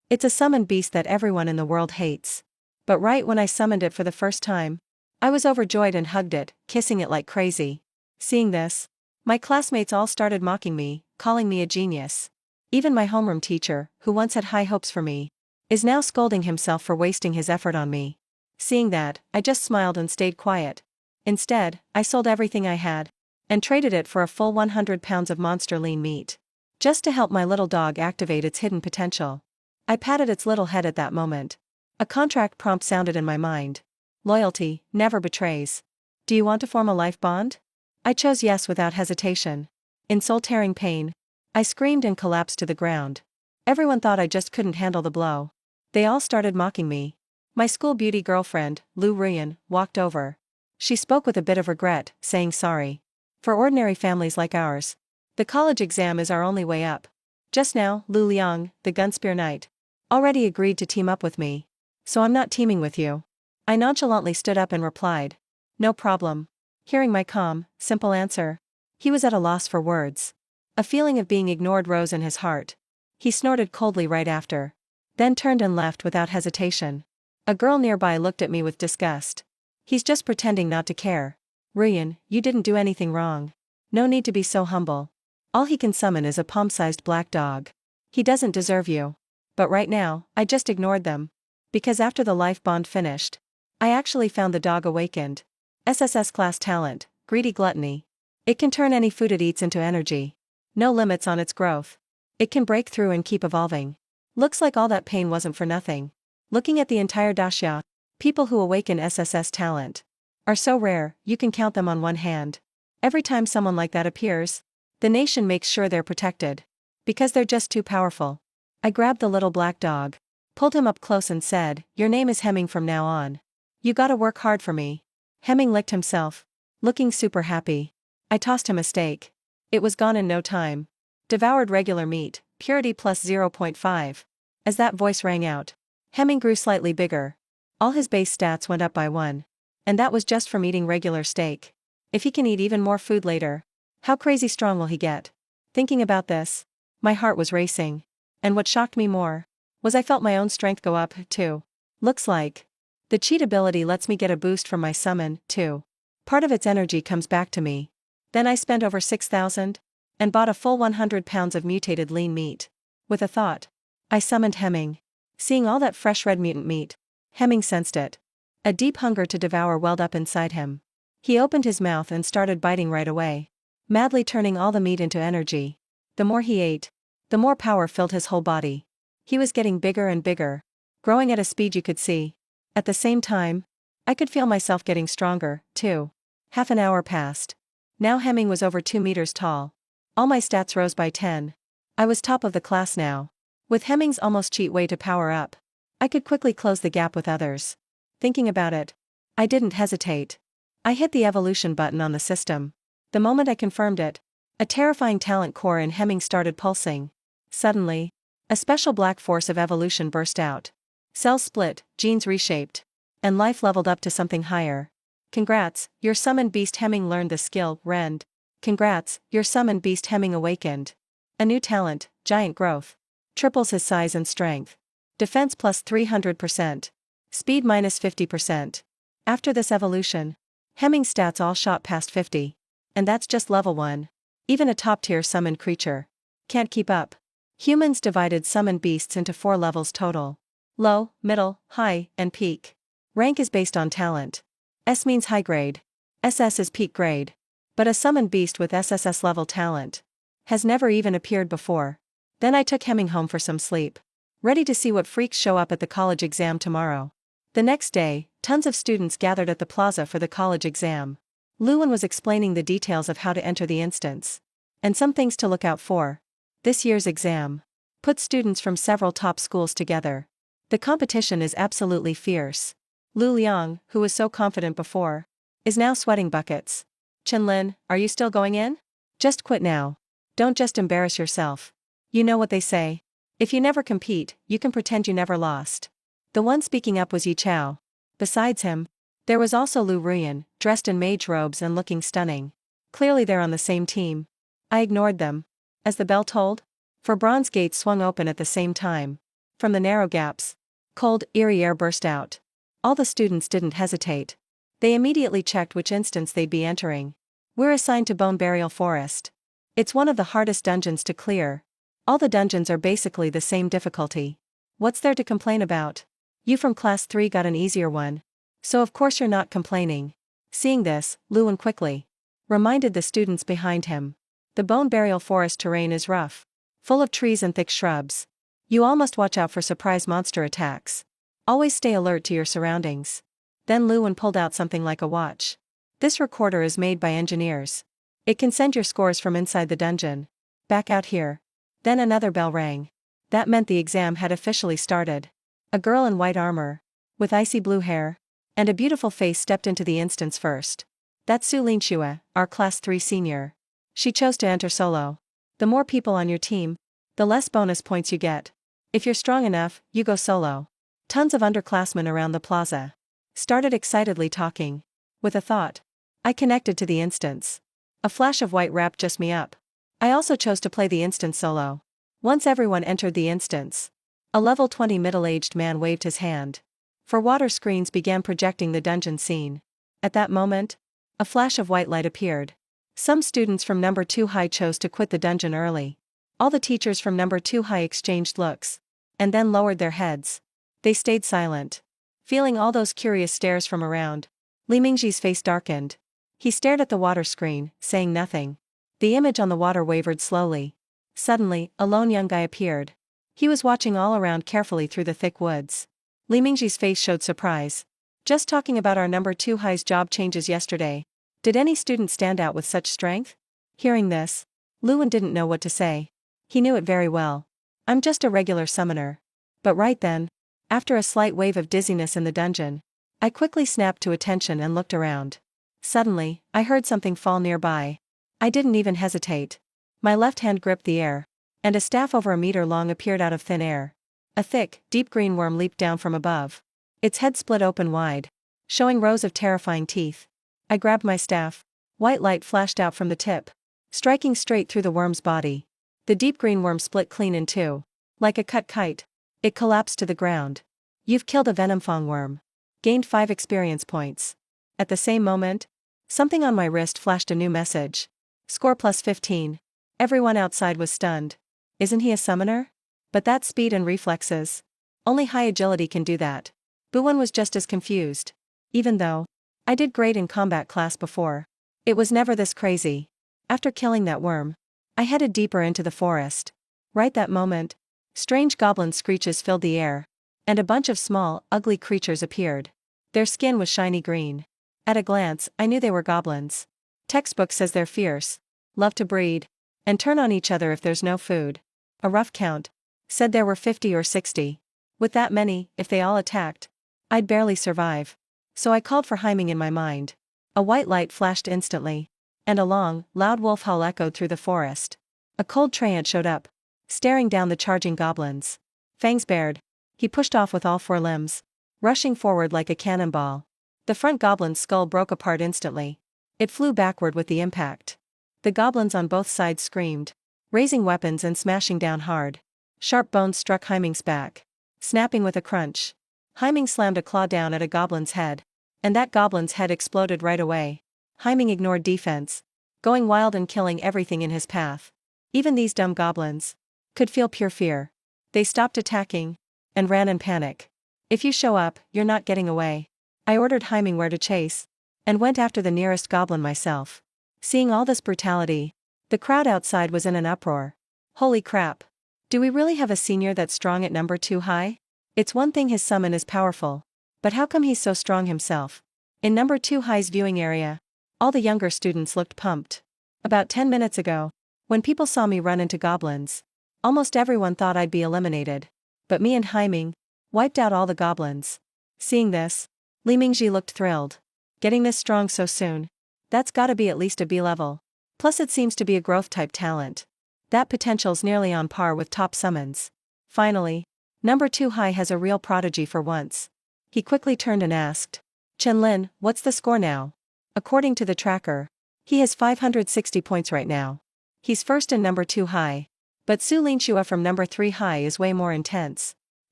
It's a summoned beast that everyone in the world hates. But right when I summoned it for the first time, I was overjoyed and hugged it, kissing it like crazy. Seeing this, my classmates all started mocking me, calling me a genius. Even my homeroom teacher, who once had high hopes for me, is now scolding himself for wasting his effort on me. Seeing that, I just smiled and stayed quiet. Instead, I sold everything I had and traded it for a full 100 pounds of monster lean meat, just to help my little dog activate its hidden potential. I patted its little head at that moment. A contract prompt sounded in my mind. Loyalty never betrays. Do you want to form a life bond? I chose yes without hesitation. In soul-tearing pain, I screamed and collapsed to the ground. Everyone thought I just couldn't handle the blow. They all started mocking me. My school beauty girlfriend, Lu Ruyan, walked over. She spoke with a bit of regret, saying sorry. For ordinary families like ours, the college exam is our only way up. Just now, Lu Liang, the Gunspear Knight, already agreed to team up with me. So I'm not teaming with you. I nonchalantly stood up and replied. No problem. Hearing my calm, simple answer, he was at a loss for words. A feeling of being ignored rose in his heart. He snorted coldly right after, then turned and left without hesitation. A girl nearby looked at me with disgust. He's just pretending not to care. Ruyan, you didn't do anything wrong. No need to be so humble. All he can summon is a palm-sized black dog. He doesn't deserve you. But right now, I just ignored them. Because after the life bond finished, I actually found the dog awakened. SSS class talent, greedy gluttony. It can turn any food it eats into energy. No limits on its growth. It can break through and keep evolving. Looks like all that pain wasn't for nothing. Looking at the entire dasha, people who awaken SSS talent are so rare, you can count them on one hand. Every time someone like that appears, the nation makes sure they're protected. Because they're just too powerful. I grabbed the little black dog, pulled him up close and said, your name is Hemming from now on. You gotta work hard for me. Hemming licked himself, looking super happy. I tossed him a steak. It was gone in no time. Devoured regular meat, purity plus 0.5. As that voice rang out, Hemming grew slightly bigger. All his base stats went up by 1. And that was just from eating regular steak. If he can eat even more food later, how crazy strong will he get? Thinking about this, my heart was racing. And what shocked me more was I felt my own strength go up, too. Looks like the cheat ability lets me get a boost from my summon, too. Part of its energy comes back to me. Then I spent over 6,000 and bought a full 100 pounds of mutated lean meat. With a thought, I summoned Hemming. Seeing all that fresh red mutant meat, Hemming sensed it. A deep hunger to devour welled up inside him. He opened his mouth and started biting right away, madly turning all the meat into energy. The more he ate, the more power filled his whole body. He was getting bigger and bigger, growing at a speed you could see. At the same time, I could feel myself getting stronger, too. Half an hour passed. Now Hemming was over 2 meters tall. All my stats rose by 10. I was top of the class now. With Hemming's almost cheat way to power up, I could quickly close the gap with others. Thinking about it, I didn't hesitate. I hit the evolution button on the system. The moment I confirmed it, a terrifying talent core in Hemming started pulsing. Suddenly, a special black force of evolution burst out. Cells split, genes reshaped, and life leveled up to something higher. Congrats, your summoned beast Hemming learned the skill, Rend. Congrats, your summoned beast Hemming awakened. A new talent, giant growth. Triples his size and strength. Defense plus 300%. Speed minus 50%. After this evolution, Hemming's stats all shot past 50. And that's just level 1. Even a top-tier summoned creature can't keep up. Humans divided summoned beasts into 4 levels total. Low, middle, high, and peak. Rank is based on talent. S means high grade. SS is peak grade. But a summoned beast with SSS level talent has never even appeared before. Then I took Hemming home for some sleep, ready to see what freaks show up at the college exam tomorrow. The next day, tons of students gathered at the plaza for the college exam. Luan was explaining the details of how to enter the instance and some things to look out for. This year's exam put students from several top schools together. The competition is absolutely fierce. Lu Liang, who was so confident before, is now sweating buckets. Chenlin, are you still going in? Just quit now. Don't just embarrass yourself. You know what they say. If you never compete, you can pretend you never lost. The one speaking up was Yi Chao. Besides him, there was also Lu Ruyan, dressed in mage robes and looking stunning. Clearly they're on the same team. I ignored them. As the bell tolled, 4 bronze gates swung open at the same time. From the narrow gaps, cold, eerie air burst out. All the students didn't hesitate. They immediately checked which instance they'd be entering. We're assigned to Bone Burial Forest. It's one of the hardest dungeons to clear. All the dungeons are basically the same difficulty. What's there to complain about? You from class 3 got an easier one. So of course you're not complaining. Seeing this, Lewin quickly reminded the students behind him. The Bone Burial Forest terrain is rough, full of trees and thick shrubs. You all must watch out for surprise monster attacks. Always stay alert to your surroundings. Then Lewin pulled out something like a watch. This recorder is made by engineers. It can send your scores from inside the dungeon back out here. Then another bell rang. That meant the exam had officially started. A girl in white armor, with icy blue hair, and a beautiful face stepped into the instance first. That's Su Linshua, our class 3 senior. She chose to enter solo. The more people on your team, the less bonus points you get. If you're strong enough, you go solo. Tons of underclassmen around the plaza started excitedly talking. With a thought, I connected to the instance. A flash of white wrapped just me up. I also chose to play the instance solo. Once everyone entered the instance, a level 20 middle-aged man waved his hand. For water screens began projecting the dungeon scene. At that moment, a flash of white light appeared. Some students from number 2 high chose to quit the dungeon early. All the teachers from number 2 high exchanged looks, and then lowered their heads. They stayed silent. Feeling all those curious stares from around, Li Mingji's face darkened. He stared at the water screen, saying nothing. The image on the water wavered slowly. Suddenly, a lone young guy appeared. He was watching all around carefully through the thick woods. Li Mingji's face showed surprise. Just talking about our number 2 high's job changes yesterday. Did any student stand out with such strength? Hearing this, Lewin didn't know what to say. He knew it very well. I'm just a regular summoner. But right then, after a slight wave of dizziness in the dungeon, I quickly snapped to attention and looked around. Suddenly, I heard something fall nearby. I didn't even hesitate. My left hand gripped the air, and a staff over a meter long appeared out of thin air. A thick, deep green worm leaped down from above. Its head split open wide, showing rows of terrifying teeth. I grabbed my staff. White light flashed out from the tip, striking straight through the worm's body. The deep green worm split clean in two. Like a cut kite, it collapsed to the ground. You've killed a venomfang worm. Gained 5 experience points. At the same moment, something on my wrist flashed a new message. Score plus 15. Everyone outside was stunned. Isn't he a summoner? But that's speed and reflexes. Only high agility can do that. Buwan was just as confused. Even though I did great in combat class before, it was never this crazy. After killing that worm, I headed deeper into the forest. Right that moment, strange goblin screeches filled the air, and a bunch of small, ugly creatures appeared. Their skin was shiny green. At a glance, I knew they were goblins. Textbook says they're fierce, love to breed, and turn on each other if there's no food. A rough count said there were 50 or 60. With that many, if they all attacked, I'd barely survive. So I called for Heiming in my mind. A white light flashed instantly, and a long, loud wolf howl echoed through the forest. A cold treant showed up, staring down the charging goblins. Fangs bared, he pushed off with all 4 limbs, rushing forward like a cannonball. The front goblin's skull broke apart instantly. It flew backward with the impact. The goblins on both sides screamed, raising weapons and smashing down hard. Sharp bones struck Heiming's back, snapping with a crunch. Heiming slammed a claw down at a goblin's head, and that goblin's head exploded right away. Heiming ignored defense, going wild and killing everything in his path. Even these dumb goblins could feel pure fear. They stopped attacking and ran in panic. If you show up, you're not getting away. I ordered Heiming where to chase, and went after the nearest goblin myself. Seeing all this brutality, the crowd outside was in an uproar. Holy crap. Do we really have a senior that's strong at number 2 high? It's one thing his summon is powerful, but how come he's so strong himself? In number 2 high's viewing area, all the younger students looked pumped. About 10 minutes ago, when people saw me run into goblins, almost everyone thought I'd be eliminated. But me and Heiming wiped out all the goblins. Seeing this, Li Mingji looked thrilled. Getting this strong so soon? That's gotta be at least a B level. Plus it seems to be a growth type talent. That potential's nearly on par with top summons. Finally, number 2 high has a real prodigy for once. He quickly turned and asked, Chen-Lin, what's the score now? According to the tracker, he has 560 points right now. He's first in number 2 high. But Su Linshua from number 3 high is way more intense.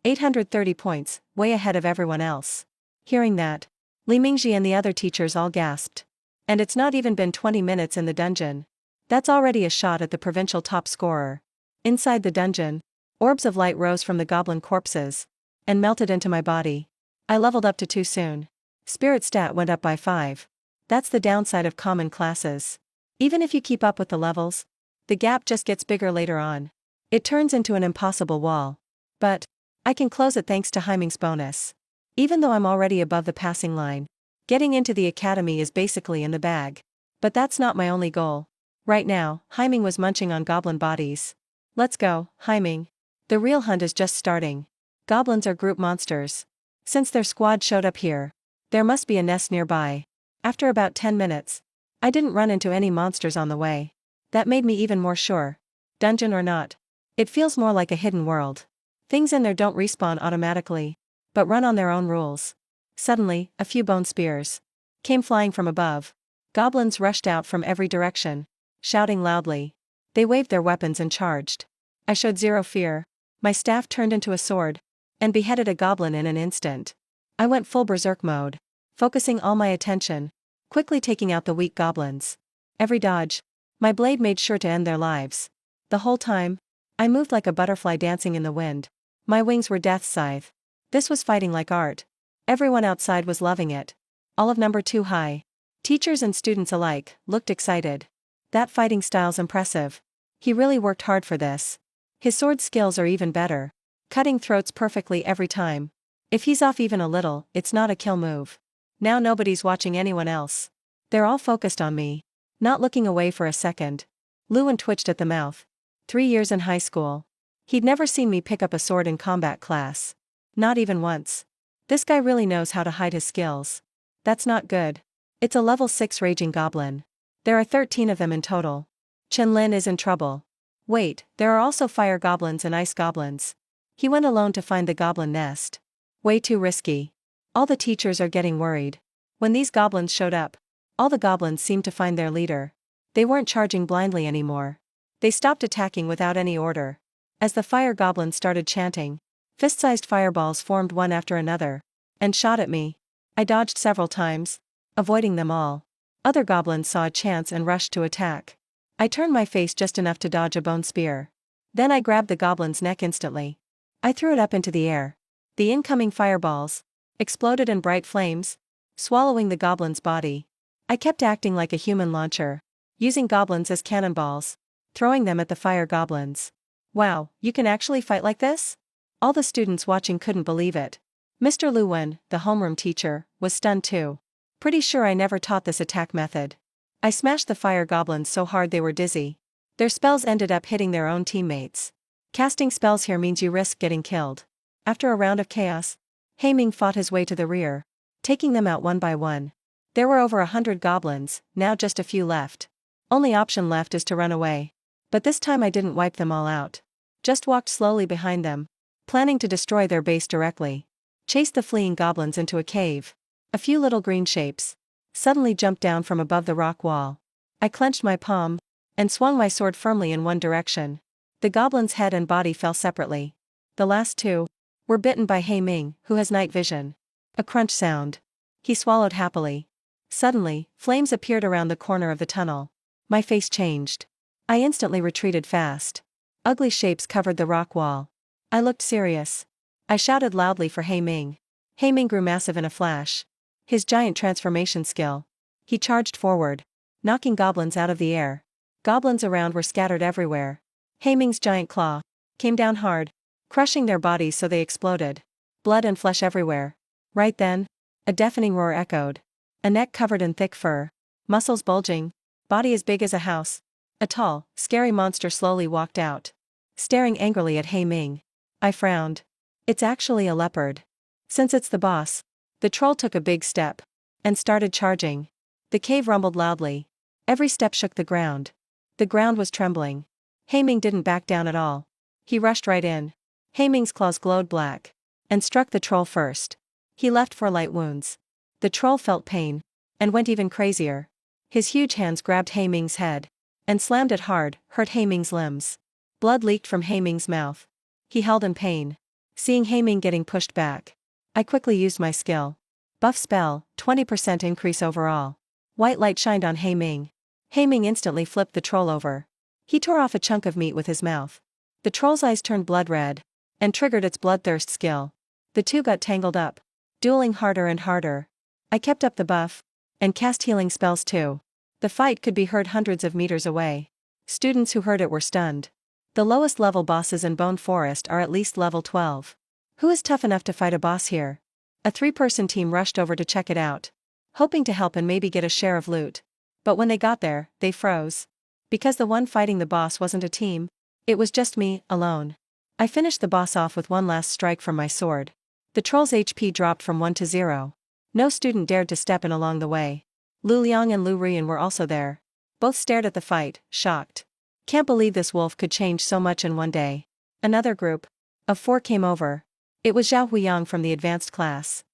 830 points, way ahead of everyone else. Hearing that, Li Mingji and the other teachers all gasped. And it's not even been 20 minutes in the dungeon. That's already a shot at the provincial top scorer. Inside the dungeon, orbs of light rose from the goblin corpses and melted into my body. I leveled up to 2 soon. Spirit stat went up by 5. That's the downside of common classes. Even if you keep up with the levels, the gap just gets bigger later on. It turns into an impossible wall. But I can close it thanks to Heiming's bonus. Even though I'm already above the passing line, getting into the academy is basically in the bag. But that's not my only goal. Right now, Heiming was munching on goblin bodies. Let's go, Heiming. The real hunt is just starting. Goblins are group monsters. Since their squad showed up here, there must be a nest nearby. After about 10 minutes, I didn't run into any monsters on the way. That made me even more sure. Dungeon or not, it feels more like a hidden world. Things in there don't respawn automatically, but run on their own rules. Suddenly, a few bone spears came flying from above. Goblins rushed out from every direction, shouting loudly. They waved their weapons and charged. I showed zero fear. My staff turned into a sword and beheaded a goblin in an instant. I went full berserk mode, focusing all my attention, quickly taking out the weak goblins. Every dodge, my blade made sure to end their lives. The whole time, I moved like a butterfly dancing in the wind. My wings were death's scythe. This was fighting like art. Everyone outside was loving it. All of number 2 high. Teachers and students alike looked excited. That fighting style's impressive. He really worked hard for this. His sword skills are even better. Cutting throats perfectly every time. If he's off even a little, it's not a kill move. Now nobody's watching anyone else. They're all focused on me. Not looking away for a second. Luan twitched at the mouth. 3 years in high school. He'd never seen me pick up a sword in combat class. Not even once. This guy really knows how to hide his skills. That's not good. It's a level 6 raging goblin. There are 13 of them in total. Chen Lin is in trouble. Wait, there are also fire goblins and ice goblins. He went alone to find the goblin nest. Way too risky. All the teachers are getting worried. When these goblins showed up, all the goblins seemed to find their leader. They weren't charging blindly anymore. They stopped attacking without any order. As the fire goblins started chanting, fist-sized fireballs formed one after another and shot at me. I dodged several times, avoiding them all. Other goblins saw a chance and rushed to attack. I turned my face just enough to dodge a bone spear. Then I grabbed the goblin's neck instantly. I threw it up into the air. The incoming fireballs exploded in bright flames, swallowing the goblin's body. I kept acting like a human launcher, using goblins as cannonballs, throwing them at the fire goblins. Wow, you can actually fight like this? All the students watching couldn't believe it. Mr. Lu Wen, the homeroom teacher, was stunned too. Pretty sure I never taught this attack method. I smashed the fire goblins so hard they were dizzy. Their spells ended up hitting their own teammates. Casting spells here means you risk getting killed. After a round of chaos, Heiming fought his way to the rear, taking them out one by one. There were over 100 goblins, now just a few left. Only option left is to run away. But this time I didn't wipe them all out. Just walked slowly behind them, planning to destroy their base directly. Chased the fleeing goblins into a cave. A few little green shapes suddenly jumped down from above the rock wall. I clenched my palm and swung my sword firmly in one direction. The goblin's head and body fell separately. The last 2 were bitten by Heiming, who has night vision. A crunch sound. He swallowed happily. Suddenly, flames appeared around the corner of the tunnel. My face changed. I instantly retreated fast. Ugly shapes covered the rock wall. I looked serious. I shouted loudly for Heiming. Heiming grew massive in a flash. His giant transformation skill. He charged forward, knocking goblins out of the air. Goblins around were scattered everywhere. Heiming's giant claw came down hard, crushing their bodies so they exploded. Blood and flesh everywhere. Right then, a deafening roar echoed. A neck covered in thick fur, muscles bulging, body as big as a house. A tall, scary monster slowly walked out, staring angrily at Heiming. I frowned. It's actually a leopard. Since it's the boss, the troll took a big step and started charging. The cave rumbled loudly. Every step shook the ground. The ground was trembling. Heiming didn't back down at all. He rushed right in. Heiming's claws glowed black and struck the troll first. He left 4 light wounds. The troll felt pain and went even crazier. His huge hands grabbed Heiming's head and slammed it hard, hurt Heiming's limbs. Blood leaked from Heiming's mouth. He held in pain. Seeing Haiming getting pushed back, I quickly used my skill. Buff spell, 20% increase overall. White light shined on Haiming. Haiming instantly flipped the troll over. He tore off a chunk of meat with his mouth. The troll's eyes turned blood red, and triggered its bloodthirst skill. The two got tangled up, dueling harder and harder. I kept up the buff, and cast healing spells too. The fight could be heard hundreds of meters away. Students who heard it were stunned. The lowest level bosses in Bone Forest are at least level 12. Who is tough enough to fight a boss here? A 3-person team rushed over to check it out, hoping to help and maybe get a share of loot. But when they got there, they froze. Because the one fighting the boss wasn't a team. It was just me, alone. I finished the boss off with one last strike from my sword. The troll's HP dropped from 1 to 0. No student dared to step in along the way. Lu Liang and Lu Rian were also there. Both stared at the fight, shocked. Can't believe this wolf could change so much in one day. Another group of 4 came over. It was Zhao Huiyang from the advanced class.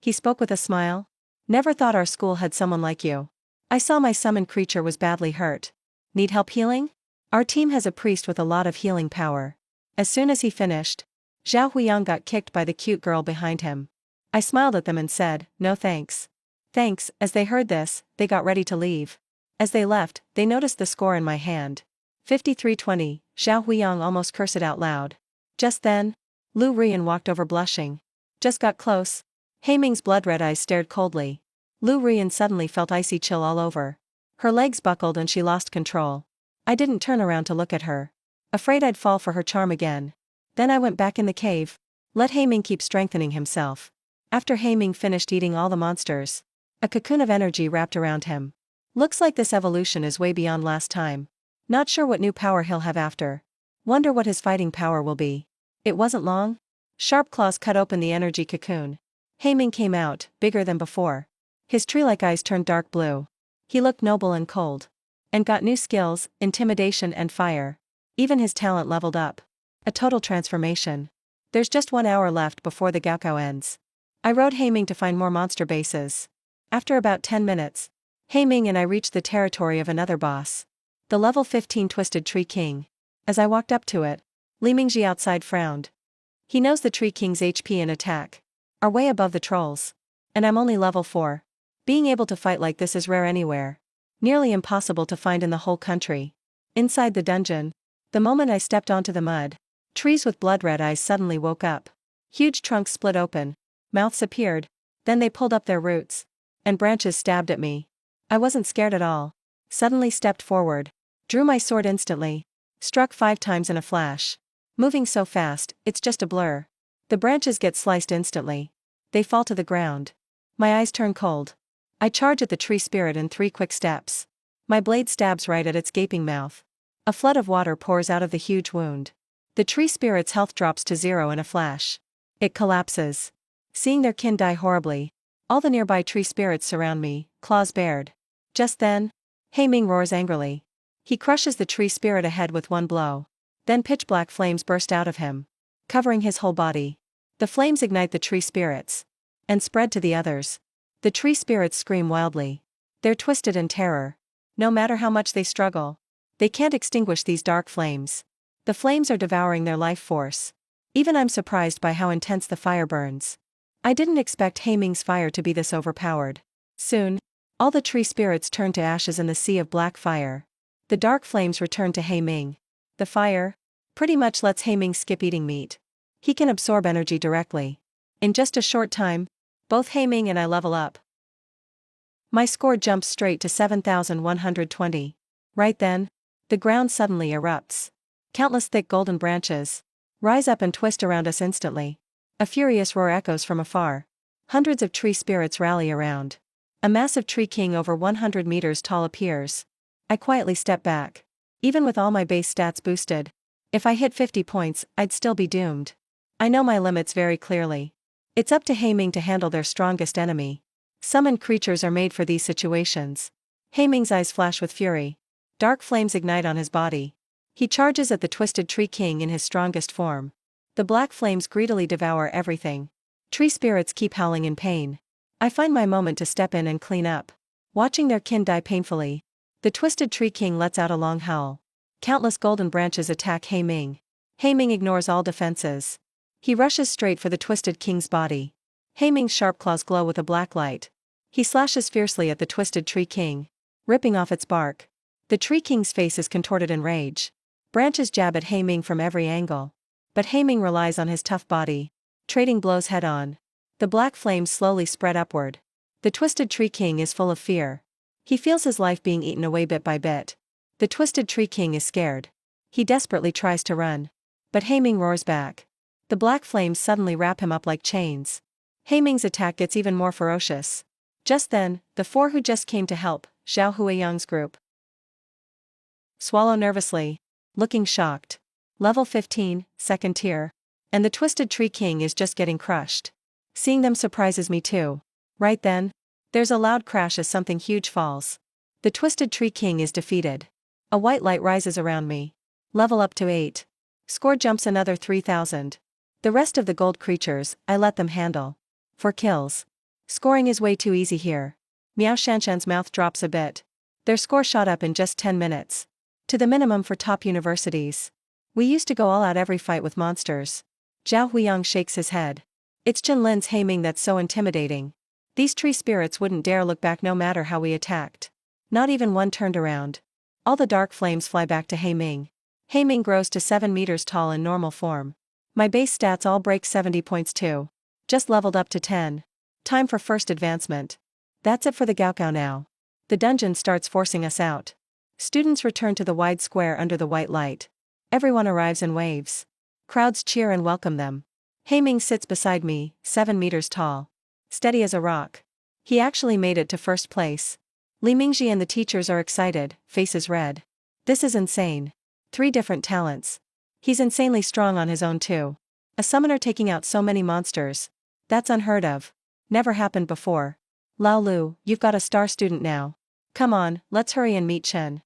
He spoke with a smile. Never thought our school had someone like you. I saw my summoned creature was badly hurt. Need help healing? Our team has a priest with a lot of healing power. As soon as he finished, Zhao Huiyang got kicked by the cute girl behind him. I smiled at them and said, no thanks. Thanks. As they heard this, they got ready to leave. As they left, they noticed the score in my hand. 53-20, Zhao Huiyang almost cursed it out loud. Just then, Lu Rian walked over blushing. Just got close. Haiming's blood-red eyes stared coldly. Lu Rian suddenly felt icy chill all over. Her legs buckled and she lost control. I didn't turn around to look at her, afraid I'd fall for her charm again. Then I went back in the cave. Let Haiming keep strengthening himself. After Haiming finished eating all the monsters, a cocoon of energy wrapped around him. Looks like this evolution is way beyond last time. Not sure what new power he'll have after. Wonder what his fighting power will be. It wasn't long. Sharp claws cut open the energy cocoon. Haiming came out, bigger than before. His tree-like eyes turned dark blue. He looked noble and cold. And got new skills, intimidation and fire. Even his talent leveled up. A total transformation. There's just 1 hour left before the Gaokao ends. I rode Haiming to find more monster bases. After about 10 minutes, Haiming and I reached the territory of another boss. The level 15 Twisted Tree King. As I walked up to it, Li Mingji outside frowned. He knows the Tree King's HP and attack are way above the trolls. And I'm only level 4. Being able to fight like this is rare anywhere. Nearly impossible to find in the whole country. Inside the dungeon, the moment I stepped onto the mud, trees with blood-red eyes suddenly woke up. Huge trunks split open, mouths appeared, then they pulled up their roots, and branches stabbed at me. I wasn't scared at all. Suddenly stepped forward, drew my sword instantly, struck 5 times in a flash. Moving so fast, it's just a blur. The branches get sliced instantly. They fall to the ground. My eyes turn cold. I charge at the tree spirit in 3 quick steps. My blade stabs right at its gaping mouth. A flood of water pours out of the huge wound. The tree spirit's health drops to 0 in a flash. It collapses. Seeing their kin die horribly, all the nearby tree spirits surround me, claws bared. Just then, Haiming roars angrily. He crushes the tree spirit ahead with one blow. Then pitch-black flames burst out of him, covering his whole body. The flames ignite the tree spirits and spread to the others. The tree spirits scream wildly. They're twisted in terror. No matter how much they struggle, they can't extinguish these dark flames. The flames are devouring their life force. Even I'm surprised by how intense the fire burns. I didn't expect Haiming's fire to be this overpowered. Soon, all the tree spirits turn to ashes in the sea of black fire. The dark flames return to Haiming. The fire pretty much lets Haiming skip eating meat. He can absorb energy directly. In just a short time, both Haiming and I level up. My score jumps straight to 7,120. Right then, the ground suddenly erupts. Countless thick golden branches rise up and twist around us instantly. A furious roar echoes from afar. Hundreds of tree spirits rally around. A massive tree king over 100 meters tall appears. I quietly step back. Even with all my base stats boosted, if I hit 50 points, I'd still be doomed. I know my limits very clearly. It's up to Haiming to handle their strongest enemy. Summoned creatures are made for these situations. Haiming's eyes flash with fury. Dark flames ignite on his body. He charges at the Twisted Tree King in his strongest form. The black flames greedily devour everything. Tree spirits keep howling in pain. I find my moment to step in and clean up. Watching their kin die painfully, the Twisted Tree King lets out a long howl. Countless golden branches attack Haiming. Haiming ignores all defenses. He rushes straight for the Twisted King's body. Haiming's sharp claws glow with a black light. He slashes fiercely at the Twisted Tree King, ripping off its bark. The Tree King's face is contorted in rage. Branches jab at Haiming from every angle. But Haiming relies on his tough body, trading blows head-on. The black flames slowly spread upward. The Twisted Tree King is full of fear. He feels his life being eaten away bit by bit. The Twisted Tree King is scared. He desperately tries to run. But Haiming roars back. The black flames suddenly wrap him up like chains. Haiming's attack gets even more ferocious. Just then, the four who just came to help, Zhao Huiyang's group, swallow nervously, looking shocked. Level 15, second tier. And the Twisted Tree King is just getting crushed. Seeing them surprises me too. Right then, there's a loud crash as something huge falls. The Twisted Tree King is defeated. A white light rises around me. Level up to 8. Score jumps another 3000. The rest of the gold creatures, I let them handle. For kills. Scoring is way too easy here. Miao Shanshan's mouth drops a bit. Their score shot up in just 10 minutes. To the minimum for top universities. We used to go all out every fight with monsters. Zhao Huiyang shakes his head. It's Jinlin's Haiming that's so intimidating. These tree spirits wouldn't dare look back no matter how we attacked. Not even one turned around. All the dark flames fly back to Haiming. Haiming grows to 7 meters tall in normal form. My base stats all break 70 points too. Just leveled up to 10. Time for first advancement. That's it for the Gaokao now. The dungeon starts forcing us out. Students return to the wide square under the white light. Everyone arrives in waves. Crowds cheer and welcome them. Haiming sits beside me, 7 meters tall. Steady as a rock. He actually made it to first place. Li Mingji and the teachers are excited, faces red. This is insane. 3 different talents. He's insanely strong on his own too. A summoner taking out so many monsters. That's unheard of. Never happened before. Lao Lu, you've got a star student now. Come on, let's hurry and meet Chen.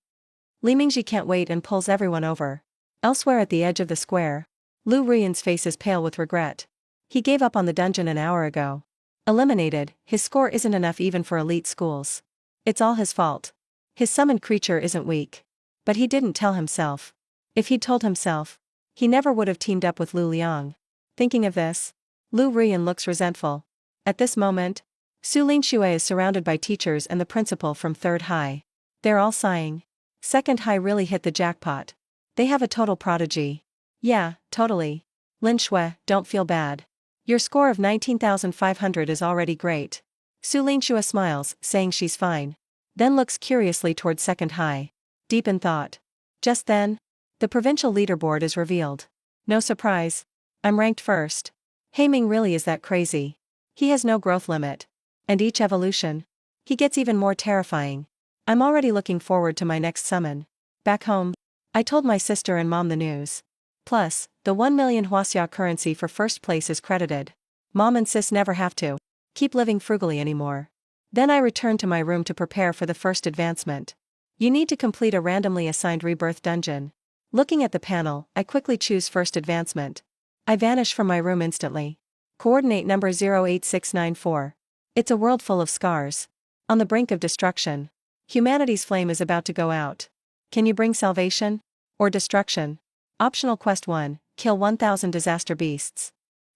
Li Mingji can't wait and pulls everyone over. Elsewhere at the edge of the square, Lu Ruyan's face is pale with regret. He gave up on the dungeon an hour ago. Eliminated, his score isn't enough even for elite schools. It's all his fault. His summoned creature isn't weak. But he didn't tell himself. If he'd told himself, he never would have teamed up with Lu Liang. Thinking of this, Lu Ruyan looks resentful. At this moment, Su Linshui is surrounded by teachers and the principal from Third High. They're all sighing. Second High really hit the jackpot. They have a total prodigy. Yeah, totally. Lin Shui, don't feel bad. Your score of 19,500 is already great. Su Linshui smiles, saying she's fine. Then looks curiously toward Second High. Deep in thought. Just then, the provincial leaderboard is revealed. No surprise. I'm ranked first. Haiming really is that crazy. He has no growth limit. And each evolution, he gets even more terrifying. I'm already looking forward to my next summon. Back home, I told my sister and mom the news. Plus, the 1 million Huaxia currency for first place is credited. Mom and sis never have to keep living frugally anymore. Then I returned to my room to prepare for the first advancement. You need to complete a randomly assigned rebirth dungeon. Looking at the panel, I quickly choose first advancement. I vanish from my room instantly. Coordinate number 08694. It's a world full of scars. On the brink of destruction. Humanity's flame is about to go out. Can you bring salvation? Or destruction? Optional Quest 1, kill 1000 disaster beasts.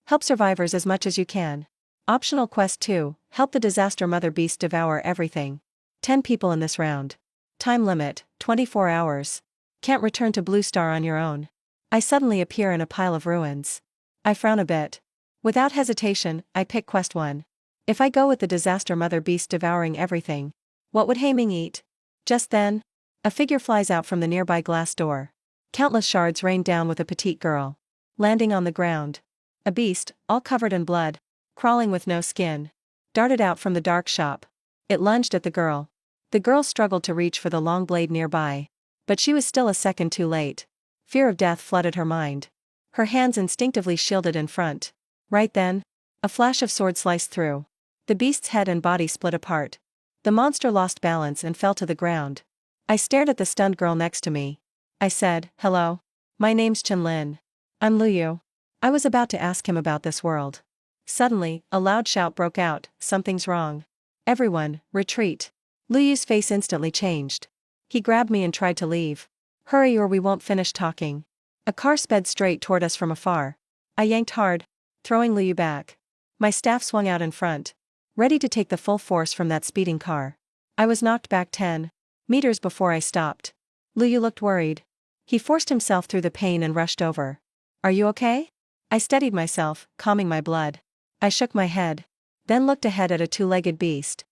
Help survivors as much as you can. Optional Quest 2, help the disaster mother beast devour everything. 10 people in this round. Time limit, 24 hours. Can't return to Blue Star on your own. I suddenly appear in a pile of ruins. I frown a bit. Without hesitation, I pick Quest 1. If I go with the disaster mother beast devouring everything, what would Haiming eat? Just then, a figure flies out from the nearby glass door. Countless shards rain down with a petite girl. Landing on the ground. A beast, all covered in blood, crawling with no skin, darted out from the dark shop. It lunged at the girl. The girl struggled to reach for the long blade nearby. But she was still a second too late. Fear of death flooded her mind. Her hands instinctively shielded in front. Right then, a flash of sword sliced through. The beast's head and body split apart. The monster lost balance and fell to the ground. I stared at the stunned girl next to me. I said, "Hello. My name's Chen Lin. I'm Lu Yu." I was about to ask him about this world. Suddenly, a loud shout broke out, "Something's wrong. Everyone, retreat." Lu Yu's face instantly changed. He grabbed me and tried to leave. "Hurry or we won't finish talking." A car sped straight toward us from afar. I yanked hard, throwing Liu back. My staff swung out in front, ready to take the full force from that speeding car. I was knocked back 10 meters before I stopped. Liu looked worried. He forced himself through the pain and rushed over. Are you okay? I steadied myself, calming my blood. I shook my head, then looked ahead at a two-legged beast,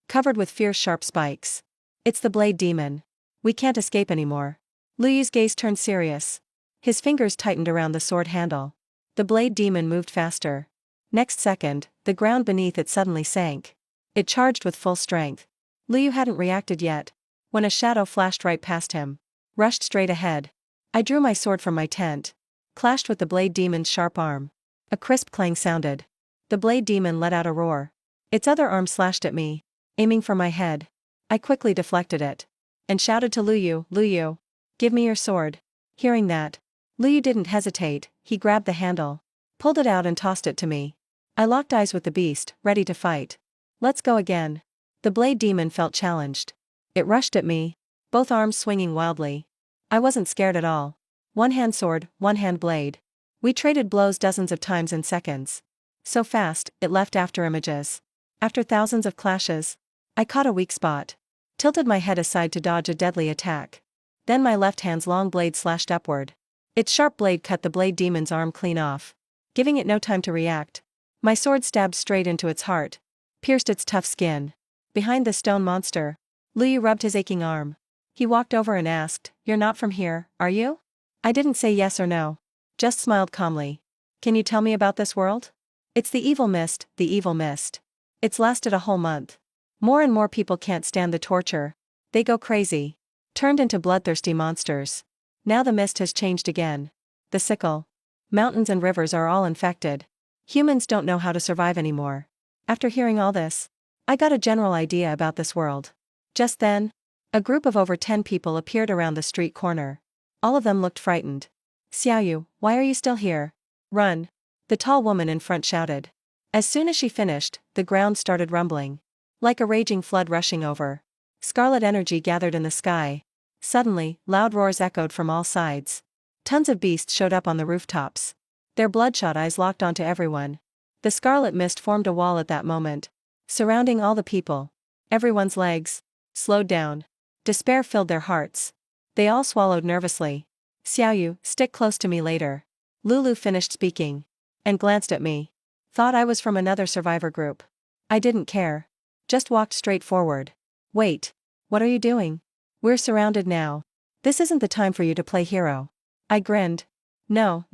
covered with fierce sharp spikes. It's the blade demon. We can't escape anymore. Liu's gaze turned serious. His fingers tightened around the sword handle. The blade demon moved faster. Next second, the ground beneath it suddenly sank. It charged with full strength. Liu hadn't reacted yet, when a shadow flashed right past him, rushed straight ahead. I drew my sword from my tent, clashed with the blade demon's sharp arm. A crisp clang sounded. The blade demon let out a roar. Its other arm slashed at me, aiming for my head. I quickly deflected it, and shouted to Liu, Liu, give me your sword. Hearing that, Liu didn't hesitate. He grabbed the handle, pulled it out and tossed it to me. I locked eyes with the beast, ready to fight. Let's go again. The blade demon felt challenged. It rushed at me, both arms swinging wildly. I wasn't scared at all. One hand sword, one hand blade. We traded blows dozens of times in seconds. So fast, it left after images. After thousands of clashes, I caught a weak spot, tilted my head aside to dodge a deadly attack. Then my left hand's long blade slashed upward. Its sharp blade cut the blade demon's arm clean off, giving it no time to react. My sword stabbed straight into its heart, pierced its tough skin. Behind the stone monster, Liu rubbed his aching arm. He walked over and asked, "You're not from here, are you?" I didn't say yes or no, just smiled calmly. "Can you tell me about this world?" "It's the evil mist, the evil mist. It's lasted a whole month. More and more people can't stand the torture. They go crazy, turned into bloodthirsty monsters. Now the mist has changed again. The sickle, mountains and rivers are all infected. Humans don't know how to survive anymore." After hearing all this, I got a general idea about this world. Just then, a group of over 10 people appeared around the street corner. All of them looked frightened. "Xiaoyu, why are you still here? Run!" the tall woman in front shouted. As soon as she finished, the ground started rumbling, like a raging flood rushing over. Scarlet energy gathered in the sky. Suddenly, loud roars echoed from all sides. Tons of beasts showed up on the rooftops. Their bloodshot eyes locked onto everyone. The scarlet mist formed a wall at that moment, surrounding all the people. Everyone's legs slowed down. Despair filled their hearts. They all swallowed nervously. "Xiaoyu, stick close to me later." Lulu finished speaking, and glanced at me. Thought I was from another survivor group. I didn't care. Just walked straight forward. "Wait. What are you doing? We're surrounded now. This isn't the time for you to play hero." I grinned. No,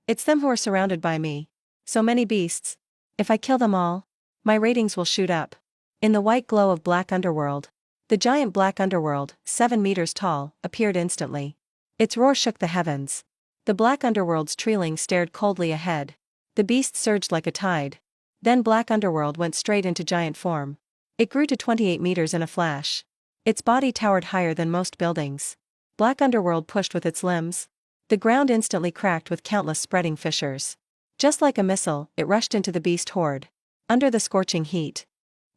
it's them who are surrounded by me. So many beasts. If I kill them all, my ratings will shoot up. In the white glow of black underworld, the giant black underworld, 7 meters tall, appeared instantly. Its roar shook the heavens. The black underworld's treeling stared coldly ahead. The beast surged like a tide. Then black underworld went straight into giant form. It grew to 28 meters in a flash. Its body towered higher than most buildings. Black underworld pushed with its limbs. The ground instantly cracked with countless spreading fissures. Just like a missile, it rushed into the beast horde. Under the scorching heat,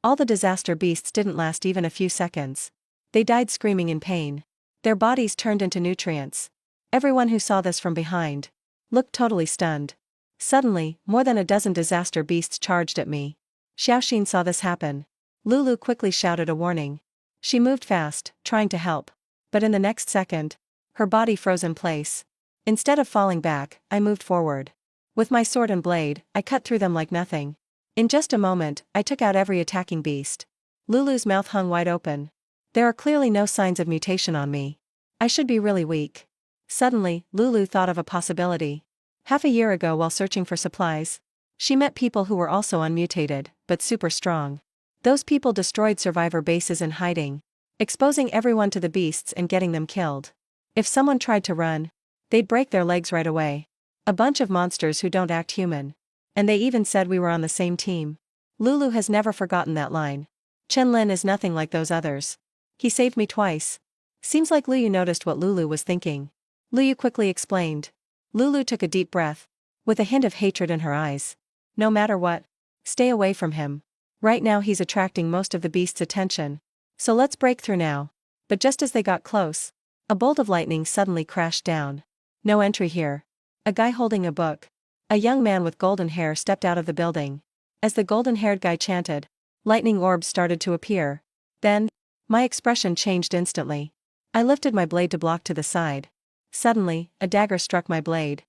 all the disaster beasts didn't last even a few seconds. They died screaming in pain. Their bodies turned into nutrients. Everyone who saw this from behind looked totally stunned. Suddenly, more than a dozen disaster beasts charged at me. Xiaoxin saw this happen. Lulu quickly shouted a warning. She moved fast, trying to help. But in the next second, her body froze in place. Instead of falling back, I moved forward. With my sword and blade, I cut through them like nothing. In just a moment, I took out every attacking beast. Lulu's mouth hung wide open. There are clearly no signs of mutation on me. I should be really weak. Suddenly, Lulu thought of a possibility. Half a year ago while searching for supplies, she met people who were also unmutated, but super strong. Those people destroyed survivor bases in hiding, exposing everyone to the beasts and getting them killed. If someone tried to run, they'd break their legs right away. A bunch of monsters who don't act human. And they even said we were on the same team. Lulu has never forgotten that line. Chen Lin is nothing like those others. He saved me twice. Seems like Liu noticed what Lulu was thinking. Liu quickly explained. Lulu took a deep breath, with a hint of hatred in her eyes. No matter what, stay away from him. Right now he's attracting most of the beast's attention. So let's break through now. But just as they got close, a bolt of lightning suddenly crashed down. No entry here. A guy holding a book A young man with golden hair stepped out of the building. As the golden-haired guy chanted, lightning orbs started to appear. Then, my expression changed instantly. I lifted my blade to block to the side. Suddenly, a dagger struck my blade.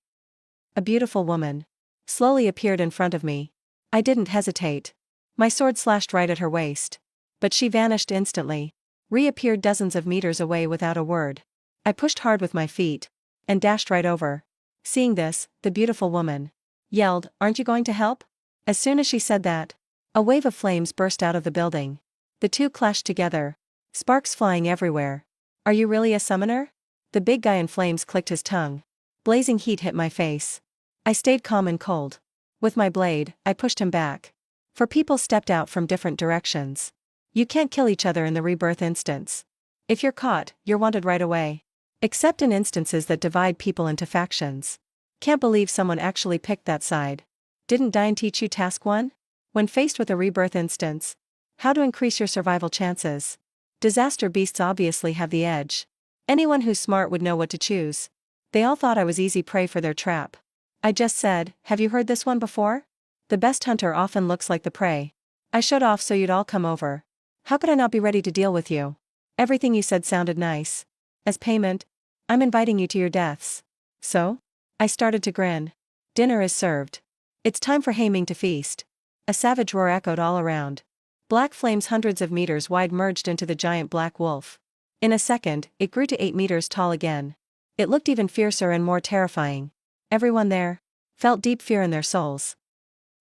A beautiful woman slowly appeared in front of me. I didn't hesitate. My sword slashed right at her waist. But she vanished instantly, reappeared dozens of meters away without a word. I pushed hard with my feet and dashed right over. Seeing this, the beautiful woman yelled, "Aren't you going to help?" As soon as she said that, a wave of flames burst out of the building. The two clashed together, sparks flying everywhere. "Are you really a summoner?" The big guy in flames clicked his tongue. Blazing heat hit my face. I stayed calm and cold. With my blade, I pushed him back. For people stepped out from different directions. You can't kill each other in the rebirth instance. If you're caught, you're wanted right away. Except in instances that divide people into factions. Can't believe someone actually picked that side. Didn't Diane teach you task 1? When faced with a rebirth instance, how to increase your survival chances. Disaster beasts obviously have the edge. Anyone who's smart would know what to choose. They all thought I was easy prey for their trap. I just said, "Have you heard this one before? The best hunter often looks like the prey." I showed off so you'd all come over. How could I not be ready to deal with you? Everything you said sounded nice. As payment, I'm inviting you to your deaths. So? I started to grin. Dinner is served. It's time for Haiming to feast. A savage roar echoed all around. Black flames hundreds of meters wide merged into the giant black wolf. In a second, it grew to 8 meters tall again. It looked even fiercer and more terrifying. Everyone there felt deep fear in their souls.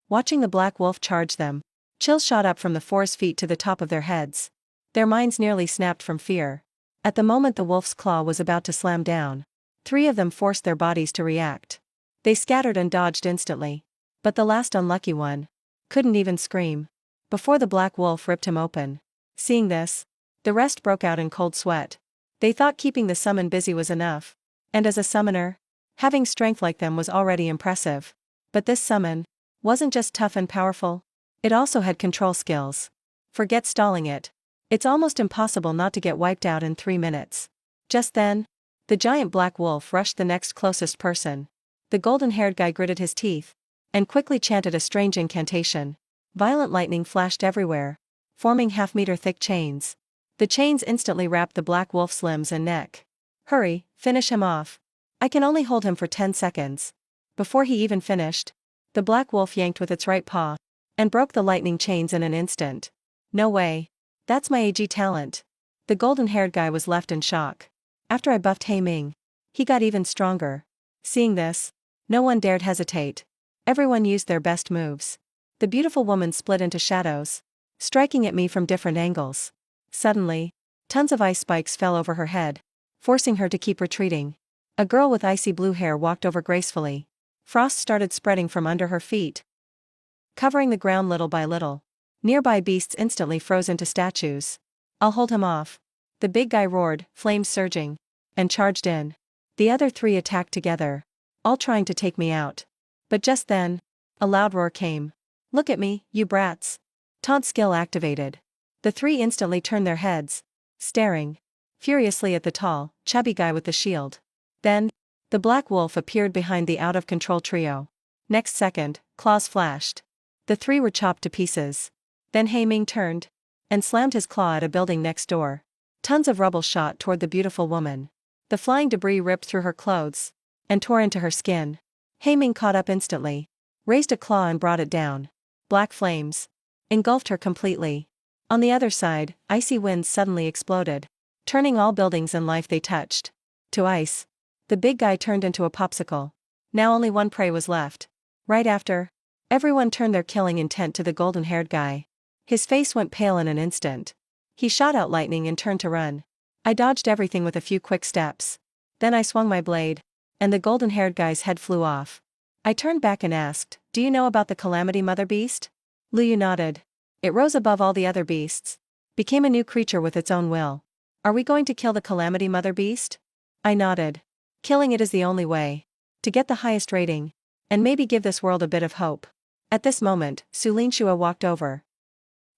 Watching the black wolf charge them, chills shot up from the 4's feet to the top of their heads. Their minds nearly snapped from fear. At the moment the wolf's claw was about to slam down, 3 of them forced their bodies to react. They scattered and dodged instantly. But the last unlucky one couldn't even scream before the black wolf ripped him open. Seeing this, the rest broke out in cold sweat. They thought keeping the summon busy was enough. And as a summoner, having strength like them was already impressive. But this summon wasn't just tough and powerful, it also had control skills. Forget stalling it. It's almost impossible not to get wiped out in 3 minutes. Just then, the giant black wolf rushed the next closest person. The golden-haired guy gritted his teeth and quickly chanted a strange incantation. Violent lightning flashed everywhere, forming half-meter thick chains. The chains instantly wrapped the black wolf's limbs and neck. "Hurry, finish him off. I can only hold him for 10 seconds. Before he even finished, the black wolf yanked with its right paw and broke the lightning chains in an instant. "No way. That's my AG talent." The golden-haired guy was left in shock. After I buffed Haiming, he got even stronger. Seeing this, no one dared hesitate. Everyone used their best moves. The beautiful woman split into shadows, striking at me from different angles. Suddenly, tons of ice spikes fell over her head, forcing her to keep retreating. A girl with icy blue hair walked over gracefully. Frost started spreading from under her feet, covering the ground little by little. Nearby beasts instantly froze into statues. "I'll hold him off." The big guy roared, flames surging, and charged in. The other 3 attacked together, all trying to take me out. But just then, a loud roar came. "Look at me, you brats." Taunt skill activated. The 3 instantly turned their heads, staring furiously at the tall, chubby guy with the shield. Then, the black wolf appeared behind the out-of-control trio. Next second, claws flashed. The 3 were chopped to pieces. Then Haiming turned and slammed his claw at a building next door. Tons of rubble shot toward the beautiful woman. The flying debris ripped through her clothes and tore into her skin. Haiming caught up instantly, raised a claw and brought it down. Black flames engulfed her completely. On the other side, icy winds suddenly exploded, turning all buildings and life they touched to ice. The big guy turned into a popsicle. Now only one prey was left. Right after, everyone turned their killing intent to the golden-haired guy. His face went pale in an instant. He shot out lightning and turned to run. I dodged everything with a few quick steps. Then I swung my blade, and the golden-haired guy's head flew off. I turned back and asked, "Do you know about the Calamity Mother Beast?" Liu nodded. "It rose above all the other beasts, became a new creature with its own will. Are we going to kill the Calamity Mother Beast?" I nodded. "Killing it is the only way to get the highest rating, and maybe give this world a bit of hope." At this moment, Su Linshua walked over.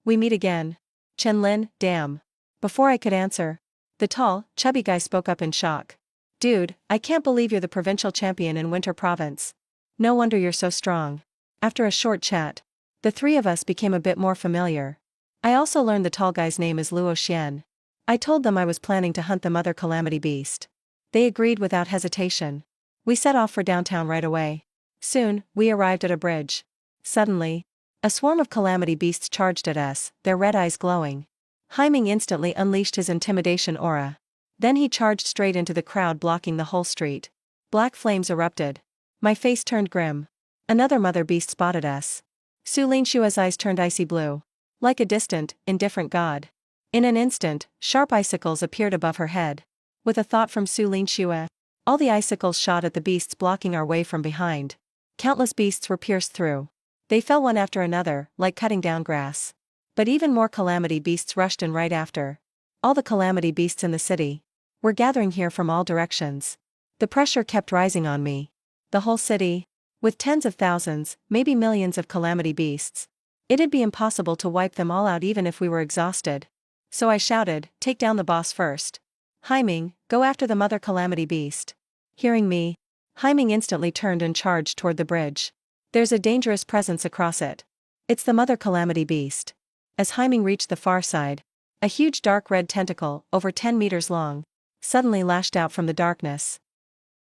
"We meet again. Chen Lin, damn." Before I could answer, the tall, chubby guy spoke up in shock. "Dude, I can't believe you're the provincial champion in Winter Province. No wonder you're so strong. After a short chat, the three of us became a bit more familiar. I also learned the tall guy's name is Luo Xian. I told them I was planning to hunt the mother calamity beast. They agreed without hesitation. We set off for downtown right away. Soon, we arrived at a bridge. Suddenly, a swarm of calamity beasts charged at us, their red eyes glowing. Haiming instantly unleashed his intimidation aura. Then he charged straight into the crowd blocking the whole street. Black flames erupted. My face turned grim. Another mother beast spotted us. Su Linshua's eyes turned icy blue. Like a distant, indifferent god. In an instant, sharp icicles appeared above her head. With a thought from Su Linshua, all the icicles shot at the beasts blocking our way from behind. Countless beasts were pierced through. They fell one after another, like cutting down grass. But even more calamity beasts rushed in right after. All the calamity beasts in the city were gathering here from all directions. The pressure kept rising on me. The whole city, with tens of thousands, maybe millions of calamity beasts. It'd be impossible to wipe them all out even if we were exhausted. So I shouted, "Take down the boss first. Haiming, go after the mother calamity beast." Hearing me, Haiming instantly turned and charged toward the bridge. There's a dangerous presence across it. It's the mother calamity beast. As Haiming reached the far side, a huge dark red tentacle, over 10 meters long, suddenly lashed out from the darkness.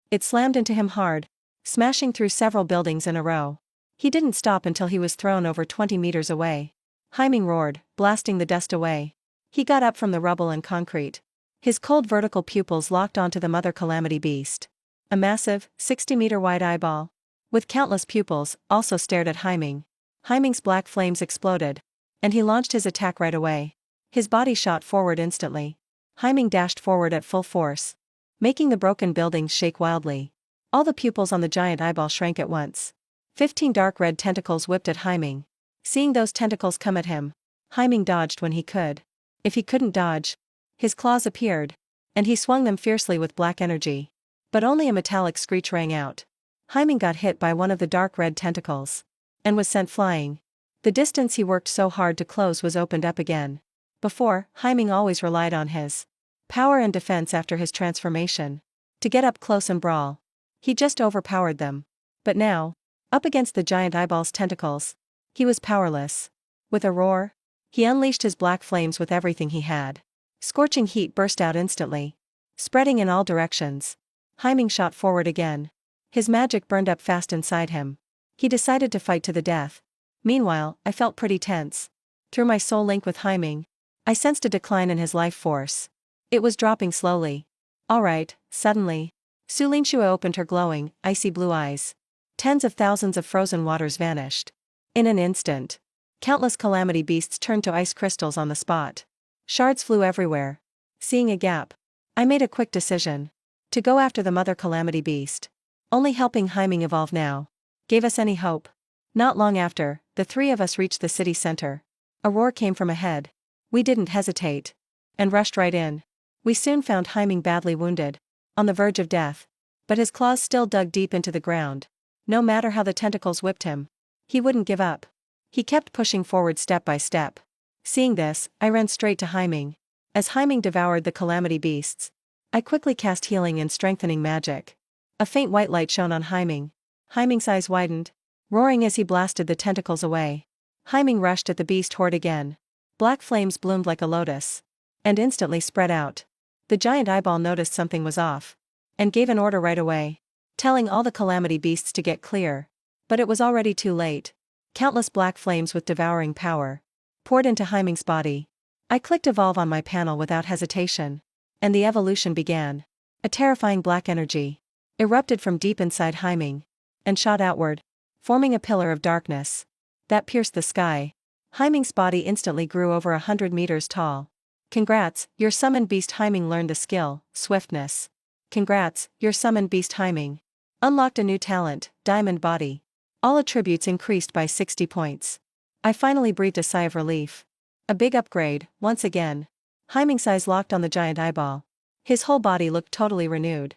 It slammed into him hard, smashing through several buildings in a row. He didn't stop until he was thrown over 20 meters away. Haiming roared, blasting the dust away. He got up from the rubble and concrete. His cold vertical pupils locked onto the mother calamity beast. A massive, 60-meter-wide eyeball, with countless pupils, also stared at Haiming. Haiming's black flames exploded, and he launched his attack right away. His body shot forward instantly. Haiming dashed forward at full force, making the broken buildings shake wildly. All the pupils on the giant eyeball shrank at once. 15 dark red tentacles whipped at Haiming. Seeing those tentacles come at him, Haiming dodged when he could. If he couldn't dodge, his claws appeared, and he swung them fiercely with black energy. But only a metallic screech rang out. Haiming got hit by one of the dark red tentacles, and was sent flying. The distance he worked so hard to close was opened up again. Before, Haiming always relied on his power and defense after his transformation to get up close and brawl. He just overpowered them. But now, up against the giant eyeball's tentacles, he was powerless. With a roar, he unleashed his black flames with everything he had. Scorching heat burst out instantly, spreading in all directions. Haiming shot forward again. His magic burned up fast inside him. He decided to fight to the death. Meanwhile, I felt pretty tense. Through my soul link with Haiming, I sensed a decline in his life force. It was dropping slowly. Alright, suddenly, Su Linshua opened her glowing, icy blue eyes. Tens of thousands of frozen waters vanished. In an instant, countless calamity beasts turned to ice crystals on the spot. Shards flew everywhere. Seeing a gap, I made a quick decision to go after the mother calamity beast. Only helping Haiming evolve now gave us any hope. Not long after, the three of us reached the city center. A roar came from ahead. We didn't hesitate and rushed right in. We soon found Haiming badly wounded, on the verge of death. But his claws still dug deep into the ground. No matter how the tentacles whipped him, he wouldn't give up. He kept pushing forward step by step. Seeing this, I ran straight to Haiming. As Haiming devoured the calamity beasts, I quickly cast healing and strengthening magic. A faint white light shone on Haiming. Haiming's eyes widened, roaring as he blasted the tentacles away. Haiming rushed at the beast horde again. Black flames bloomed like a lotus, and instantly spread out. The giant eyeball noticed something was off, and gave an order right away, telling all the calamity beasts to get clear. But it was already too late. Countless black flames with devouring power poured into Haiming's body. I clicked evolve on my panel without hesitation, and the evolution began. A terrifying black energy erupted from deep inside Haiming, and shot outward, forming a pillar of darkness that pierced the sky. Haiming's body instantly grew over 100 meters tall. Congrats, your summoned beast Haiming learned the skill, swiftness. Congrats, your summoned beast Haiming unlocked a new talent, diamond body. All attributes increased by 60 points. I finally breathed a sigh of relief. A big upgrade, once again. Haiming's eyes locked on the giant eyeball. His whole body looked totally renewed.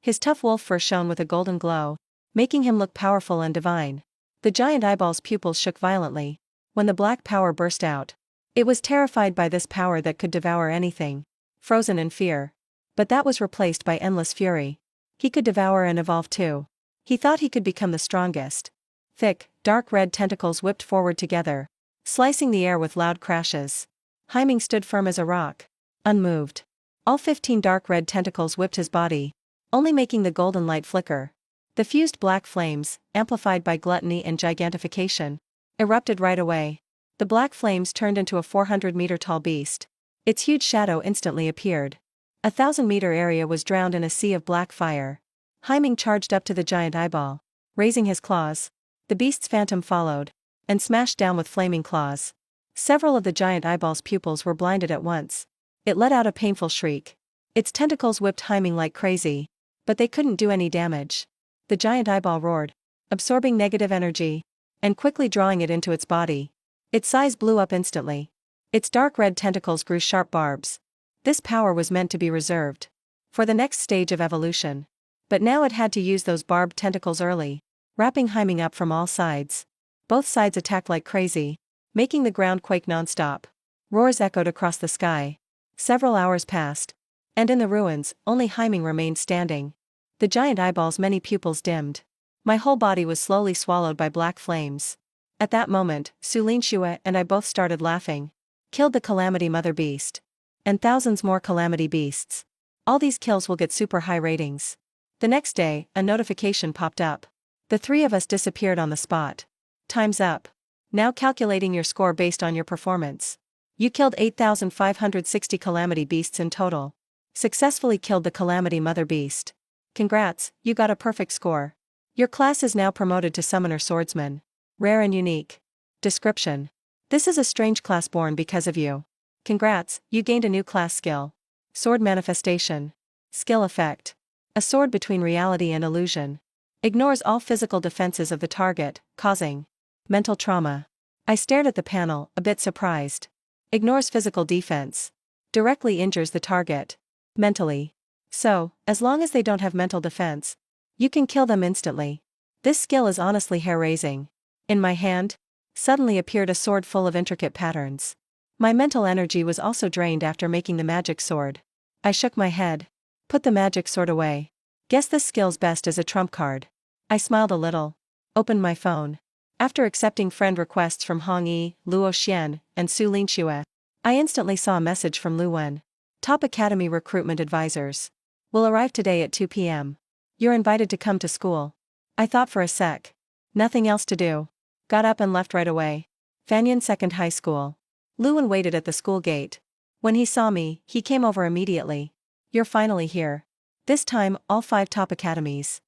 His tough wolf fur shone with a golden glow, making him look powerful and divine. The giant eyeball's pupils shook violently when the black power burst out. It was terrified by this power that could devour anything, frozen in fear. But that was replaced by endless fury. He could devour and evolve too. He thought he could become the strongest. Thick, dark red tentacles whipped forward together, slicing the air with loud crashes. Haiming stood firm as a rock, unmoved. All 15 dark red tentacles whipped his body, only making the golden light flicker. The fused black flames, amplified by gluttony and gigantification, erupted right away. The black flames turned into a 400-meter-tall beast. Its huge shadow instantly appeared. A 1,000-meter area was drowned in a sea of black fire. Haiming charged up to the giant eyeball, raising his claws. The beast's phantom followed, and smashed down with flaming claws. Several of the giant eyeball's pupils were blinded at once. It let out a painful shriek. Its tentacles whipped Haiming like crazy, but they couldn't do any damage. The giant eyeball roared, absorbing negative energy, and quickly drawing it into its body. Its size blew up instantly. Its dark red tentacles grew sharp barbs. This power was meant to be reserved for the next stage of evolution. But now it had to use those barbed tentacles early, wrapping Haiming up from all sides. Both sides attacked like crazy, making the ground quake non-stop. Roars echoed across the sky. Several hours passed, and in the ruins, only Haiming remained standing. The giant eyeball's many pupils dimmed. My whole body was slowly swallowed by black flames. At that moment, Su Linxue and I both started laughing. Killed the Calamity Mother Beast. And thousands more Calamity Beasts. All these kills will get super high ratings. The next day, a notification popped up. The three of us disappeared on the spot. Time's up. Now calculating your score based on your performance. You killed 8,560 Calamity Beasts in total. Successfully killed the Calamity Mother Beast. Congrats, you got a perfect score. Your class is now promoted to Summoner Swordsman. Rare and unique. Description: this is a strange class born because of you. Congrats, you gained a new class skill. Sword Manifestation. Skill effect: a sword between reality and illusion. Ignores all physical defenses of the target, causing mental trauma. I stared at the panel, a bit surprised. Ignores physical defense. Directly injures the target mentally. So, as long as they don't have mental defense, you can kill them instantly. This skill is honestly hair-raising. In my hand, suddenly appeared a sword full of intricate patterns. My mental energy was also drained after making the magic sword. I shook my head. Put the magic sword away. Guess this skill's best as a trump card. I smiled a little. Opened my phone. After accepting friend requests from Hong Yi, Luo Xian, and Su Linxue, I instantly saw a message from Lu Wen. Top Academy Recruitment Advisors. Will arrive today at 2 p.m. You're invited to come to school. I thought for a sec. Nothing else to do. Got up and left right away. Fanyan Second High School. Lu Wen waited at the school gate. When he saw me, he came over immediately. You're finally here. This time, all 5 top academies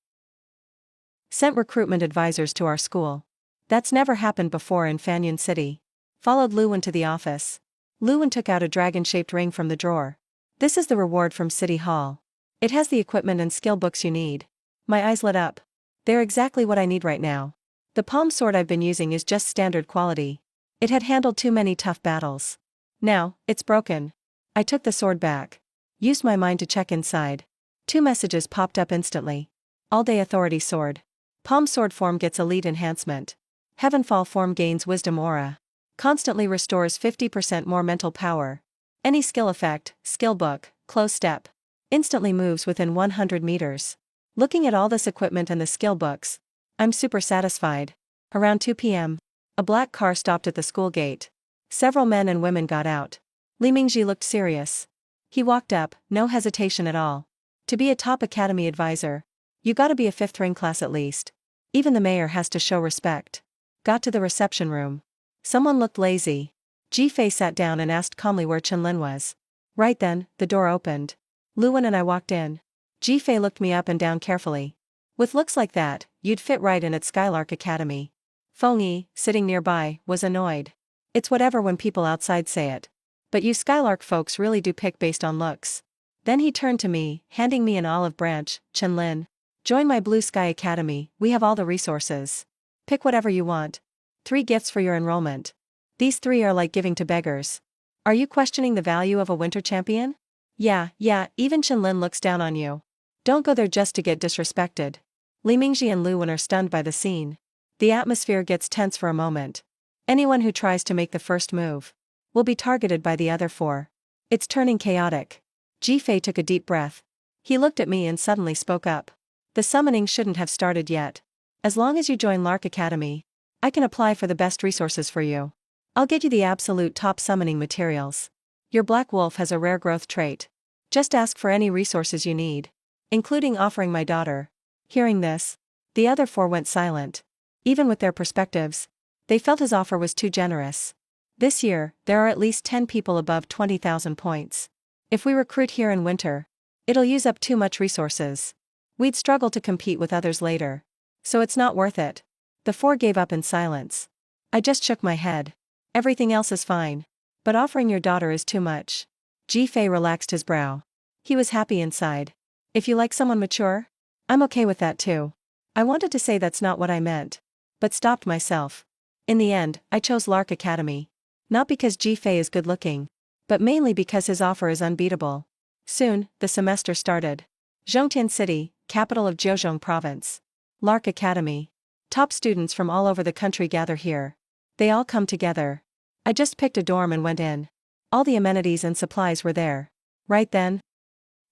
sent recruitment advisors to our school. That's never happened before in Fanyan City. Followed Lu Wen to the office. Lu Wen took out a dragon-shaped ring from the drawer. This is the reward from City Hall. It has the equipment and skill books you need. My eyes lit up. They're exactly what I need right now. The palm sword I've been using is just standard quality. It had handled too many tough battles. Now, it's broken. I took the sword back. Used my mind to check inside. 2 messages popped up instantly. All-day authority sword. Palm sword form gets elite enhancement. Heavenfall form gains wisdom aura. Constantly restores 50% more mental power. Any skill effect, skill book, close step. Instantly moves within 100 meters. Looking at all this equipment and the skill books, I'm super satisfied. Around 2 p.m., a black car stopped at the school gate. Several men and women got out. Li Mingji looked serious. He walked up, no hesitation at all. To be a top academy advisor, you gotta be a 5th ring class at least. Even the mayor has to show respect. Got to the reception room. Someone looked lazy. Ji Fei sat down and asked calmly where Chenlin was. Right then, the door opened. Lu Wen and I walked in. Ji Fei looked me up and down carefully. With looks like that, you'd fit right in at Skylark Academy. Feng Yi, sitting nearby, was annoyed. It's whatever when people outside say it. But you Skylark folks really do pick based on looks. Then he turned to me, handing me an olive branch. Chenlin, join my Blue Sky Academy, we have all the resources. Pick whatever you want. 3 gifts for your enrollment. These 3 are like giving to beggars. Are you questioning the value of a winter champion? Yeah, even Chenlin looks down on you. Don't go there just to get disrespected. Li Mingji and Lu Wen are stunned by the scene. The atmosphere gets tense for a moment. Anyone who tries to make the first move will be targeted by the other 4. It's turning chaotic. Ji Fei took a deep breath. He looked at me and suddenly spoke up. The summoning shouldn't have started yet. As long as you join Lark Academy, I can apply for the best resources for you. I'll get you the absolute top summoning materials. Your black wolf has a rare growth trait. Just ask for any resources you need, including offering my daughter. Hearing this, the other four went silent. Even with their perspectives, they felt his offer was too generous. This year, there are at least 10 people above 20,000 points. If we recruit here in winter, it'll use up too much resources. We'd struggle to compete with others later. So it's not worth it. The four gave up in silence. I just shook my head. Everything else is fine. But offering your daughter is too much. Ji-Fei relaxed his brow. He was happy inside. If you like someone mature, I'm okay with that too. I wanted to say that's not what I meant, but stopped myself. In the end, I chose Lark Academy. Not because Ji-Fei is good looking, but mainly because his offer is unbeatable. Soon, the semester started. Zhongtian City, capital of Zhejiang Province. Lark Academy. Top students from all over the country gather here. They all come together. I just picked a dorm and went in. All the amenities and supplies were there. Right then,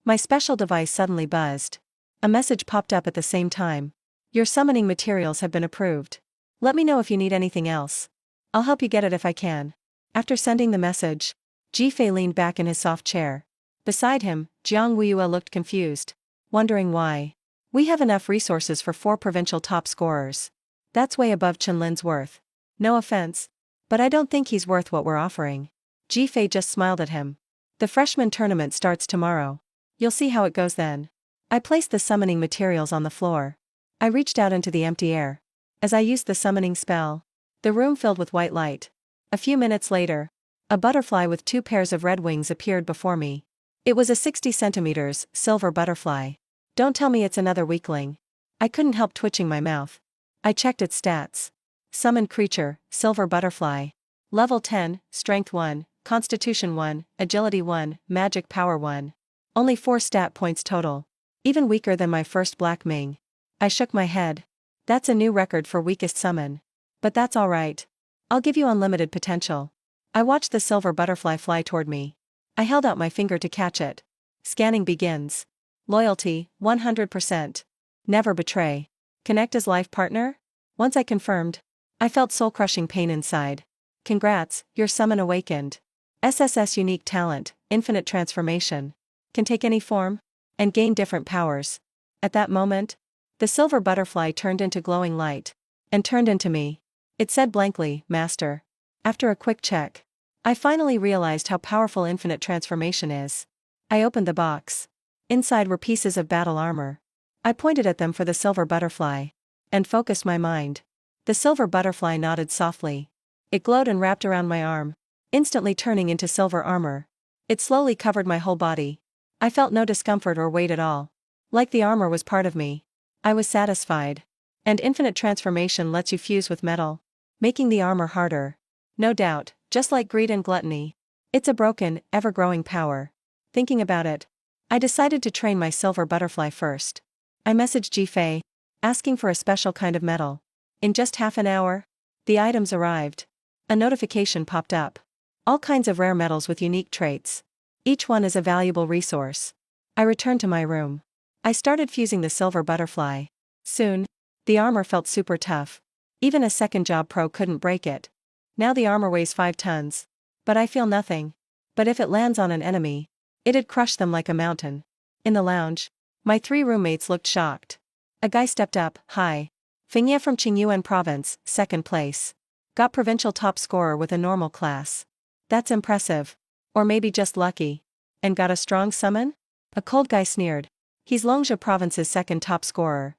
my special device suddenly buzzed. A message popped up at the same time. Your summoning materials have been approved. Let me know if you need anything else. I'll help you get it if I can. After sending the message, Ji-Fei leaned back in his soft chair. Beside him, Jiang Weiyue looked confused, wondering why. We have enough resources for 4 provincial top scorers. That's way above Chenlin's worth. No offense, but I don't think he's worth what we're offering. Ji-Fei just smiled at him. The freshman tournament starts tomorrow. You'll see how it goes then. I placed the summoning materials on the floor. I reached out into the empty air. As I used the summoning spell, the room filled with white light. A few minutes later, a butterfly with 2 pairs of red wings appeared before me. It was a 60 centimeters silver butterfly. Don't tell me it's another weakling. I couldn't help twitching my mouth. I checked its stats. Summoned creature, silver butterfly. Level 10, strength 1, constitution 1, agility 1, magic power 1. Only 4 stat points total. Even weaker than my first black Ming. I shook my head. That's a new record for weakest summon. But that's alright. I'll give you unlimited potential. I watched the silver butterfly fly toward me. I held out my finger to catch it. Scanning begins. Loyalty, 100%. Never betray. Connect as life partner? Once I confirmed, I felt soul-crushing pain inside. Congrats, your summon awakened. SSS unique talent, infinite transformation. Can take any form, and gain different powers. At that moment, the silver butterfly turned into glowing light, and turned into me. It said blankly, Master. After a quick check, I finally realized how powerful infinite transformation is. I opened the box. Inside were pieces of battle armor. I pointed at them for the silver butterfly, and focused my mind. The silver butterfly nodded softly. It glowed and wrapped around my arm, instantly turning into silver armor. It slowly covered my whole body. I felt no discomfort or weight at all. Like the armor was part of me. I was satisfied. And infinite transformation lets you fuse with metal, making the armor harder. No doubt, just like greed and gluttony. It's a broken, ever-growing power. Thinking about it, I decided to train my silver butterfly first. I messaged Ji-Fei, asking for a special kind of metal. In just half an hour, the items arrived. A notification popped up. All kinds of rare metals with unique traits. Each one is a valuable resource. I returned to my room. I started fusing the silver butterfly. Soon, the armor felt super tough. Even a second job pro couldn't break it. Now the armor weighs 5 tons. But I feel nothing. But if it lands on an enemy, it'd crush them like a mountain. In the lounge, my 3 roommates looked shocked. A guy stepped up, hi. Fingye from Qingyuan province, 2nd place. Got provincial top scorer with a normal class. That's impressive. Or maybe just lucky. And got a strong summon? A cold guy sneered. He's Longzhou province's 2nd top scorer.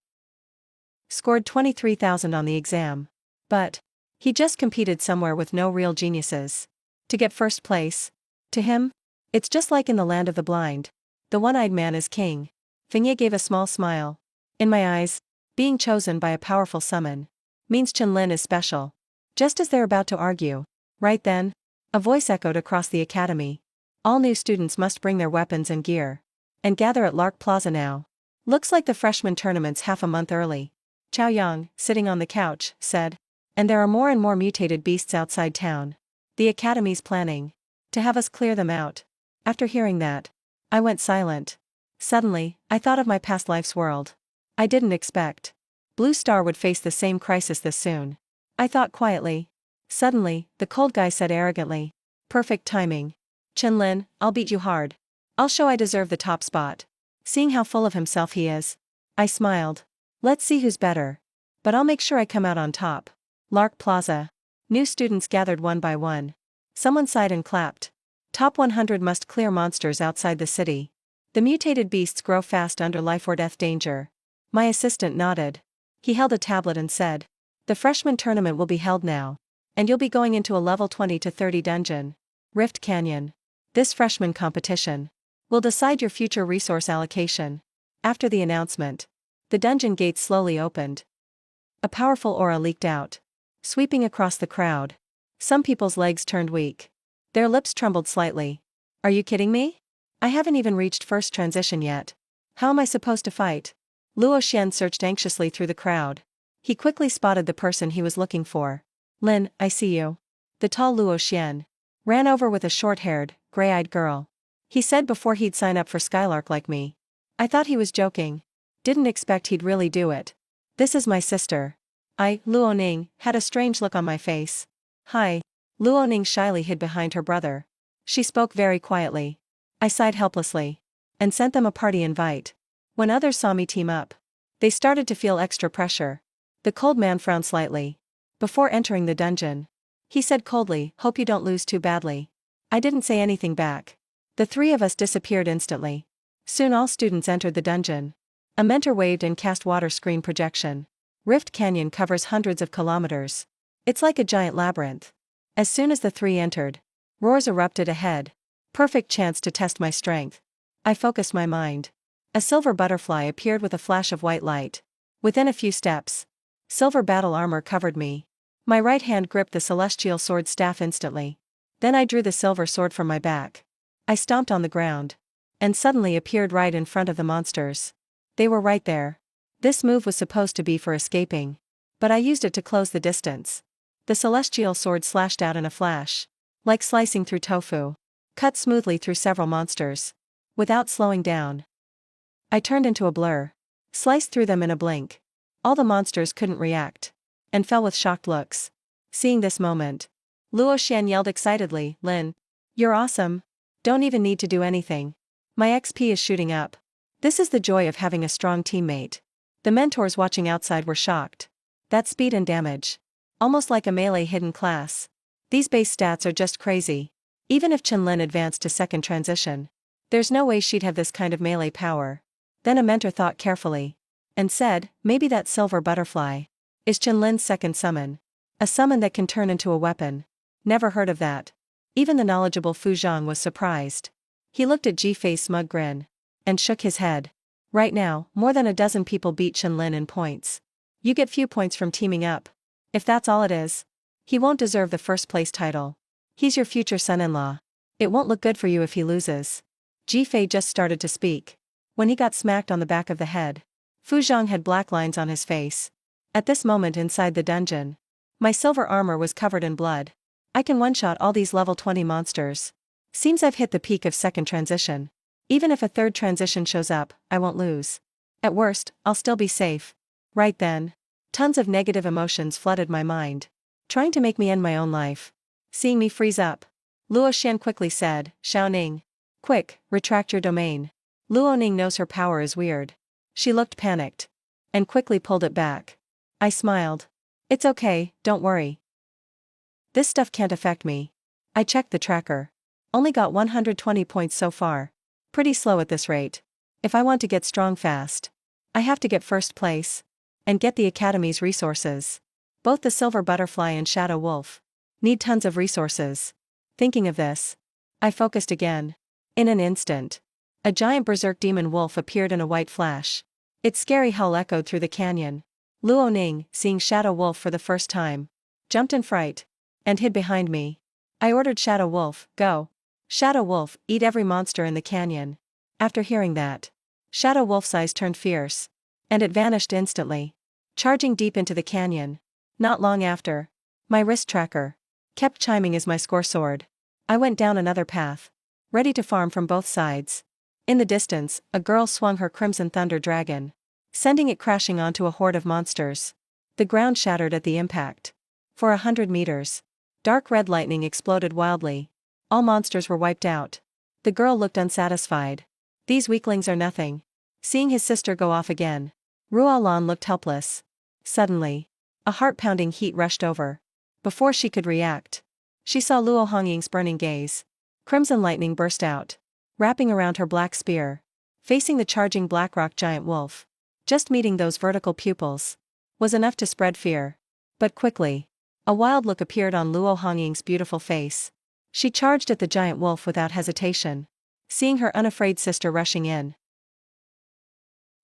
Scored 23,000 on the exam. But he just competed somewhere with no real geniuses. To get 1st place, to him, it's just like in the land of the blind. The one-eyed man is king. Fingye gave a small smile. In my eyes, being chosen by a powerful summon means Chenlin is special. Just as they're about to argue, right then, a voice echoed across the academy. All new students must bring their weapons and gear. And gather at Lark Plaza now. Looks like the freshman tournament's half a month early. Chao Yang, sitting on the couch, said. And there are more and more mutated beasts outside town. The academy's planning to have us clear them out. After hearing that, I went silent. Suddenly, I thought of my past life's world. I didn't expect Blue Star would face the same crisis this soon. I thought quietly. Suddenly, the cold guy said arrogantly. Perfect timing. Chen-Lin, I'll beat you hard. I'll show I deserve the top spot. Seeing how full of himself he is, I smiled. Let's see who's better. But I'll make sure I come out on top. Lark Plaza. New students gathered one by one. Someone sighed and clapped. Top 100 must clear monsters outside the city. The mutated beasts grow fast under life or death danger. My assistant nodded. He held a tablet and said, the freshman tournament will be held now. And you'll be going into a level 20 to 30 dungeon. Rift Canyon. This freshman competition will decide your future resource allocation. After the announcement, the dungeon gates slowly opened. A powerful aura leaked out, sweeping across the crowd. Some people's legs turned weak. Their lips trembled slightly. Are you kidding me? I haven't even reached first transition yet. How am I supposed to fight? Luo Xian searched anxiously through the crowd. He quickly spotted the person he was looking for. Lin, I see you. The tall Luo Xian ran over with a short-haired, gray-eyed girl. He said before he'd sign up for Skylark like me. I thought he was joking. Didn't expect he'd really do it. This is my sister. Luo Ning, had a strange look on my face. Hi. Luo Ning shyly hid behind her brother. She spoke very quietly. I sighed helplessly and sent them a party invite. When others saw me team up, they started to feel extra pressure. The cold man frowned slightly. Before entering the dungeon, he said coldly, hope you don't lose too badly. I didn't say anything back. The three of us disappeared instantly. Soon all students entered the dungeon. A mentor waved and cast water screen projection. Rift Canyon covers hundreds of kilometers. It's like a giant labyrinth. As soon as the three entered, roars erupted ahead. Perfect chance to test my strength. I focused my mind. A silver butterfly appeared with a flash of white light. Within a few steps, silver battle armor covered me. My right hand gripped the celestial sword staff instantly. Then I drew the silver sword from my back. I stomped on the ground and suddenly appeared right in front of the monsters. They were right there. This move was supposed to be for escaping, but I used it to close the distance. The celestial sword slashed out in a flash, like slicing through tofu, cut smoothly through several monsters. Without slowing down, I turned into a blur, sliced through them in a blink. All the monsters couldn't react, and fell with shocked looks. Seeing this moment, Luo Xian yelled excitedly, Lin, you're awesome. Don't even need to do anything. My XP is shooting up. This is the joy of having a strong teammate. The mentors watching outside were shocked. That speed and damage. Almost like a melee hidden class. These base stats are just crazy. Even if Chen-Lin advanced to second transition, there's no way she'd have this kind of melee power. Then a mentor thought carefully and said, maybe that silver butterfly is Chen-Lin's second summon. A summon that can turn into a weapon. Never heard of that. Even the knowledgeable Fu Zhang was surprised. He looked at Ji-Fei's smug grin and shook his head. Right now, more than a dozen people beat Chen-Lin in points. You get few points from teaming up. If that's all it is, he won't deserve the first place title. He's your future son-in-law. It won't look good for you if he loses. Ji-Fei just started to speak when he got smacked on the back of the head. Fu Zhang had black lines on his face. At this moment inside the dungeon, my silver armor was covered in blood. I can one-shot all these level 20 monsters. Seems I've hit the peak of second transition. Even if a third transition shows up, I won't lose. At worst, I'll still be safe. Right then, tons of negative emotions flooded my mind, trying to make me end my own life. Seeing me freeze up, Luo Xian quickly said, Xiao Ning. Quick, retract your domain. Luo Ning knows her power is weird. She looked panicked and quickly pulled it back. I smiled. It's okay, don't worry. This stuff can't affect me. I checked the tracker. Only got 120 points so far. Pretty slow at this rate. If I want to get strong fast, I have to get first place and get the Academy's resources. Both the Silver Butterfly and Shadow Wolf need tons of resources. Thinking of this, I focused again. In an instant, a giant berserk demon wolf appeared in a white flash. Its scary howl echoed through the canyon. Luo Ning, seeing Shadow Wolf for the first time, jumped in fright and hid behind me. I ordered Shadow Wolf, go. Shadow Wolf, eat every monster in the canyon. After hearing that, Shadow Wolf's eyes turned fierce, and it vanished instantly, charging deep into the canyon. Not long after, my wrist tracker kept chiming as my score soared. I went down another path, ready to farm from both sides. In the distance, a girl swung her Crimson Thunder Dragon. sending it crashing onto a horde of monsters. The ground shattered at the impact. For 100 meters. Dark red lightning exploded wildly. All monsters were wiped out. The girl looked unsatisfied. These weaklings are nothing. Seeing his sister go off again, Ruolan looked helpless. Suddenly, a heart-pounding heat rushed over. Before she could react, she saw Luo Hongying's burning gaze. Crimson lightning burst out, wrapping around her black spear, facing the charging blackrock giant wolf. Just meeting those vertical pupils was enough to spread fear. But quickly, a wild look appeared on Luo Hongying's beautiful face. She charged at the giant wolf without hesitation. Seeing her unafraid sister rushing in,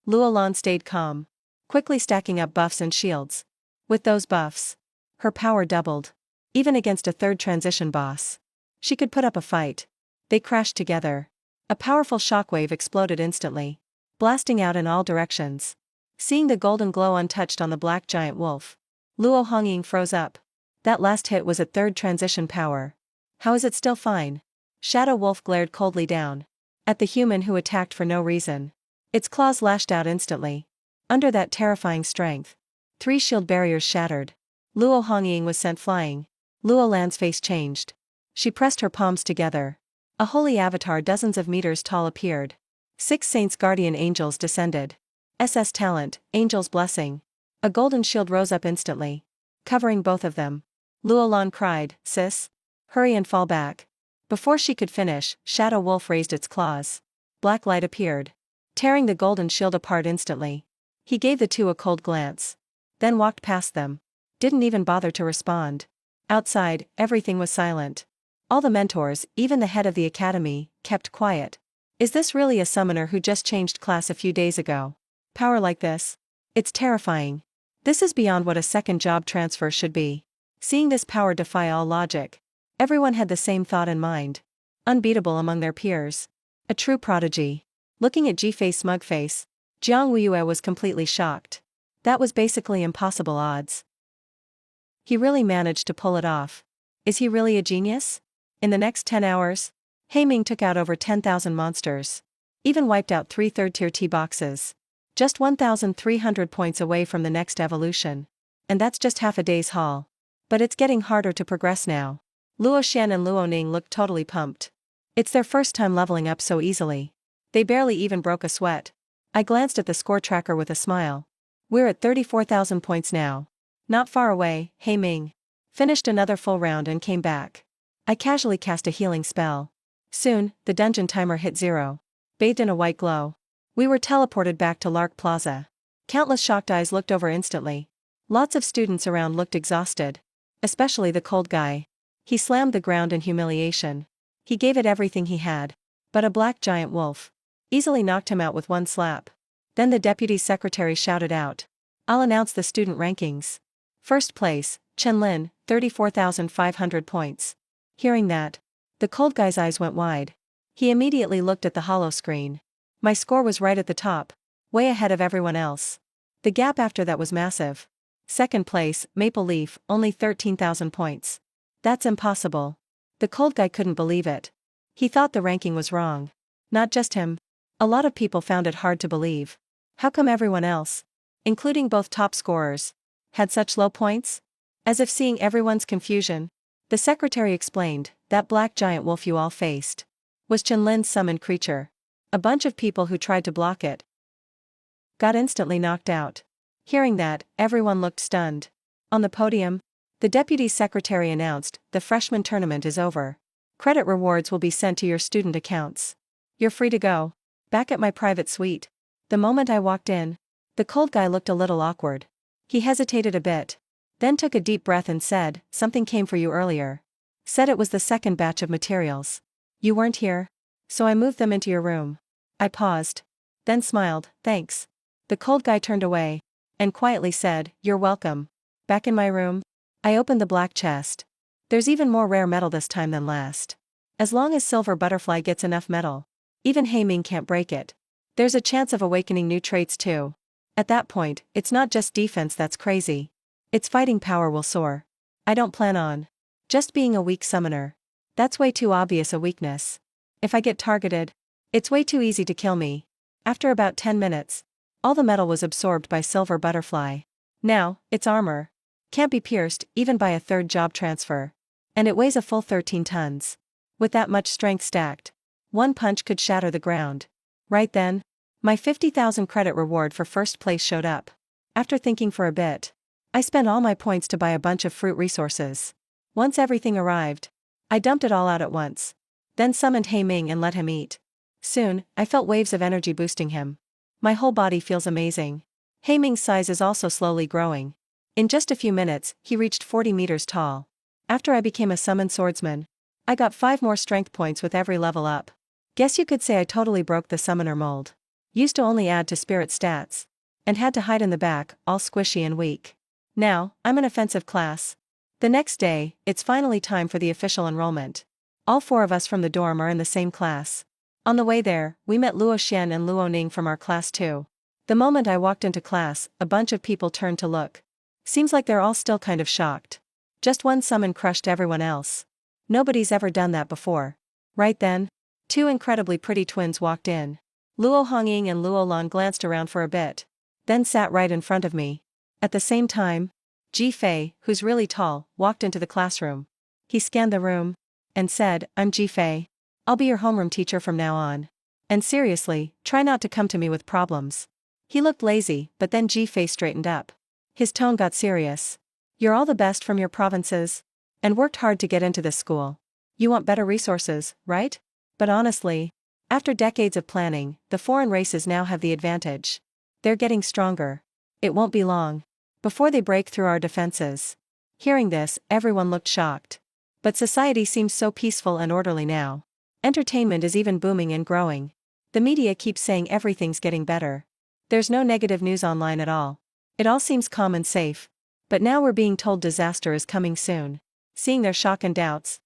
Luolan stayed calm, quickly stacking up buffs and shields. With those buffs, her power doubled. Even against a third transition boss, she could put up a fight. They crashed together. A powerful shockwave exploded instantly, blasting out in all directions. Seeing the golden glow untouched on the black giant wolf, Luo Hongying froze up. That last hit was at third transition power. How is it still fine? Shadow Wolf glared coldly down at the human who attacked for no reason. Its claws lashed out instantly. Under that terrifying strength, 3 shield barriers shattered. Luo Hongying was sent flying. Luolan's face changed. She pressed her palms together. A holy avatar dozens of meters tall appeared. 6 saints guardian angels descended. SS talent, Angel's Blessing. A golden shield rose up instantly, covering both of them. Luolan cried, "Sis? Hurry and fall back." Before she could finish, Shadow Wolf raised its claws. Black light appeared, tearing the golden shield apart instantly. He gave the two a cold glance, then walked past them. Didn't even bother to respond. Outside, everything was silent. All the mentors, even the head of the academy, kept quiet. Is this really a summoner who just changed class a few days ago? Power like this? It's terrifying. This is beyond what a second job transfer should be. Seeing this power defy all logic, everyone had the same thought in mind. Unbeatable among their peers. A true prodigy. Looking at Jifei's smug face, Jiang Weiyue was completely shocked. That was basically impossible odds. He really managed to pull it off. Is he really a genius? In the next 10 hours, Heiming took out over 10,000 monsters. Even wiped out 3 third-tier T boxes. Just 1,300 points away from the next evolution. And that's just half a day's haul. But it's getting harder to progress now. Luo Xian and Luo Ning looked totally pumped. It's their first time leveling up so easily. They barely even broke a sweat. I glanced at the score tracker with a smile. We're at 34,000 points now. Not far away. Heiming finished another full round and came back. I casually cast a healing spell. Soon, the dungeon timer hit 0. Bathed in a white glow, we were teleported back to Lark Plaza. Countless shocked eyes looked over instantly. Lots of students around looked exhausted. Especially the cold guy. He slammed the ground in humiliation. He gave it everything he had. But a black giant wolf easily knocked him out with one slap. Then the deputy secretary shouted out, "I'll announce the student rankings. First place, Chenlin, 34,500 points." Hearing that, the cold guy's eyes went wide. He immediately looked at the hollow screen. My score was right at the top, way ahead of everyone else. The gap after that was massive. Second place, Maple Leaf, only 13,000 points. That's impossible. The cold guy couldn't believe it. He thought the ranking was wrong. Not just him. A lot of people found it hard to believe. How come everyone else, including both top scorers, had such low points? As if seeing everyone's confusion, the secretary explained, that black giant wolf you all faced was Chenlin's summoned creature. A bunch of people who tried to block it got instantly knocked out. Hearing that, everyone looked stunned. On the podium, the deputy secretary announced, the freshman tournament is over. Credit rewards will be sent to your student accounts. You're free to go. Back at my private suite. The moment I walked in, the cold guy looked a little awkward. He hesitated a bit, then took a deep breath and said, "Something came for you earlier. Said it was the second batch of materials. You weren't here, so I moved them into your room." I paused, then smiled, "Thanks." The cold guy turned away and quietly said, "You're welcome." Back in my room, I opened the black chest. There's even more rare metal this time than last. As long as Silver Butterfly gets enough metal, even Heiming can't break it. There's a chance of awakening new traits too. At that point, it's not just defense that's crazy. Its fighting power will soar. I don't plan on just being a weak summoner. That's way too obvious a weakness. If I get targeted, it's way too easy to kill me. After about 10 minutes, All the metal was absorbed by Silver Butterfly. Now, its armor can't be pierced even by a third job transfer. And it weighs a full 13 tons. With that much strength stacked, one punch could shatter the ground. Right then, my 50,000 credit reward for first place showed up. After thinking for a bit, I spent all my points to buy a bunch of fruit resources. Once everything arrived, I dumped it all out at once. Then summoned He Ming and let him eat. Soon, I felt waves of energy boosting him. My whole body feels amazing. He Ming's size is also slowly growing. In just a few minutes, he reached 40 meters tall. After I became a summoned swordsman, I got 5 more strength points with every level up. Guess you could say I totally broke the summoner mold. Used to only add to spirit stats. And had to hide in the back, all squishy and weak. Now, I'm an offensive class. The next day, it's finally time for the official enrollment. All 4 of us from the dorm are in the same class. On the way there, we met Luo Xian and Luo Ning from our class too. The moment I walked into class, a bunch of people turned to look. Seems like they're all still kind of shocked. Just one summon crushed everyone else. Nobody's ever done that before. Right then, 2 incredibly pretty twins walked in. Luo Hongying and Luo Lan glanced around for a bit, then sat right in front of me. At the same time, Ji Fei, who's really tall, walked into the classroom. He scanned the room and said, "I'm Ji Fei. I'll be your homeroom teacher from now on. And seriously, try not to come to me with problems." He looked lazy, but then Ji Fei straightened up. His tone got serious. "You're all the best from your provinces, and worked hard to get into this school. You want better resources, right? But honestly, after decades of planning, the foreign races now have the advantage. They're getting stronger. It won't be long before they break through our defenses." Hearing this, everyone looked shocked. But society seems so peaceful and orderly now. Entertainment is even booming and growing. The media keeps saying everything's getting better. There's no negative news online at all. It all seems calm and safe. But now we're being told disaster is coming soon. Seeing their shock and doubts,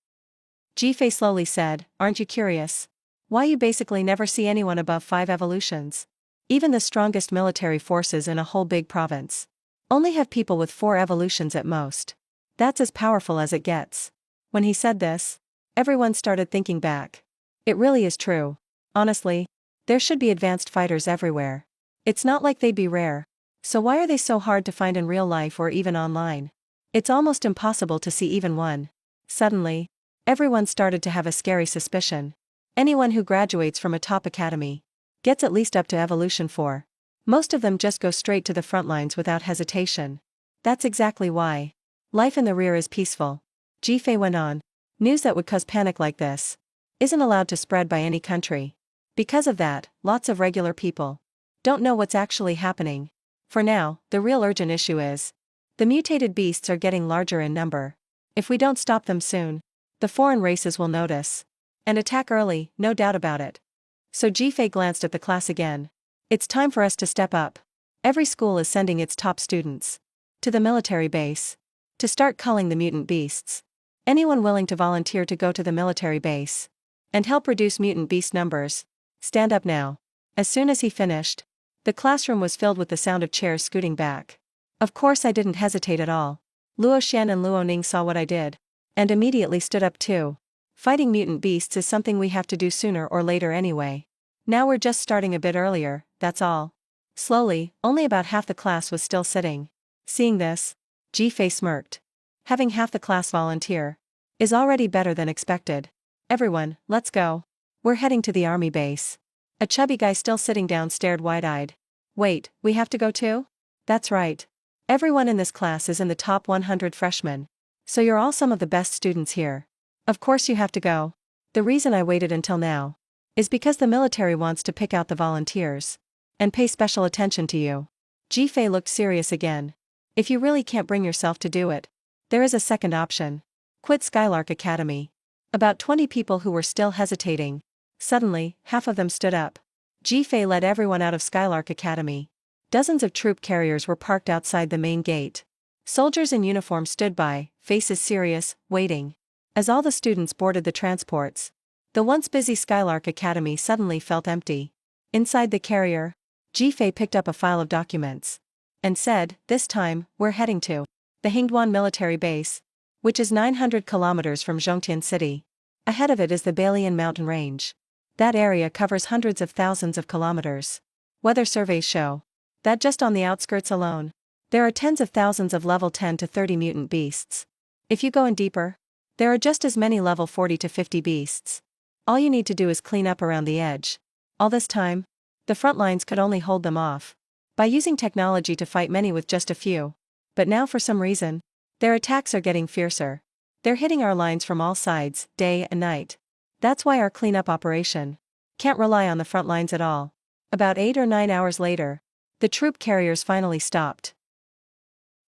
Ji Fei slowly said, "Aren't you curious? Why you basically never see anyone above 5 evolutions? Even the strongest military forces in a whole big province only have people with 4 evolutions at most. That's as powerful as it gets." When he said this, everyone started thinking back. It really is true. Honestly, there should be advanced fighters everywhere. It's not like they'd be rare. So why are they so hard to find in real life or even online? It's almost impossible to see even one. Suddenly, everyone started to have a scary suspicion. Anyone who graduates from a top academy gets at least up to Evolution 4. Most of them just go straight to the front lines without hesitation. That's exactly why life in the rear is peaceful. Ji Fei went on. News that would cause panic like this isn't allowed to spread by any country. Because of that, lots of regular people don't know what's actually happening. For now, the real urgent issue is the mutated beasts are getting larger in number. If we don't stop them soon, the foreign races will notice and attack early, no doubt about it. So Ji Fei glanced at the class again. It's time for us to step up. Every school is sending its top students to the military base to start culling the mutant beasts. Anyone willing to volunteer to go to the military base and help reduce mutant beast numbers, stand up now. As soon as he finished, the classroom was filled with the sound of chairs scooting back. Of course I didn't hesitate at all. Luo Xian and Luo Ning saw what I did and immediately stood up too. Fighting mutant beasts is something we have to do sooner or later anyway. Now we're just starting a bit earlier, that's all. Slowly, only about half the class was still sitting. Seeing this, Ji Fei smirked. Having half the class volunteer is already better than expected. Everyone, let's go. We're heading to the army base. A chubby guy still sitting down stared wide-eyed. Wait, we have to go too? That's right. Everyone in this class is in the top 100 freshmen. So you're all some of the best students here. Of course you have to go. The reason I waited until now is because the military wants to pick out the volunteers and pay special attention to you. Ji Fei looked serious again. If you really can't bring yourself to do it, there is a second option. Quit Skylark Academy. About 20 people who were still hesitating. Suddenly, half of them stood up. Ji Fei led everyone out of Skylark Academy. Dozens of troop carriers were parked outside the main gate. Soldiers in uniform stood by, faces serious, waiting. As all the students boarded the transports, the once busy Skylark Academy suddenly felt empty. Inside the carrier, Ji Fei picked up a file of documents and said, "This time, we're heading to the Hingduan military base, which is 900 kilometers from Zhongtian City. Ahead of it is the Balian mountain range. That area covers hundreds of thousands of kilometers. Weather surveys show That just on the outskirts alone. There are tens of thousands of level 10 to 30 mutant beasts. If you go in deeper, there are just as many level 40 to 50 beasts. All you need to do is clean up around the edge. All this time, the front lines could only hold them off by using technology to fight many with just a few. But now for some reason, their attacks are getting fiercer. They're hitting our lines from all sides, day and night. That's why our cleanup operation can't rely on the front lines at all. About 8 or 9 hours later, the troop carriers finally stopped.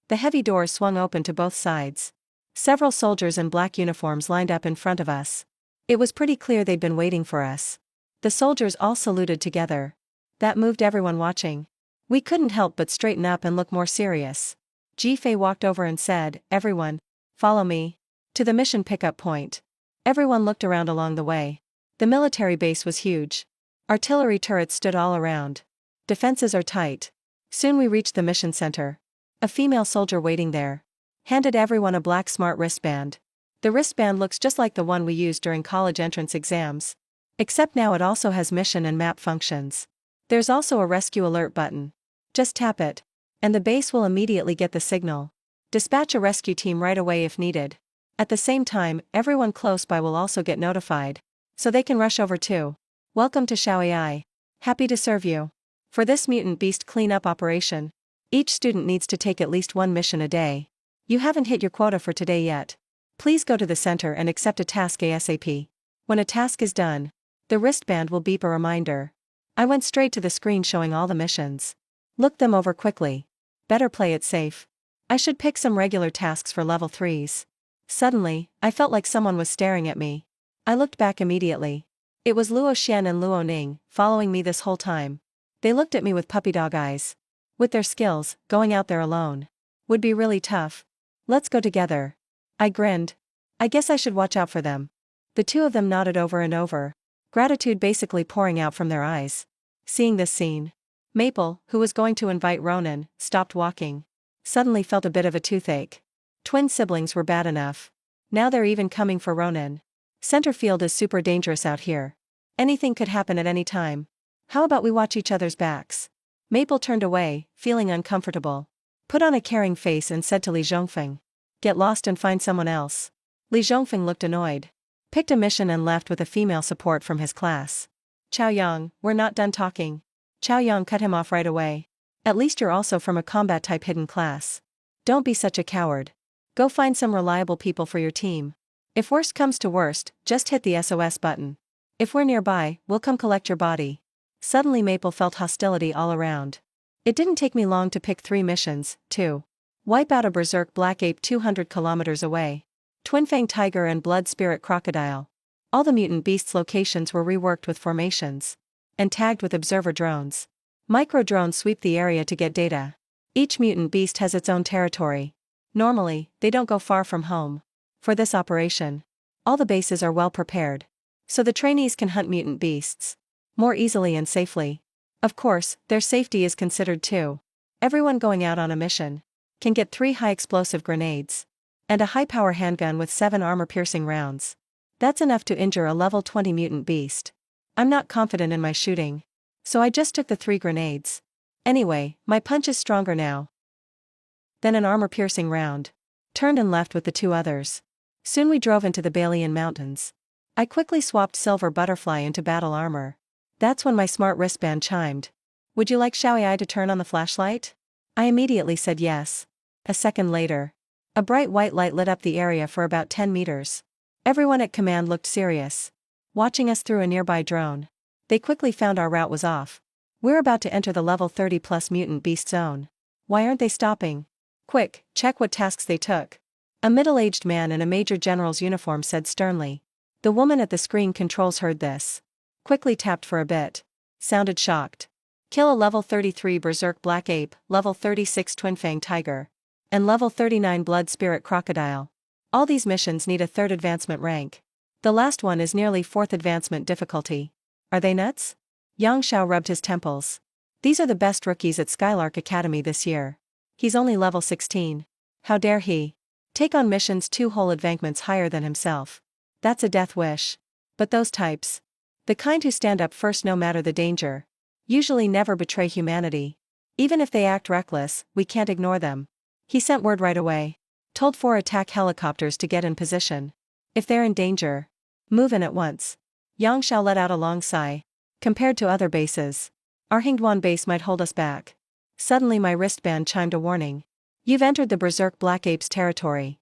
The heavy doors swung open to both sides. Several soldiers in black uniforms lined up in front of us. It was pretty clear they'd been waiting for us. The soldiers all saluted together. That moved everyone watching. We couldn't help but straighten up and look more serious. Ji-Fei walked over and said, "Everyone, follow me to the mission pickup point." Everyone looked around along the way. The military base was huge. Artillery turrets stood all around. Defenses are tight. Soon we reached the mission center. A female soldier waiting there handed everyone a black smart wristband. The wristband looks just like the one we used during college entrance exams, except now it also has mission and map functions. There's also a rescue alert button. Just tap it, and the base will immediately get the signal. Dispatch a rescue team right away if needed. At the same time, everyone close by will also get notified, so they can rush over too. Welcome to Shaoyai. Happy to serve you. For this mutant beast cleanup operation, each student needs to take at least one mission a day. You haven't hit your quota for today yet. Please go to the center and accept a task ASAP. When a task is done, the wristband will beep a reminder. I went straight to the screen showing all the missions. Look them over quickly. Better play it safe. I should pick some regular tasks for level 3s. Suddenly, I felt like someone was staring at me. I looked back immediately. It was Luo Xian and Luo Ning, following me this whole time. They looked at me with puppy dog eyes. With their skills, going out there alone would be really tough. Let's go together. I grinned. I guess I should watch out for them. The two of them nodded over and over, gratitude basically pouring out from their eyes. Seeing this scene, Maple, who was going to invite Ronan, stopped walking. Suddenly felt a bit of a toothache. Twin siblings were bad enough. Now they're even coming for Ronan. Center field is super dangerous out here. Anything could happen at any time. How about we watch each other's backs? Maple turned away, feeling uncomfortable. Put on a caring face and said to Li Zhongfeng, "Get lost and find someone else." Li Zhongfeng looked annoyed. Picked a mission and left with a female support from his class. "Chao Yang, we're not done talking." Chao Yang cut him off right away. "At least you're also from a combat-type hidden class. Don't be such a coward. Go find some reliable people for your team. If worst comes to worst, just hit the SOS button. If we're nearby, we'll come collect your body." Suddenly Maple felt hostility all around. It didn't take me long to pick 3 missions, too. Wipe out a berserk black ape 200 kilometers away. Twin-fang tiger and blood spirit crocodile. All the mutant beasts' locations were reworked with formations and tagged with observer drones. Micro drones sweep the area to get data. Each mutant beast has its own territory. Normally, they don't go far from home. For this operation, all the bases are well prepared, so the trainees can hunt mutant beasts more easily and safely. Of course, their safety is considered too. Everyone going out on a mission can get 3 high-explosive grenades and a high-power handgun with 7 armor-piercing rounds. That's enough to injure a level 20 mutant beast. I'm not confident in my shooting, so I just took the 3 grenades. Anyway, my punch is stronger now. Then an armor-piercing round. Turned and left with the 2 others. Soon we drove into the Balian Mountains. I quickly swapped Silver Butterfly into battle armor. That's when my smart wristband chimed. "Would you like Xiaoyai to turn on the flashlight?" I immediately said yes. A second later, a bright white light lit up the area for about 10 meters. Everyone at command looked serious, watching us through a nearby drone. They quickly found our route was off. We're about to enter the level 30+ mutant beast zone. Why aren't they stopping? Quick, check what tasks they took. A middle-aged man in a major general's uniform said sternly. The woman at the screen controls heard this. Quickly tapped for a bit. Sounded shocked. Kill a level 33 berserk black ape, level 36 twin-fang tiger, and level 39 blood spirit crocodile. All these missions need a 3rd advancement rank. The last one is nearly 4th advancement difficulty. Are they nuts? Yang Xiao rubbed his temples. These are the best rookies at Skylark Academy this year. He's only level 16. How dare he take on missions 2 whole advancements higher than himself? That's a death wish. But those types, the kind who stand up first no matter the danger, usually never betray humanity. Even if they act reckless, we can't ignore them. He sent word right away. Told 4 attack helicopters to get in position. If they're in danger, move in at once. Yang Xiao let out a long sigh. Compared to other bases, our Hingduan base might hold us back. Suddenly my wristband chimed a warning. You've entered the Berserk Black Apes territory.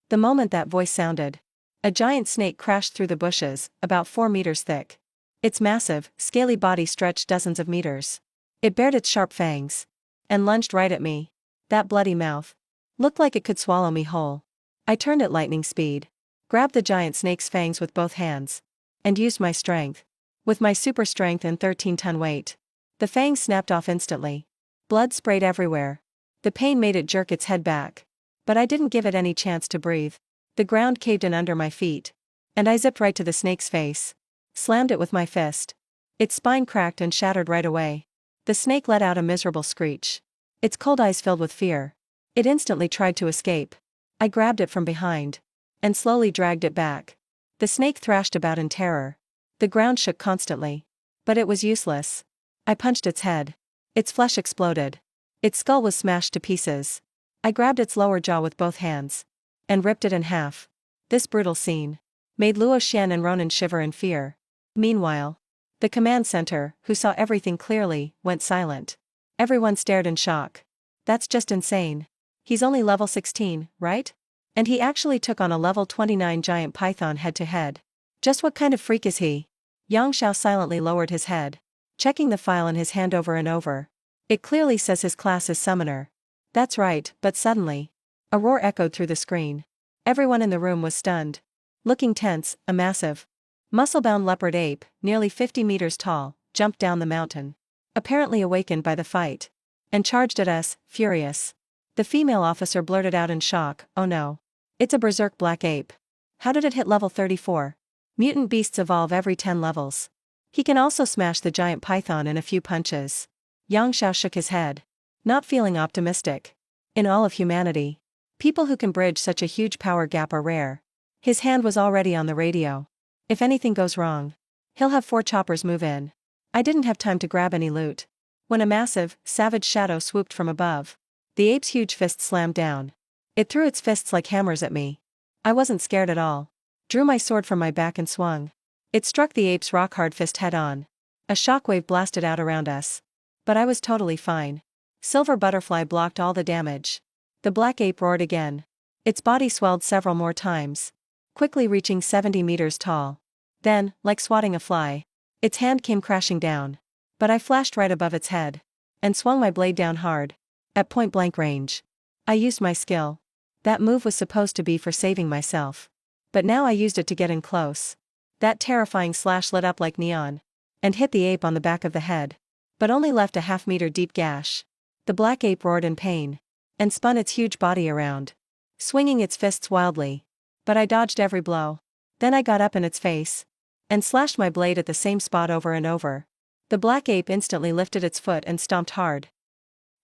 The moment that voice sounded, a giant snake crashed through the bushes, about 4 meters thick. Its massive, scaly body stretched dozens of meters. It bared its sharp fangs and lunged right at me. That bloody mouth looked like it could swallow me whole. I turned at lightning speed, grabbed the giant snake's fangs with both hands, and used my strength. With my super strength and 13-ton weight, the fangs snapped off instantly. Blood sprayed everywhere. The pain made it jerk its head back. But I didn't give it any chance to breathe. The ground caved in under my feet, and I zipped right to the snake's face. Slammed it with my fist. Its spine cracked and shattered right away. The snake let out a miserable screech. Its cold eyes filled with fear. It instantly tried to escape. I grabbed it from behind and slowly dragged it back. The snake thrashed about in terror. The ground shook constantly. But it was useless. I punched its head. Its flesh exploded. Its skull was smashed to pieces. I grabbed its lower jaw with both hands and ripped it in half. This brutal scene made Luo Xian and Ronan shiver in fear. Meanwhile, the command center, who saw everything clearly, went silent. Everyone stared in shock. That's just insane. He's only level 16, right? And he actually took on a level 29 giant python head-to-head. Just what kind of freak is he? Yang Xiao silently lowered his head, checking the file in his hand over and over. It clearly says his class is summoner. That's right, but suddenly, a roar echoed through the screen. Everyone in the room was stunned. Looking tense, a massive, muscle-bound leopard ape, nearly 50 meters tall, jumped down the mountain, apparently awakened by the fight, and charged at us, furious. The female officer blurted out in shock, "Oh no. It's a berserk black ape. How did it hit level 34? Mutant beasts evolve every 10 levels. He can also smash the giant python in a few punches." Yang Xiao shook his head, not feeling optimistic. In all of humanity, people who can bridge such a huge power gap are rare. His hand was already on the radio. If anything goes wrong, he'll have 4 choppers move in. I didn't have time to grab any loot when a massive, savage shadow swooped from above. The ape's huge fist slammed down. It threw its fists like hammers at me. I wasn't scared at all. Drew my sword from my back and swung. It struck the ape's rock-hard fist head-on. A shockwave blasted out around us. But I was totally fine. Silver Butterfly blocked all the damage. The black ape roared again. Its body swelled several more times, quickly reaching 70 meters tall. Then, like swatting a fly, its hand came crashing down. But I flashed right above its head and swung my blade down hard, at point-blank range. I used my skill. That move was supposed to be for saving myself. But now I used it to get in close. That terrifying slash lit up like neon and hit the ape on the back of the head, but only left a half-meter deep gash. The black ape roared in pain and spun its huge body around, swinging its fists wildly. But I dodged every blow. Then I got up in its face and slashed my blade at the same spot over and over. The black ape instantly lifted its foot and stomped hard.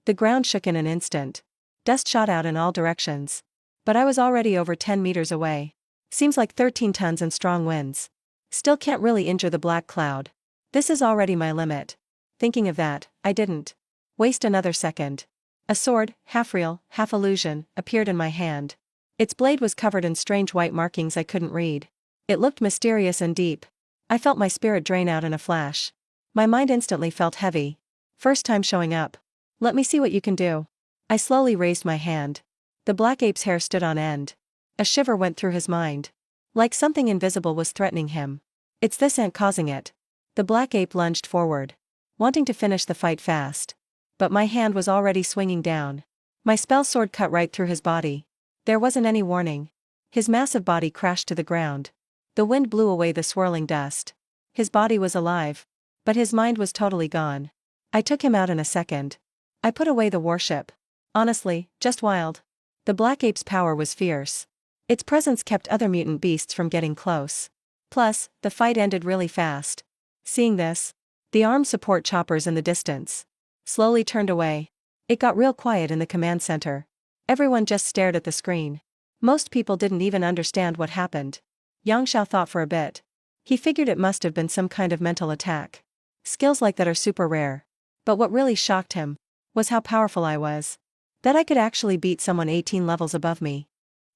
The ground shook in an instant. Dust shot out in all directions. But I was already over 10 meters away. Seems like 13 tons and strong winds. Still can't really injure the black cloud. This is already my limit. Thinking of that, I didn't waste another second. A sword, half real, half illusion, appeared in my hand. Its blade was covered in strange white markings I couldn't read. It looked mysterious and deep. I felt my spirit drain out in a flash. My mind instantly felt heavy. First time showing up. Let me see what you can do. I slowly raised my hand. The black ape's hair stood on end. A shiver went through his mind. Like something invisible was threatening him. It's this ant causing it. The black ape lunged forward, wanting to finish the fight fast. But my hand was already swinging down. My spell sword cut right through his body. There wasn't any warning. His massive body crashed to the ground. The wind blew away the swirling dust. His body was alive, but his mind was totally gone. I took him out in a second. I put away the warship. Honestly, just wild. The black ape's power was fierce. Its presence kept other mutant beasts from getting close. Plus, the fight ended really fast. Seeing this, the armed support choppers in the distance slowly turned away. It got real quiet in the command center. Everyone just stared at the screen. Most people didn't even understand what happened. Yang Xiao thought for a bit. He figured it must have been some kind of mental attack. Skills like that are super rare. But what really shocked him was how powerful I was. That I could actually beat someone 18 levels above me.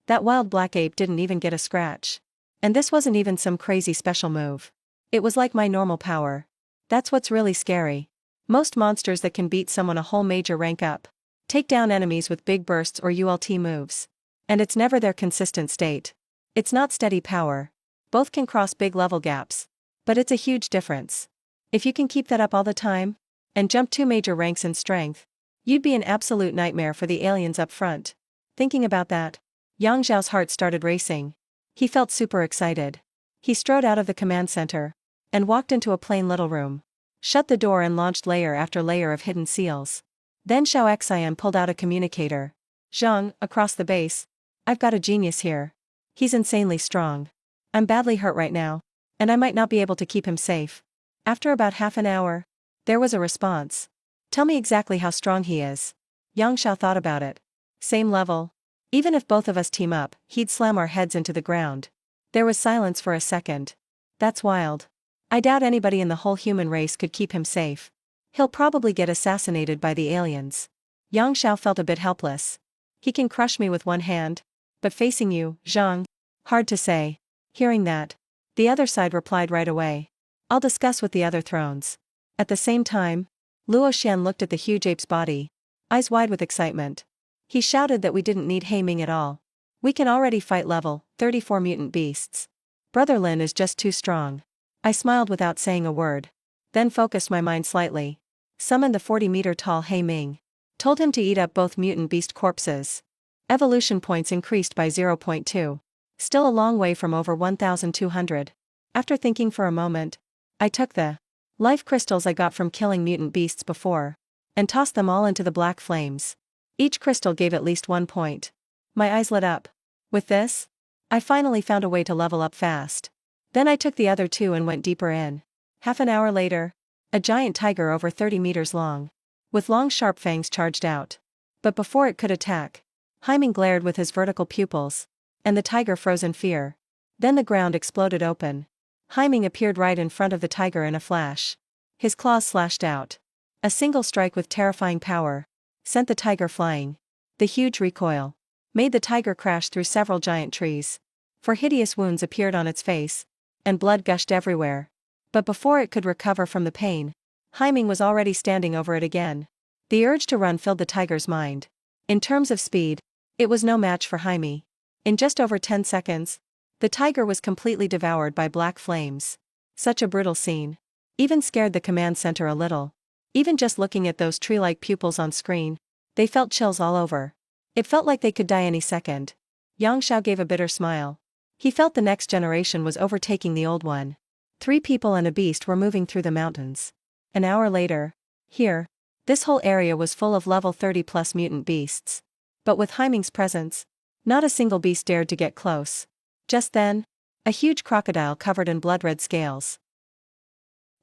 That wild black ape didn't even get a scratch. And this wasn't even some crazy special move. It was like my normal power. That's what's really scary. Most monsters that can beat someone a whole major rank up take down enemies with big bursts or ult moves. And it's never their consistent state. It's not steady power. Both can cross big level gaps. But it's a huge difference. If you can keep that up all the time, and jump 2 major ranks in strength, you'd be an absolute nightmare for the aliens up front. Thinking about that, Yang Zhao's heart started racing. He felt super excited. He strode out of the command center and walked into a plain little room. Shut the door and launched layer after layer of hidden seals. Then Xiao Xian pulled out a communicator. Zhang, across the base. I've got a genius here. He's insanely strong. I'm badly hurt right now, and I might not be able to keep him safe. After about half an hour, there was a response. Tell me exactly how strong he is. Yang Xiao thought about it. Same level. Even if both of us team up, he'd slam our heads into the ground. There was silence for a second. That's wild. I doubt anybody in the whole human race could keep him safe. He'll probably get assassinated by the aliens. Yang Xiao felt a bit helpless. He can crush me with one hand. But facing you, Zhang. Hard to say. Hearing that, the other side replied right away. I'll discuss with the other thrones. At the same time, Luo Xian looked at the huge ape's body, eyes wide with excitement. He shouted that we didn't need Haiming at all. We can already fight level 34 mutant beasts. Brother Lin is just too strong. I smiled without saying a word. Then focused my mind slightly. Summoned the 40-meter tall Haiming. Told him to eat up both mutant beast corpses. Evolution points increased by 0.2. Still a long way from over 1,200. After thinking for a moment, I took the life crystals I got from killing mutant beasts before and tossed them all into the black flames. Each crystal gave at least 1 point. My eyes lit up. With this, I finally found a way to level up fast. Then I took the other 2 and went deeper in. Half an hour later, a giant tiger over 30 meters long, with long sharp fangs charged out. But before it could attack, Haiming glared with his vertical pupils, and the tiger froze in fear. Then the ground exploded open. Haiming appeared right in front of the tiger in a flash. His claws slashed out. A single strike with terrifying power sent the tiger flying. The huge recoil made the tiger crash through several giant trees. For hideous wounds appeared on its face, and blood gushed everywhere. But before it could recover from the pain, Haiming was already standing over it again. The urge to run filled the tiger's mind. In terms of speed, it was no match for Haiming. In just over 10 seconds, the tiger was completely devoured by black flames. Such a brutal scene. Even scared the command center a little. Even just looking at those tree-like pupils on screen, they felt chills all over. It felt like they could die any second. Yang Xiao gave a bitter smile. He felt the next generation was overtaking the old one. 3 people and a beast were moving through the mountains. An hour later, here, this whole area was full of level 30+ mutant beasts. But with Haiming's presence, not a single beast dared to get close. Just then, a huge crocodile covered in blood-red scales,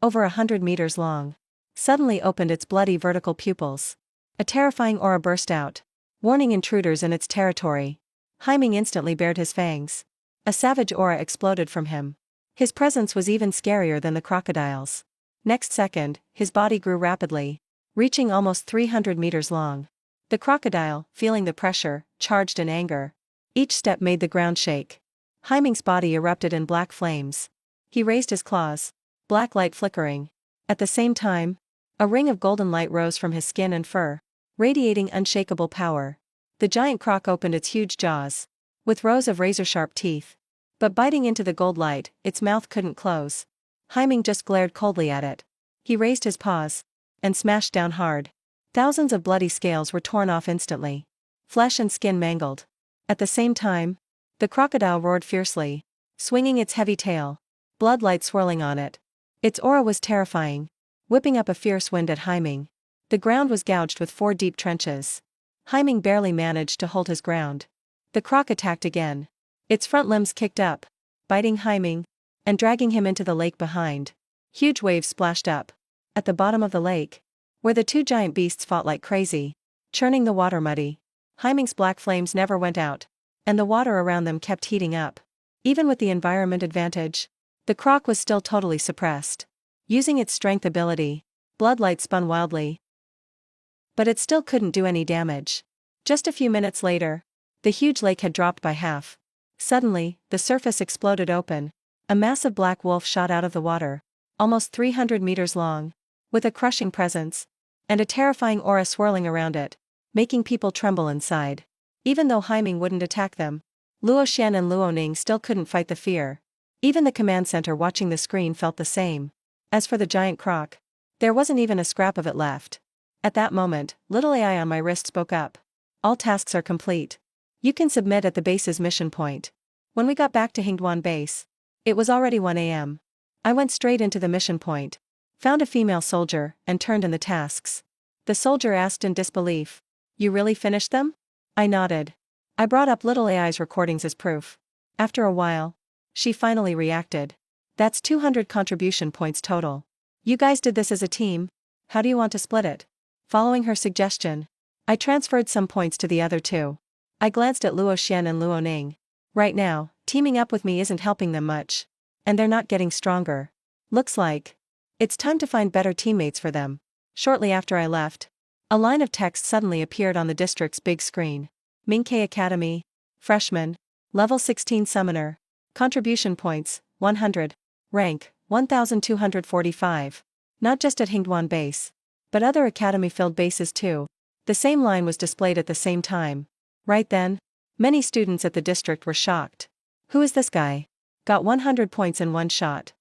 over 100 meters long, suddenly opened its bloody vertical pupils. A terrifying aura burst out, warning intruders in its territory. Haiming instantly bared his fangs. A savage aura exploded from him. His presence was even scarier than the crocodile's. Next second, his body grew rapidly, reaching almost 300 meters long. The crocodile, feeling the pressure, charged in anger. Each step made the ground shake. Haiming's body erupted in black flames. He raised his claws, black light flickering. At the same time, a ring of golden light rose from his skin and fur, radiating unshakable power. The giant croc opened its huge jaws, with rows of razor-sharp teeth. But biting into the gold light, its mouth couldn't close. Haiming just glared coldly at it. He raised his paws and smashed down hard. Thousands of bloody scales were torn off instantly. Flesh and skin mangled. At the same time, the crocodile roared fiercely, swinging its heavy tail, bloodlight swirling on it. Its aura was terrifying, whipping up a fierce wind at Haiming. The ground was gouged with 4 deep trenches. Haiming barely managed to hold his ground. The croc attacked again. Its front limbs kicked up, biting Haiming and dragging him into the lake behind. Huge waves splashed up. At the bottom of the lake, where the 2 giant beasts fought like crazy, churning the water muddy. Haiming's black flames never went out, and the water around them kept heating up. Even with the environment advantage, the croc was still totally suppressed. Using its strength ability, bloodlight spun wildly. but it still couldn't do any damage. Just a few minutes later, the huge lake had dropped by half. Suddenly, the surface exploded open. A massive black wolf shot out of the water, almost 300 meters long, with a crushing presence, and a terrifying aura swirling around it, making people tremble inside. Even though Haiming wouldn't attack them, Luo Xian and Luo Ning still couldn't fight the fear. Even the command center watching the screen felt the same. As for the giant croc, there wasn't even a scrap of it left. At that moment, little AI on my wrist spoke up. All tasks are complete. You can submit at the base's mission point. When we got back to Hingduan base, it was already 1 a.m. I went straight into the mission point, found a female soldier, and turned in the tasks. The soldier asked in disbelief, "You really finished them?" I nodded. I brought up little AI's recordings as proof. After a while, she finally reacted. "That's 200 contribution points total. You guys did this as a team. How do you want to split it?" Following her suggestion, I transferred some points to the other two. I glanced at Luo Xian and Luo Ning. Right now, teaming up with me isn't helping them much. And they're not getting stronger. Looks like it's time to find better teammates for them. Shortly after I left, a line of text suddenly appeared on the district's big screen. Mingke Academy, freshman, level 16 summoner, contribution points, 100, rank, 1245. Not just at Hingduan base, but other academy-filled bases too. The same line was displayed at the same time. Right then, many students at the district were shocked. Who is this guy? Got 100 points in one shot.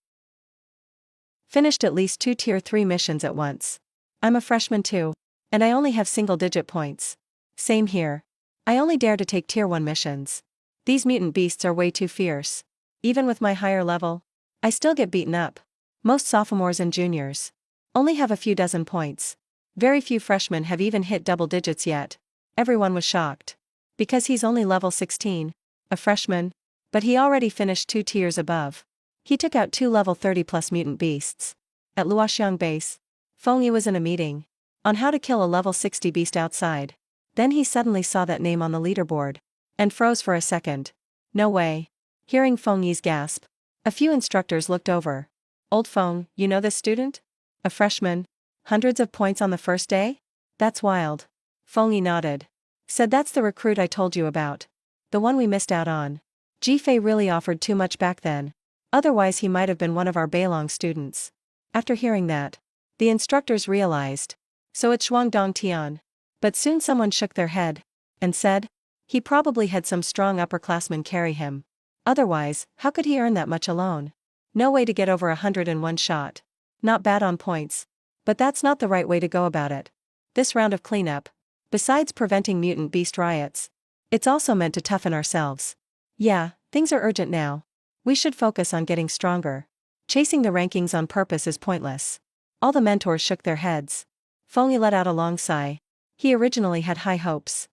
Finished at least 2 tier 3 missions at once. I'm a freshman too, and I only have single-digit points. Same here. I only dare to take tier 1 missions. These mutant beasts are way too fierce. Even with my higher level, I still get beaten up. Most sophomores and juniors only have a few dozen points. Very few freshmen have even hit double digits yet. Everyone was shocked. Because he's only level 16, a freshman, but he already finished 2 tiers above. He took out 2 level 30 plus mutant beasts. At Luoxiang base, Feng Yi was in a meeting on how to kill a level 60 beast outside. Then he suddenly saw that name on the leaderboard and froze for a second. No way. Hearing Feng Yi's gasp, a few instructors looked over. Old Feng, you know this student? A freshman? Hundreds of points on the first day? That's wild. Feng Yi nodded. Said that's the recruit I told you about. The one we missed out on. Jifei really offered too much back then. Otherwise he might have been one of our Beilong students. After hearing that, the instructors realized. So it's Shuangdong Tian. But soon someone shook their head and said, he probably had some strong upperclassmen carry him. Otherwise, how could he earn that much alone? No way to get over 100 in one shot. Not bad on points. But that's not the right way to go about it. This round of cleanup, besides preventing mutant beast riots, it's also meant to toughen ourselves. Yeah, things are urgent now. We should focus on getting stronger. Chasing the rankings on purpose is pointless. All the mentors shook their heads. Feng Yi let out a long sigh. He originally had high hopes.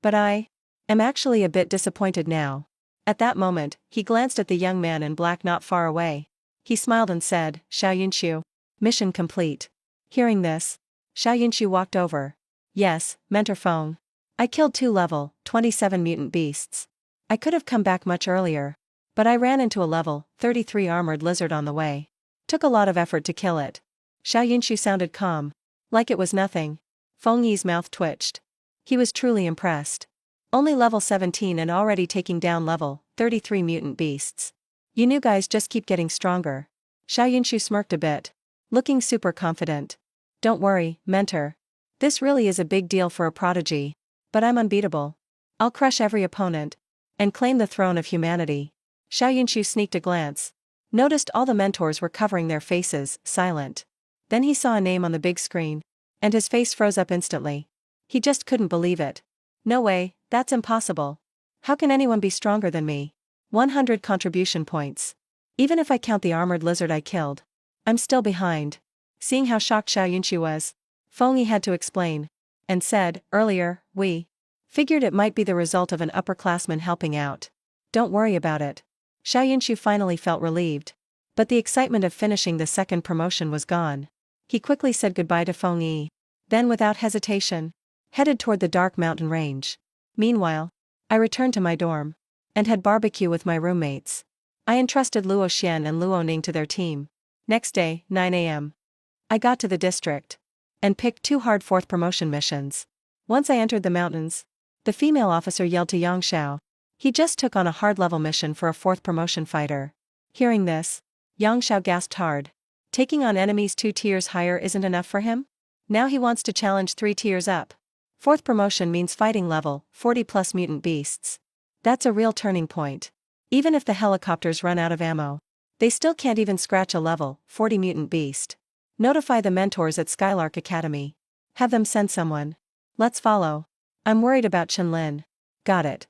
But I am actually a bit disappointed now. At that moment, he glanced at the young man in black not far away. He smiled and said, Xiao Yunshu, mission complete. Hearing this, Xiao Yunshu walked over. Yes, Mentor Feng. I killed 2 level 27 mutant beasts. I could have come back much earlier, but I ran into a level 33 armored lizard on the way. Took a lot of effort to kill it. Xiao Yunshu sounded calm, like it was nothing. Feng Yi's mouth twitched. He was truly impressed. Only level 17 and already taking down level 33 mutant beasts. You new guys just keep getting stronger. Xiao Yunshu smirked a bit, looking super confident. Don't worry, mentor. This really is a big deal for a prodigy. But I'm unbeatable. I'll crush every opponent and claim the throne of humanity. Xiao Yunshu sneaked a glance. Noticed all the mentors were covering their faces, silent. Then he saw a name on the big screen, and his face froze up instantly. He just couldn't believe it. No way, that's impossible. How can anyone be stronger than me? 100 contribution points. Even if I count the armored lizard I killed, I'm still behind. Seeing how shocked Xiao Yunshu was, Feng Yi had to explain, and said, earlier, we figured it might be the result of an upperclassman helping out. Don't worry about it. Xiao Yunshu finally felt relieved. But the excitement of finishing the second promotion was gone. He quickly said goodbye to Feng Yi. Then without hesitation, headed toward the dark mountain range. Meanwhile, I returned to my dorm and had barbecue with my roommates. I entrusted Luo Xian and Luo Ning to their team. Next day, 9 a.m. I got to the district. and picked 2 hard 4th promotion missions. Once I entered the mountains, the female officer yelled to Yang Xiao. He just took on a hard level mission for a 4th promotion fighter. Hearing this, Yang Xiao gasped hard. Taking on enemies 2 tiers higher isn't enough for him? Now he wants to challenge 3 tiers up. 4th promotion means fighting level 40 plus mutant beasts. That's a real turning point. Even if the helicopters run out of ammo, they still can't even scratch a level 40 mutant beast. Notify the mentors at Skylark Academy. Have them send someone. Let's follow. I'm worried about Chen-Lin. Got it.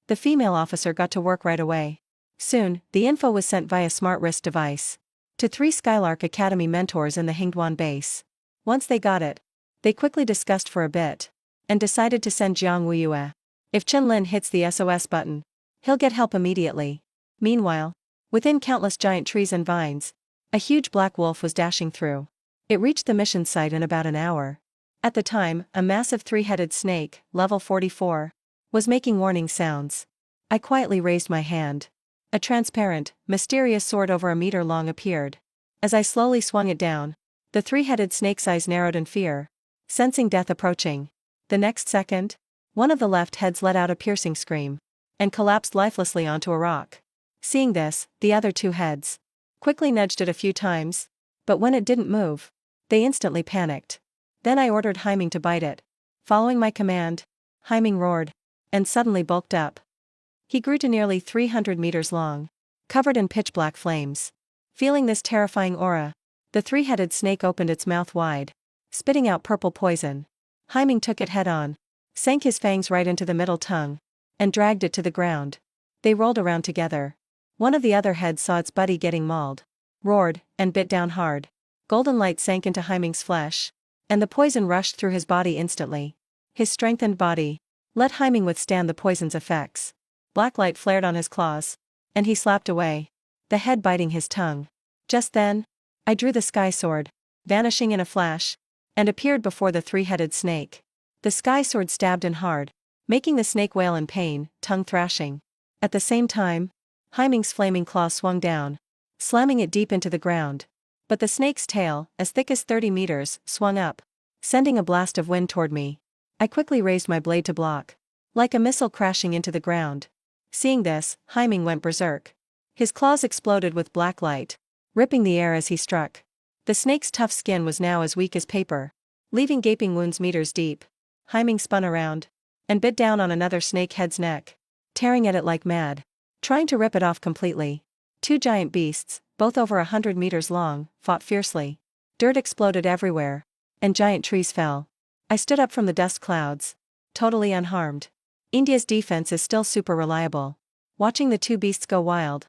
The female officer got to work right away. Soon, the info was sent via smart wrist device to 3 Skylark Academy mentors in the Hingduan base. Once they got it, they quickly discussed for a bit and decided to send Jiang Wuyue. If Chen-Lin hits the SOS button, he'll get help immediately. Meanwhile, within countless giant trees and vines, a huge black wolf was dashing through. It reached the mission site in about an hour. At the time, a massive 3-headed snake, level 44, was making warning sounds. I quietly raised my hand. A transparent, mysterious sword over a meter long appeared. As I slowly swung it down, the 3-headed snake's eyes narrowed in fear, sensing death approaching. The next second, one of the left heads let out a piercing scream and collapsed lifelessly onto a rock. Seeing this, the other 2 heads quickly nudged it a few times, but when it didn't move, they instantly panicked. Then I ordered Haiming to bite it. Following my command, Haiming roared and suddenly bulked up. He grew to nearly 300 meters long, covered in pitch-black flames. Feeling this terrifying aura, the 3-headed snake opened its mouth wide, spitting out purple poison. Haiming took it head-on, sank his fangs right into the middle tongue, and dragged it to the ground. They rolled around together. One of the other heads saw its buddy getting mauled, roared, and bit down hard. Golden light sank into Haiming's flesh, and the poison rushed through his body instantly. His strengthened body let Haiming withstand the poison's effects. Black light flared on his claws, and he slapped away, the head biting his tongue. Just then, I drew the sky sword, vanishing in a flash, and appeared before the 3-headed snake. The sky sword stabbed in hard, making the snake wail in pain, tongue thrashing. At the same time, Haiming's flaming claw swung down, slamming it deep into the ground. But the snake's tail, as thick as 30 meters, swung up, sending a blast of wind toward me. I quickly raised my blade to block, like a missile crashing into the ground. Seeing this, Haiming went berserk. His claws exploded with black light, ripping the air as he struck. The snake's tough skin was now as weak as paper, leaving gaping wounds meters deep. Haiming spun around and bit down on another snake head's neck, tearing at it like mad, trying to rip it off completely. 2 giant beasts, both over 100 meters long, fought fiercely. Dirt exploded everywhere, and giant trees fell. I stood up from the dust clouds, totally unharmed. India's defense is still super reliable. Watching the 2 beasts go wild,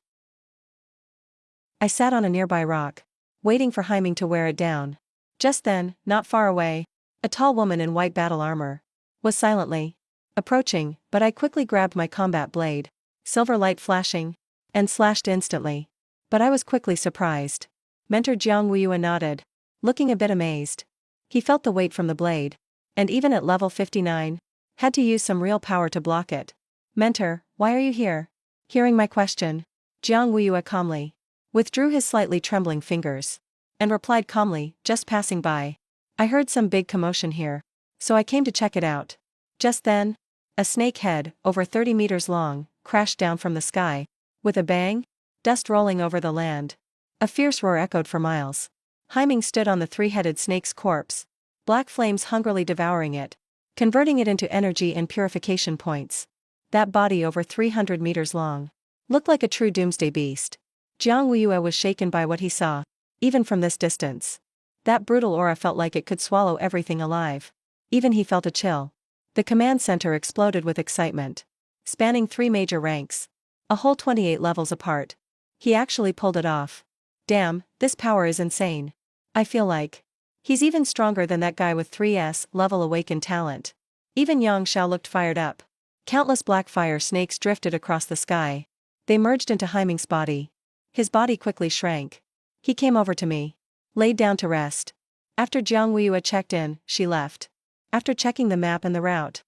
I sat on a nearby rock, waiting for Haiming to wear it down. Just then, not far away, a tall woman in white battle armor was silently approaching, but I quickly grabbed my combat blade, silver light flashing, and slashed instantly. But I was quickly surprised. Mentor Jiang Wuyue nodded, looking a bit amazed. He felt the weight from the blade, and even at level 59, had to use some real power to block it. Mentor, why are you here? Hearing my question, Jiang Wuyue calmly withdrew his slightly trembling fingers, and replied calmly, just passing by. I heard some big commotion here, so I came to check it out. Just then, a snake head, over 30 meters long, crashed down from the sky. With a bang, dust rolling over the land. A fierce roar echoed for miles. Haiming stood on the 3-headed snake's corpse, black flames hungrily devouring it, converting it into energy and purification points. That body, over 300 meters long, looked like a true doomsday beast. Jiang Wuyue was shaken by what he saw, even from this distance. That brutal aura felt like it could swallow everything alive. Even he felt a chill. The command center exploded with excitement. Spanning 3 major ranks, a whole 28 levels apart. He actually pulled it off. Damn, this power is insane. I feel like he's even stronger than that guy with 3S level awakened talent. Even Yang Xiao looked fired up. Countless black fire snakes drifted across the sky. They merged into Haiming's body. His body quickly shrank. He came over to me, laid down to rest. After Jiang Wuyue checked in, she left. After checking the map and the route,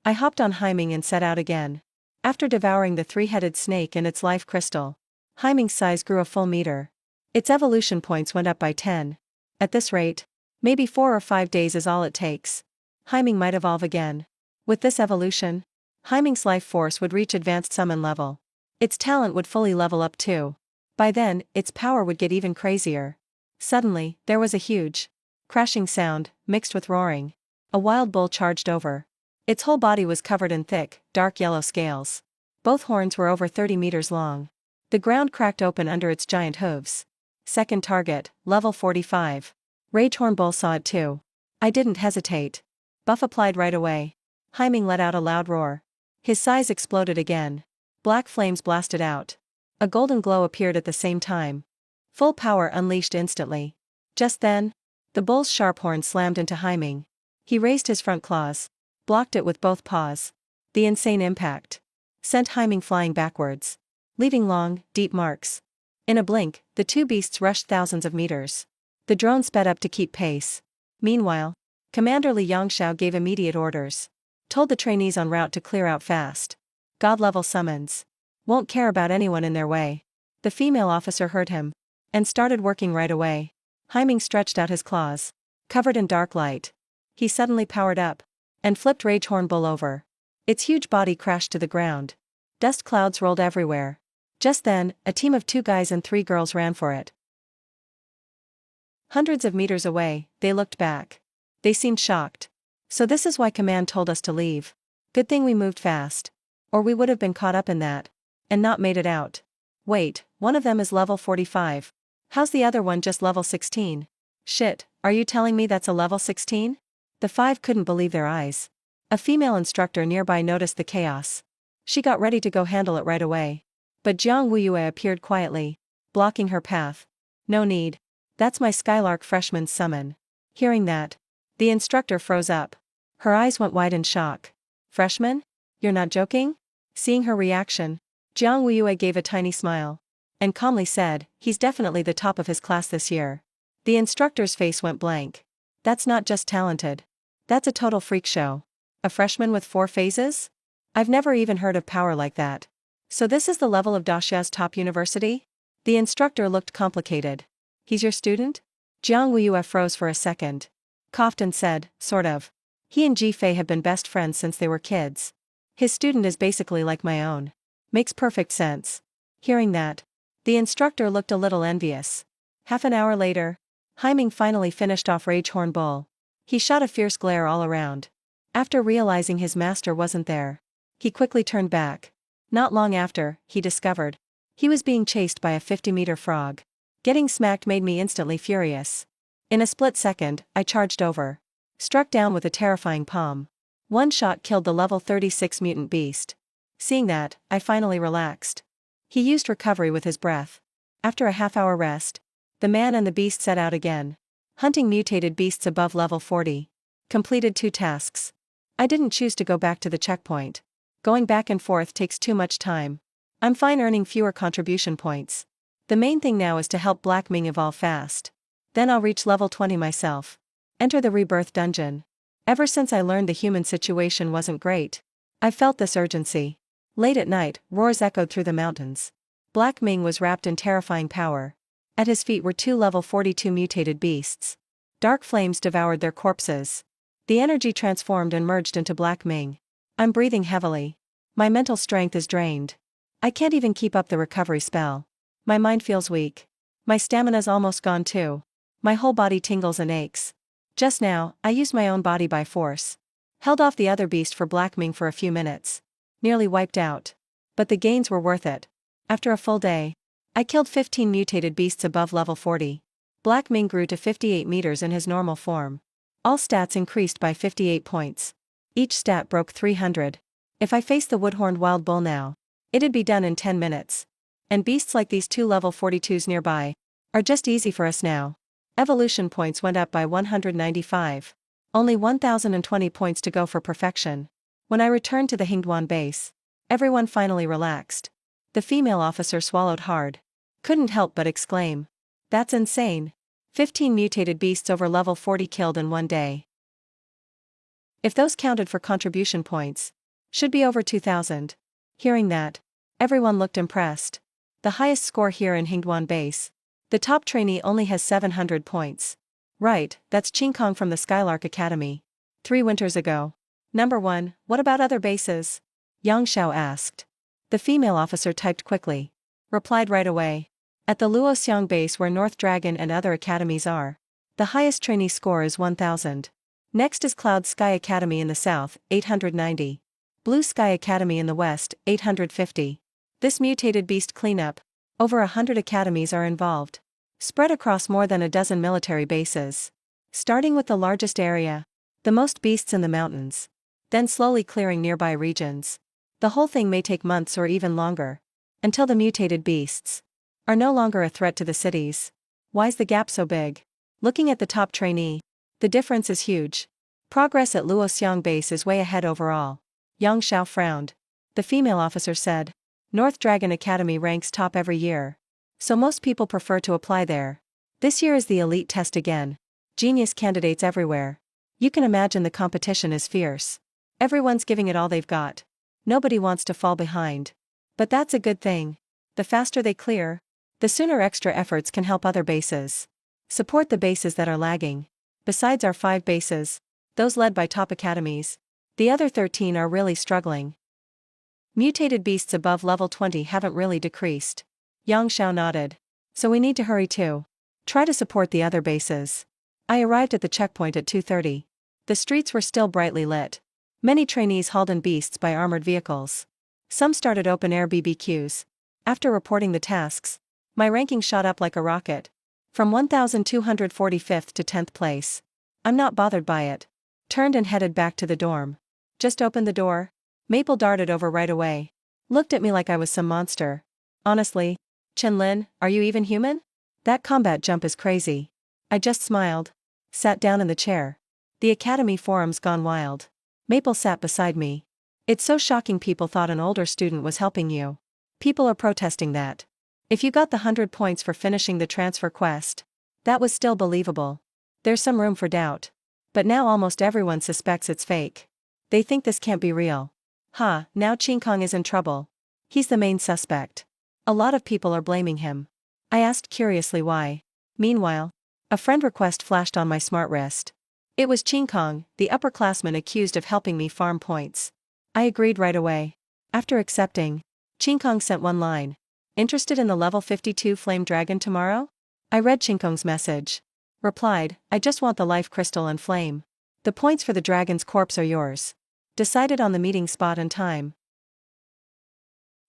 I hopped on Haiming and set out again. After devouring the 3-headed snake and its life crystal, Haiming's size grew a full meter. Its evolution points went up by 10. At this rate, Maybe 4 or 5 days is all it takes. Haiming might evolve again. With this evolution, Haiming's life force would reach advanced summon level. Its talent would fully level up too. By then, its power would get even crazier. Suddenly, there was a huge, crashing sound, mixed with roaring. A wild bull charged over. Its whole body was covered in thick, dark yellow scales. Both horns were over 30 meters long. The ground cracked open under its giant hooves. Second target, level 45. Ragehorn Bull saw it too. I didn't hesitate. Buff applied right away. Haiming let out a loud roar. His size exploded again. Black flames blasted out. A golden glow appeared at the same time. Full power unleashed instantly. Just then, the bull's sharp horn slammed into Haiming. He raised his front claws, blocked it with both paws. The insane impact sent Haiming flying backwards, leaving long, deep marks. In a blink, the two beasts rushed thousands of meters. The drone sped up to keep pace. Meanwhile, Commander Li Yongxiao gave immediate orders. Told the trainees en route to clear out fast. God-level summons. Won't care about anyone in their way. The female officer heard him and started working right away. Haiming stretched out his claws, covered in dark light. He suddenly powered up and flipped Ragehorn Bull over. Its huge body crashed to the ground. Dust clouds rolled everywhere. Just then, a team of 2 guys and 3 girls ran for it. Hundreds of meters away, they looked back. They seemed shocked. So this is why Command told us to leave. Good thing we moved fast. Or we would have been caught up in that and not made it out. Wait, one of them is level 45. How's the other one just level 16? Shit, are you telling me that's a level 16? The 5 couldn't believe their eyes. A female instructor nearby noticed the chaos. She got ready to go handle it right away. But Jiang Wuyue appeared quietly, blocking her path. No need. That's my Skylark freshman's summon. Hearing that, the instructor froze up. Her eyes went wide in shock. Freshman? You're not joking? Seeing her reaction, Jiang Wuyue gave a tiny smile and calmly said, he's definitely the top of his class this year. The instructor's face went blank. That's not just talented. That's a total freak show. A freshman with 4 phases? I've never even heard of power like that. So this is the level of Daxia's top university? The instructor looked complicated. He's your student? Jiang Wuyue froze for a second. Coughed and said, sort of. He and Ji Fei have been best friends since they were kids. His student is basically like my own. Makes perfect sense. Hearing that, the instructor looked a little envious. Half an hour later, Haiming finally finished off Ragehorn Bull. He shot a fierce glare all around. After realizing his master wasn't there, he quickly turned back. Not long after, he discovered he was being chased by a 50-meter frog. Getting smacked made me instantly furious. In a split second, I charged over. Struck down with a terrifying palm. One shot killed the level 36 mutant beast. Seeing that, I finally relaxed. He used recovery with his breath. After a half-hour rest, the man and the beast set out again. Hunting mutated beasts above level 40. Completed 2 tasks. I didn't choose to go back to the checkpoint. Going back and forth takes too much time. I'm fine earning fewer contribution points. The main thing now is to help Black Ming evolve fast. Then I'll reach level 20 myself. Enter the rebirth dungeon. Ever since I learned the human situation wasn't great, I felt this urgency. Late at night, roars echoed through the mountains. Black Ming was wrapped in terrifying power. At his feet were 2 level 42 mutated beasts. Dark flames devoured their corpses. The energy transformed and merged into Black Ming. I'm breathing heavily. My mental strength is drained. I can't even keep up the recovery spell. My mind feels weak. My stamina's almost gone too. My whole body tingles and aches. Just now, I used my own body by force. Held off the other beast for Black Ming for a few minutes. Nearly wiped out. But the gains were worth it. After a full day, I killed 15 mutated beasts above level 40. Black Ming grew to 58 meters in his normal form. All stats increased by 58 points. Each stat broke 300. If I faced the wood-horned wild bull now, it'd be done in 10 minutes. And beasts like these 2 level 42s nearby are just easy for us now. Evolution points went up by 195. Only 1,020 points to go for perfection. When I returned to the Hingduan base, everyone finally relaxed. The female officer swallowed hard. Couldn't help but exclaim. That's insane. 15 mutated beasts over level 40 killed in one day. If those counted for contribution points, should be over 2,000. Hearing that, everyone looked impressed. The highest score here in Hingduan base. The top trainee only has 700 points. Right, that's Ching Kong from the Skylark Academy. 3 winters ago. Number 1, what about other bases? Yang Xiao asked. The female officer typed quickly. Replied right away. At the Luoxiang base where North Dragon and other academies are. The highest trainee score is 1000. Next is Cloud Sky Academy in the south, 890. Blue Sky Academy in the west, 850. This mutated beast cleanup. Over 100 academies are involved. Spread across more than a dozen military bases. Starting with the largest area. The most beasts in the mountains. Then slowly clearing nearby regions. The whole thing may take months or even longer. Until the mutated beasts are no longer a threat to the cities. Why's the gap so big? Looking at the top trainee, the difference is huge. Progress at Luoxiang base is way ahead overall. Yang Xiao frowned. The female officer said. North Dragon Academy ranks top every year. So most people prefer to apply there. This year is the elite test again. Genius candidates everywhere. You can imagine the competition is fierce. Everyone's giving it all they've got. Nobody wants to fall behind. But that's a good thing. The faster they clear, the sooner extra efforts can help other bases. Support the bases that are lagging. Besides our 5 bases, those led by top academies, the other 13 are really struggling. Mutated beasts above level 20 haven't really decreased. Yang Xiao nodded. So we need to hurry too. Try to support the other bases. I arrived at the checkpoint at 2:30. The streets were still brightly lit. Many trainees hauled in beasts by armored vehicles. Some started open-air BBQs. After reporting the tasks, my ranking shot up like a rocket. From 1245th to 10th place. I'm not bothered by it. Turned and headed back to the dorm. Just opened the door. Maple darted over right away. Looked at me like I was some monster. Honestly, Chen-Lin, are you even human? That combat jump is crazy. I just smiled. Sat down in the chair. The academy forum's gone wild. Maple sat beside me. It's so shocking people thought an older student was helping you. People are protesting that. If you got the 100 points for finishing the transfer quest, that was still believable. There's some room for doubt. But now almost everyone suspects it's fake. They think this can't be real. Now Ching Kong is in trouble. He's the main suspect. A lot of people are blaming him. I asked curiously why. Meanwhile, a friend request flashed on my smart wrist. It was Ching Kong, the upperclassman accused of helping me farm points. I agreed right away. After accepting, Ching Kong sent one line. Interested in the level 52 flame dragon tomorrow? I read Ching Kong's message. Replied, I just want the life crystal and flame. The points for the dragon's corpse are yours. Decided on the meeting spot and time.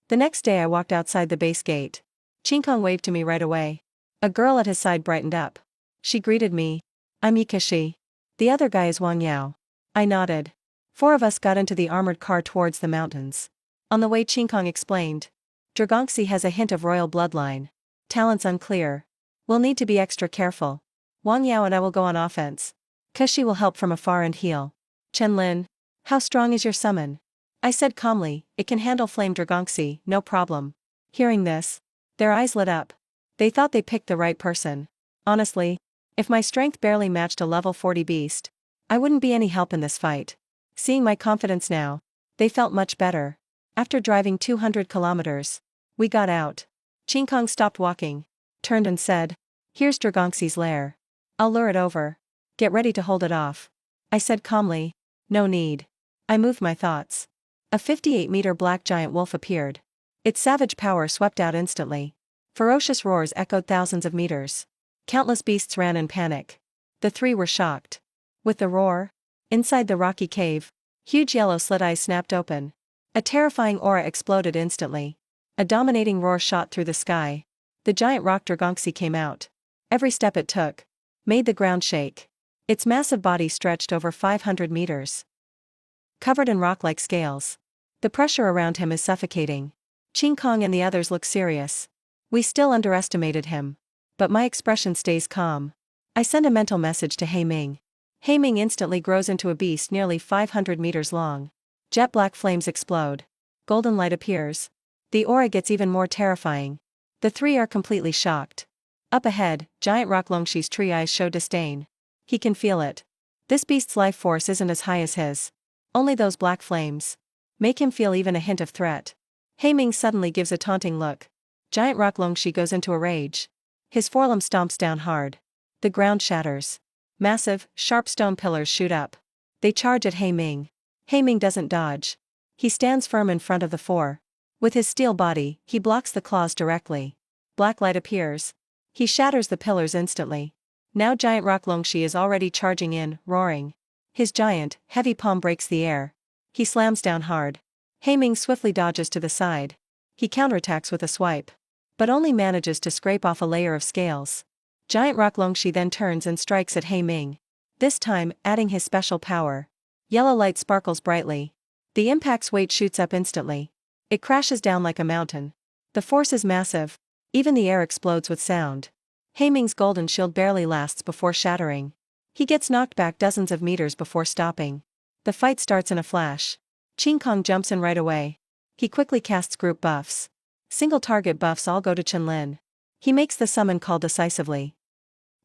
The next day I walked outside the base gate. Ching Kong waved to me right away. A girl at his side brightened up. She greeted me. I'm Yikashi. The other guy is Wang Yao. I nodded. 4 of us got into the armored car towards the mountains. On the way Ching Kong explained. Dragongxi has a hint of royal bloodline. Talents unclear. We'll need to be extra careful. Wang Yao and I will go on offense. Kashi will help from afar and heal. Chen-Lin, how strong is your summon? I said calmly, it can handle flame Dragongxi, no problem. Hearing this, their eyes lit up. They thought they picked the right person. Honestly, if my strength barely matched a level 40 beast, I wouldn't be any help in this fight. Seeing my confidence now, they felt much better. After driving 200 kilometers, we got out. Ching Kong stopped walking, turned and said, here's Dragongxi's lair. I'll lure it over. Get ready to hold it off. I said calmly, no need. I moved my thoughts. A 58-meter black giant wolf appeared. Its savage power swept out instantly. Ferocious roars echoed thousands of meters. Countless beasts ran in panic. The 3 were shocked. With the roar, inside the rocky cave, huge yellow slit eyes snapped open. A terrifying aura exploded instantly. A dominating roar shot through the sky. The giant rock Dragongxi came out. Every step it took made the ground shake. Its massive body stretched over 500 meters. Covered in rock-like scales. The pressure around him is suffocating. Ching Kong and the others look serious. We still underestimated him. But my expression stays calm. I send a mental message to He Ming. He Ming instantly grows into a beast nearly 500 meters long. Jet black flames explode. Golden light appears. The aura gets even more terrifying. The 3 are completely shocked. Up ahead, giant rock Longshi's tree eyes show disdain. He can feel it. This beast's life force isn't as high as his. Only those black flames make him feel even a hint of threat. He Ming suddenly gives a taunting look. Giant rock Longshi goes into a rage. His forelimb stomps down hard. The ground shatters. Massive, sharp stone pillars shoot up. They charge at Ming. Ming doesn't dodge. He stands firm in front of the four. With his steel body, he blocks the claws directly. Black light appears. He shatters the pillars instantly. Now giant rock Longxi is already charging in, roaring. His giant, heavy palm breaks the air. He slams down hard. Ming swiftly dodges to the side. He counterattacks with a swipe. But only manages to scrape off a layer of scales. Giant rock Longxi then turns and strikes at Ming. This time, adding his special power. Yellow light sparkles brightly. The impact's weight shoots up instantly. It crashes down like a mountain. The force is massive. Even the air explodes with sound. Ming's golden shield barely lasts before shattering. He gets knocked back dozens of meters before stopping. The fight starts in a flash. Qin Kong jumps in right away. He quickly casts group buffs. Single target buffs all go to Qinlin. He makes the summon call decisively.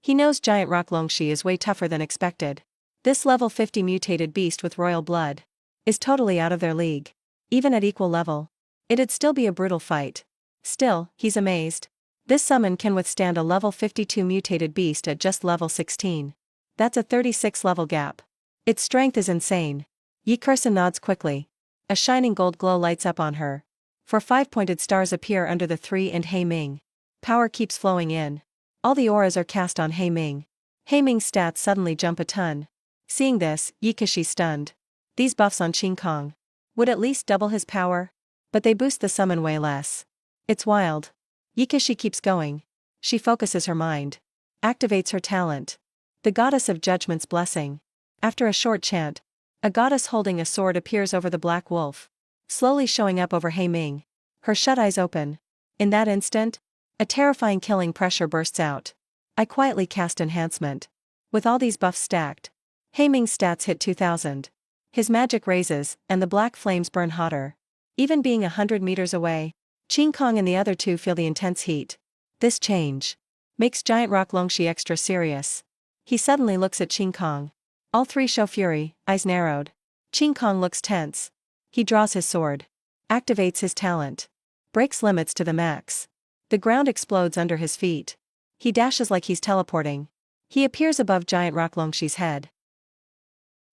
He knows giant rock Longxi is way tougher than expected. This level 50 mutated beast with royal blood is totally out of their league. Even at equal level, it'd still be a brutal fight. Still, he's amazed. This summon can withstand a level 52 mutated beast at just level 16. That's a 36 level gap. Its strength is insane. Yi Kersen nods quickly. A shining gold glow lights up on her. 4 5-pointed stars appear under the three and Ming. Power keeps flowing in. All the auras are cast on Ming. Ming's stats suddenly jump a ton. Seeing this, Yi Kexi stunned. These buffs on Qin Kong would at least double his power, but they boost the summon way less. It's wild. Yi Kexi keeps going. She focuses her mind. Activates her talent. The goddess of judgment's blessing. After a short chant, a goddess holding a sword appears over the black wolf, slowly showing up over Ming. Her shut eyes open. In that instant, a terrifying killing pressure bursts out. I quietly cast enhancement. With all these buffs stacked, Ming's stats hit 2000. His magic raises, and the black flames burn hotter. Even being 100 meters away, Qin Kong and the other two feel the intense heat. This change makes giant rock Longxi extra serious. He suddenly looks at Qin Kong. All three show fury, eyes narrowed. Qin Kong looks tense. He draws his sword. Activates his talent. Breaks limits to the max. The ground explodes under his feet. He dashes like he's teleporting. He appears above giant rock Longxi's head.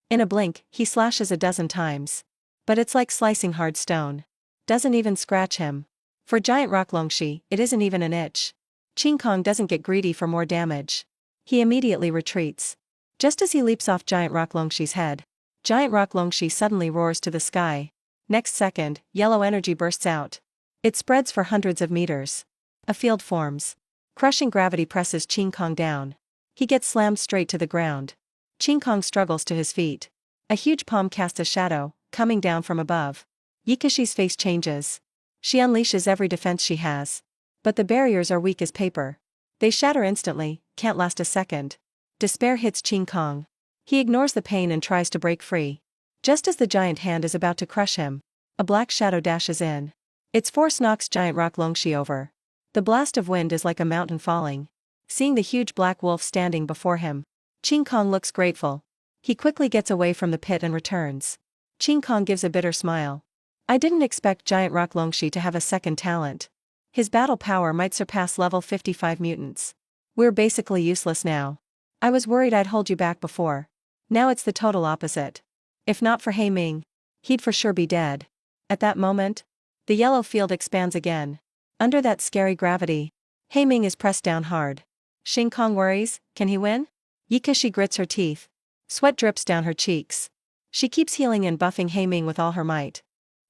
In a blink, he slashes a dozen times. But it's like slicing hard stone. Doesn't even scratch him. For giant rock Longxi, it isn't even an itch. Qin Kong doesn't get greedy for more damage. He immediately retreats. Just as he leaps off giant rock Longxi's head, giant rock Longxi suddenly roars to the sky. Next second, yellow energy bursts out. It spreads for hundreds of meters. A field forms. Crushing gravity presses Qin Kong down. He gets slammed straight to the ground. Qin Kong struggles to his feet. A huge palm casts a shadow, coming down from above. Yi Kexi's face changes. She unleashes every defense she has. But the barriers are weak as paper. They shatter instantly, can't last a second. Despair hits Qin Kong. He ignores the pain and tries to break free. Just as the giant hand is about to crush him, a black shadow dashes in. Its force knocks giant rock Longxi over. The blast of wind is like a mountain falling. Seeing the huge black wolf standing before him, Qin Kong looks grateful. He quickly gets away from the pit and returns. Qin Kong gives a bitter smile. I didn't expect giant rock Longxi to have a second talent. His battle power might surpass level 55 mutants. We're basically useless now. I was worried I'd hold you back before. Now it's the total opposite. If not for Ming, he'd for sure be dead. At that moment, the yellow field expands again. Under that scary gravity, Ming is pressed down hard. Qin Kong worries, can he win? Yi Kexi grits her teeth. Sweat drips down her cheeks. She keeps healing and buffing Ming with all her might.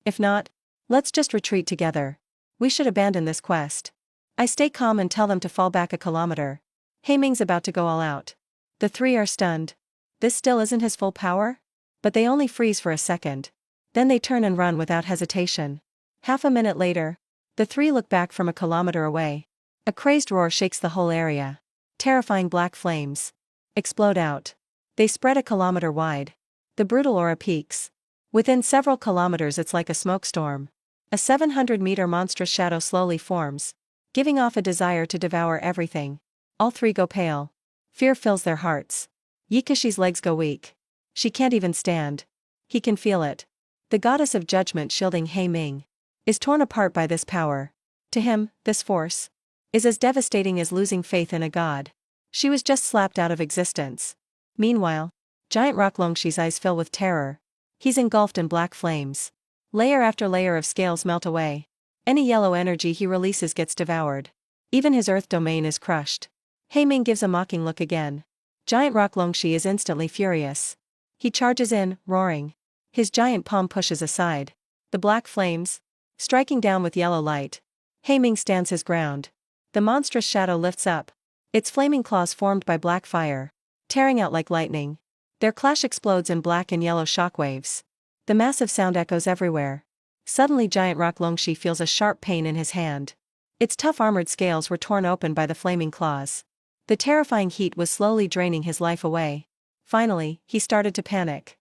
If not, let's just retreat together. We should abandon this quest. I stay calm and tell them to fall back a kilometer. Ming's about to go all out. The three are stunned. This still isn't his full power? But they only freeze for a second. Then they turn and run without hesitation. Half a minute later, the three look back from a kilometer away. A crazed roar shakes the whole area. Terrifying black flames explode out. They spread a kilometer wide. The brutal aura peaks. Within several kilometers it's like a smokestorm. A 700-meter monstrous shadow slowly forms, giving off a desire to devour everything. All three go pale. Fear fills their hearts. Yi Kexi's legs go weak. She can't even stand. He can feel it. The goddess of judgment shielding Ming is torn apart by this power. To him, this force is as devastating as losing faith in a god. She was just slapped out of existence. Meanwhile, Giant Rock Longshi's eyes fill with terror. He's engulfed in black flames. Layer after layer of scales melt away. Any yellow energy he releases gets devoured. Even his earth domain is crushed. Haiming gives a mocking look again. Giant Rock Longshi is instantly furious. He charges in, roaring. His giant palm pushes aside the black flames, striking down with yellow light. Haiming stands his ground. The monstrous shadow lifts up. Its flaming claws formed by black fire, tearing out like lightning. Their clash explodes in black and yellow shockwaves. The massive sound echoes everywhere. Suddenly Giant Rock Longshi feels a sharp pain in his hand. Its tough armored scales were torn open by the flaming claws. The terrifying heat was slowly draining his life away. Finally, he started to panic.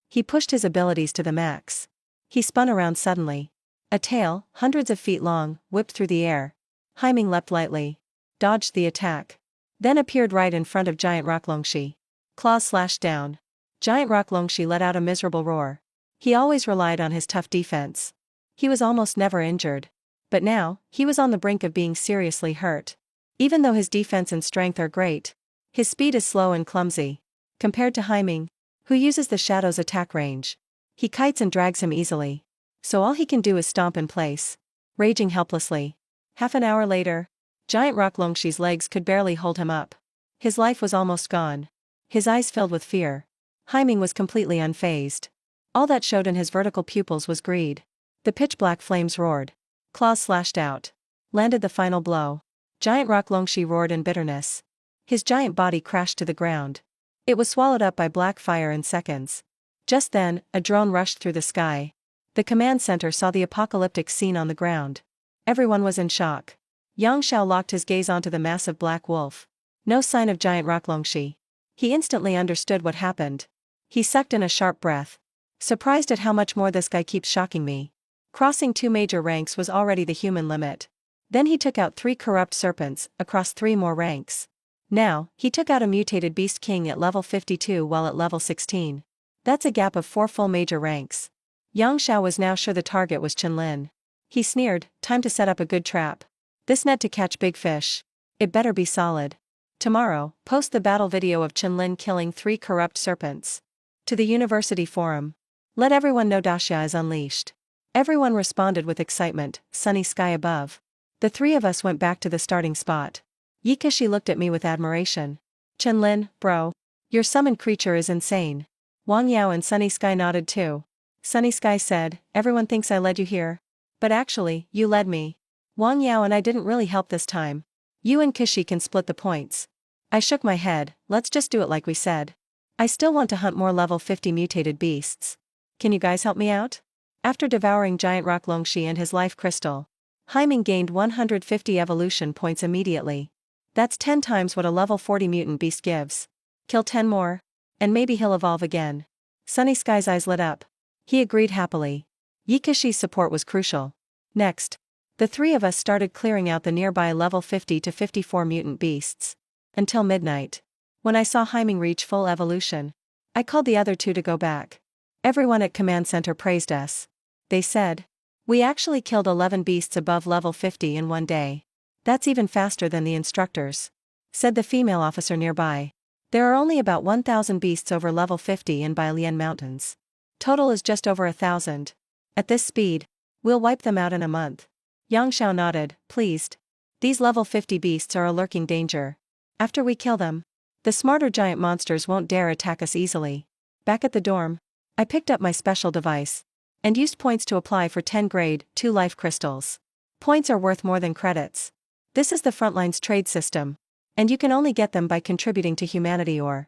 He pushed his abilities to the max. He spun around suddenly. A tail, hundreds of feet long, whipped through the air. Haiming leapt lightly, dodged the attack, then appeared right in front of Giant Rock Longshi. Claws slashed down. Giant Rock Longshi let out a miserable roar. He always relied on his tough defense. He was almost never injured. But now, he was on the brink of being seriously hurt. Even though his defense and strength are great, his speed is slow and clumsy. Compared to Haiming, who uses the shadow's attack range, he kites and drags him easily. So all he can do is stomp in place, raging helplessly. Half an hour later, Giant Rock Longshi's legs could barely hold him up. His life was almost gone. His eyes filled with fear. Haiming was completely unfazed. All that showed in his vertical pupils was greed. The pitch-black flames roared. Claws slashed out. Landed the final blow. Giant Rock Longshi roared in bitterness. His giant body crashed to the ground. It was swallowed up by black fire in seconds. Just then, a drone rushed through the sky. The command center saw the apocalyptic scene on the ground. Everyone was in shock. Yang Xiao locked his gaze onto the massive black wolf. No sign of Giant Rock Longshi. He instantly understood what happened. He sucked in a sharp breath. Surprised at how much more this guy keeps shocking me. Crossing 2 major ranks was already the human limit. Then he took out 3 corrupt serpents, across 3 more ranks. Now, he took out a mutated beast king at level 52 while at level 16. That's a gap of 4 full major ranks. Yang Xiao was now sure the target was Qinlin. He sneered, time to set up a good trap. This net to catch big fish. It better be solid. Tomorrow, post the battle video of Qinlin killing 3 corrupt serpents. To the university forum. Let everyone know Daxia is unleashed. Everyone responded with excitement, sunny sky above. The 3 of us went back to the starting spot. Yikashi looked at me with admiration. Qinlin, bro. Your summoned creature is insane. Wang Yao and Sunny Sky nodded too. Sunny Sky said, everyone thinks I led you here. But actually, you led me. Wang Yao and I didn't really help this time. You and Kishi can split the points. I shook my head, let's just do it like we said. I still want to hunt more level 50 mutated beasts. Can you guys help me out? After devouring Giant Rock Longshi and his life crystal, Haiming gained 150 evolution points immediately. That's 10 times what a level 40 mutant beast gives. Kill 10 more, and maybe he'll evolve again. Sunny Sky's eyes lit up. He agreed happily. Yikashi's support was crucial. Next, the 3 of us started clearing out the nearby level 50 to 54 mutant beasts. Until midnight. When I saw Haiming reach full evolution, I called the other 2 to go back. Everyone at Command Center praised us. They said, we actually killed 11 beasts above level 50 in one day. That's even faster than the instructors, said the female officer nearby. There are only about 1,000 beasts over level 50 in Bailian Mountains. Total is just over 1,000. At this speed, we'll wipe them out in a month. Yang Xiao nodded, pleased. These level 50 beasts are a lurking danger. After we kill them, the smarter giant monsters won't dare attack us easily. Back at the dorm, I picked up my special device and used points to apply for 10 grade 2 life crystals. Points are worth more than credits. This is the Frontline's trade system, and you can only get them by contributing to humanity or,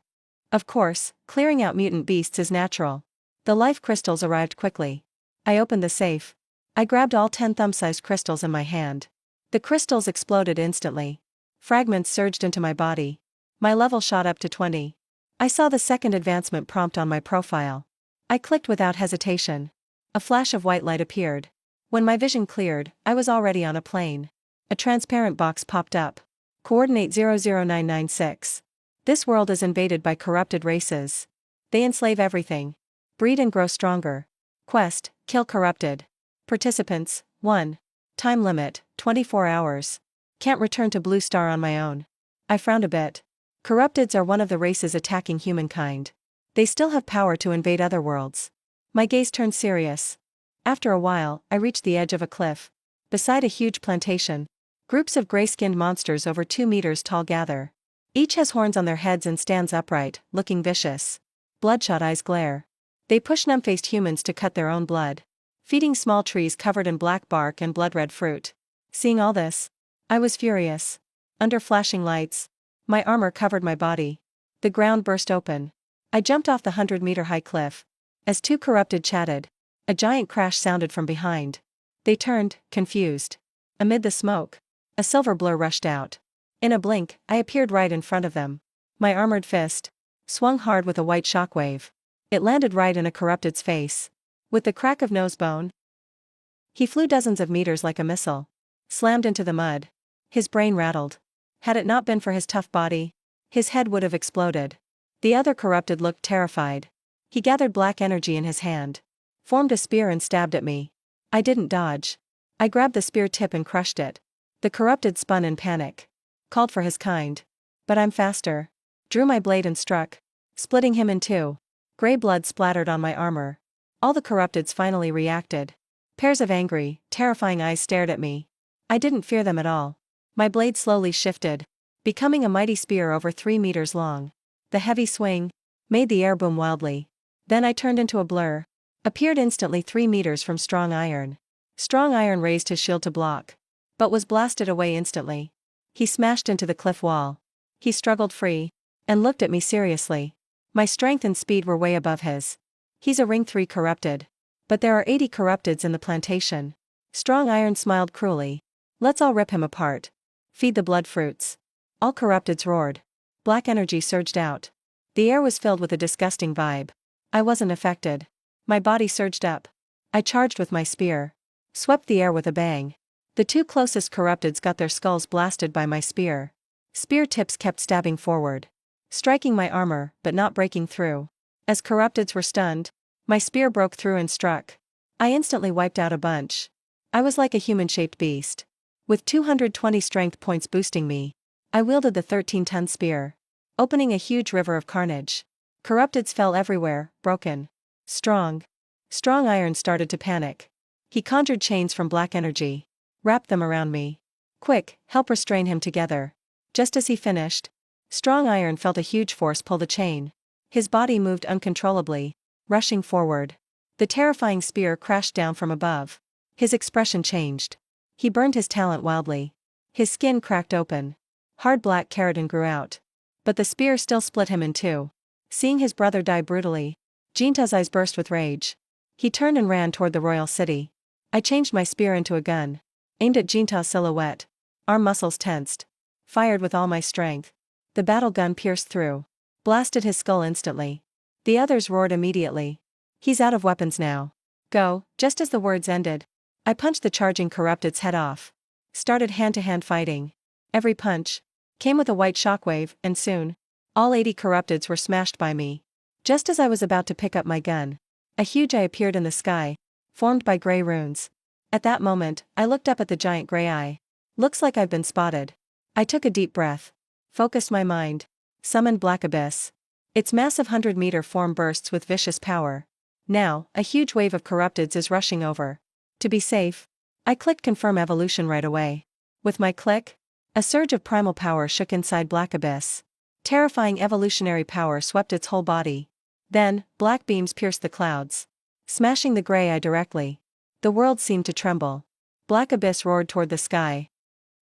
of course, clearing out mutant beasts is natural. The life crystals arrived quickly. I opened the safe. I grabbed all 10 thumb-sized crystals in my hand. The crystals exploded instantly. Fragments surged into my body. My level shot up to 20. I saw the second advancement prompt on my profile. I clicked without hesitation. A flash of white light appeared. When my vision cleared, I was already on a plane. A transparent box popped up. Coordinate 00996. This world is invaded by corrupted races. They enslave everything. Breed and grow stronger. Quest, kill corrupted. Participants, 1. Time limit, 24 hours. Can't return to Blue Star on my own. I frowned a bit. Corruptids are one of the races attacking humankind. They still have power to invade other worlds. My gaze turned serious. After a while, I reached the edge of a cliff. Beside a huge plantation, groups of gray-skinned monsters over 2 meters tall gather. Each has horns on their heads and stands upright, looking vicious. Bloodshot eyes glare. They push numb-faced humans to cut their own blood, feeding small trees covered in black bark and blood-red fruit. Seeing all this, I was furious. Under flashing lights, my armor covered my body. The ground burst open. I jumped off the 100-meter-high cliff. As two corrupted chatted, a giant crash sounded from behind. They turned, confused. Amid the smoke, a silver blur rushed out. In a blink, I appeared right in front of them. My armored fist swung hard with a white shockwave. It landed right in a corrupted's face. With the crack of nose bone, he flew dozens of meters like a missile. Slammed into the mud. His brain rattled. Had it not been for his tough body, his head would have exploded. The other corrupted looked terrified. He gathered black energy in his hand, formed a spear and stabbed at me. I didn't dodge. I grabbed the spear tip and crushed it. The corrupted spun in panic. Called for his kind. But I'm faster. Drew my blade and struck, splitting him in two. Gray blood splattered on my armor. All the corrupteds finally reacted. Pairs of angry, terrifying eyes stared at me. I didn't fear them at all. My blade slowly shifted, becoming a mighty spear over 3 meters long. The heavy swing made the air boom wildly. Then I turned into a blur. Appeared instantly 3 meters from Strong Iron. Strong Iron raised his shield to block, but was blasted away instantly. He smashed into the cliff wall. He struggled free, and looked at me seriously. My strength and speed were way above his. He's a Ring 3 corrupted. But there are 80 corrupteds in the plantation. Strong Iron smiled cruelly. Let's all rip him apart. Feed the blood fruits. All corrupteds roared. Black energy surged out. The air was filled with a disgusting vibe. I wasn't affected. My body surged up. I charged with my spear. Swept the air with a bang. The two closest corrupteds got their skulls blasted by my spear. Spear tips kept stabbing forward, striking my armor, but not breaking through. As corrupteds were stunned, my spear broke through and struck. I instantly wiped out a bunch. I was like a human-shaped beast. With 220 strength points boosting me, I wielded the 13-ton spear, opening a huge river of carnage. Corrupteds fell everywhere, broken. Strong Iron started to panic. He conjured chains from black energy, wrapped them around me. Quick, help restrain him together. Just as he finished, Strong Iron felt a huge force pull the chain. His body moved uncontrollably, rushing forward. The terrifying spear crashed down from above. His expression changed. He burned his talent wildly. His skin cracked open. Hard black keratin grew out. But the spear still split him in two. Seeing his brother die brutally, Jinta's eyes burst with rage. He turned and ran toward the royal city. I changed my spear into a gun, aimed at Jinta's silhouette. Arm muscles tensed. Fired with all my strength. The battle gun pierced through. Blasted his skull instantly. The others roared immediately. He's out of weapons now. Go. Just as the words ended, I punched the charging corrupted's head off. Started hand-to-hand fighting. Every punch came with a white shockwave, and soon, all 80 corrupteds were smashed by me. Just as I was about to pick up my gun, a huge eye appeared in the sky, formed by gray runes. At that moment, I looked up at the giant gray eye. Looks like I've been spotted. I took a deep breath. Focused my mind. Summoned Black Abyss. Its massive 100-meter form bursts with vicious power. Now, a huge wave of corrupteds is rushing over. To be safe, I clicked Confirm Evolution right away. With my click, a surge of primal power shook inside Black Abyss. Terrifying evolutionary power swept its whole body. Then, black beams pierced the clouds, smashing the gray eye directly. The world seemed to tremble. Black Abyss roared toward the sky.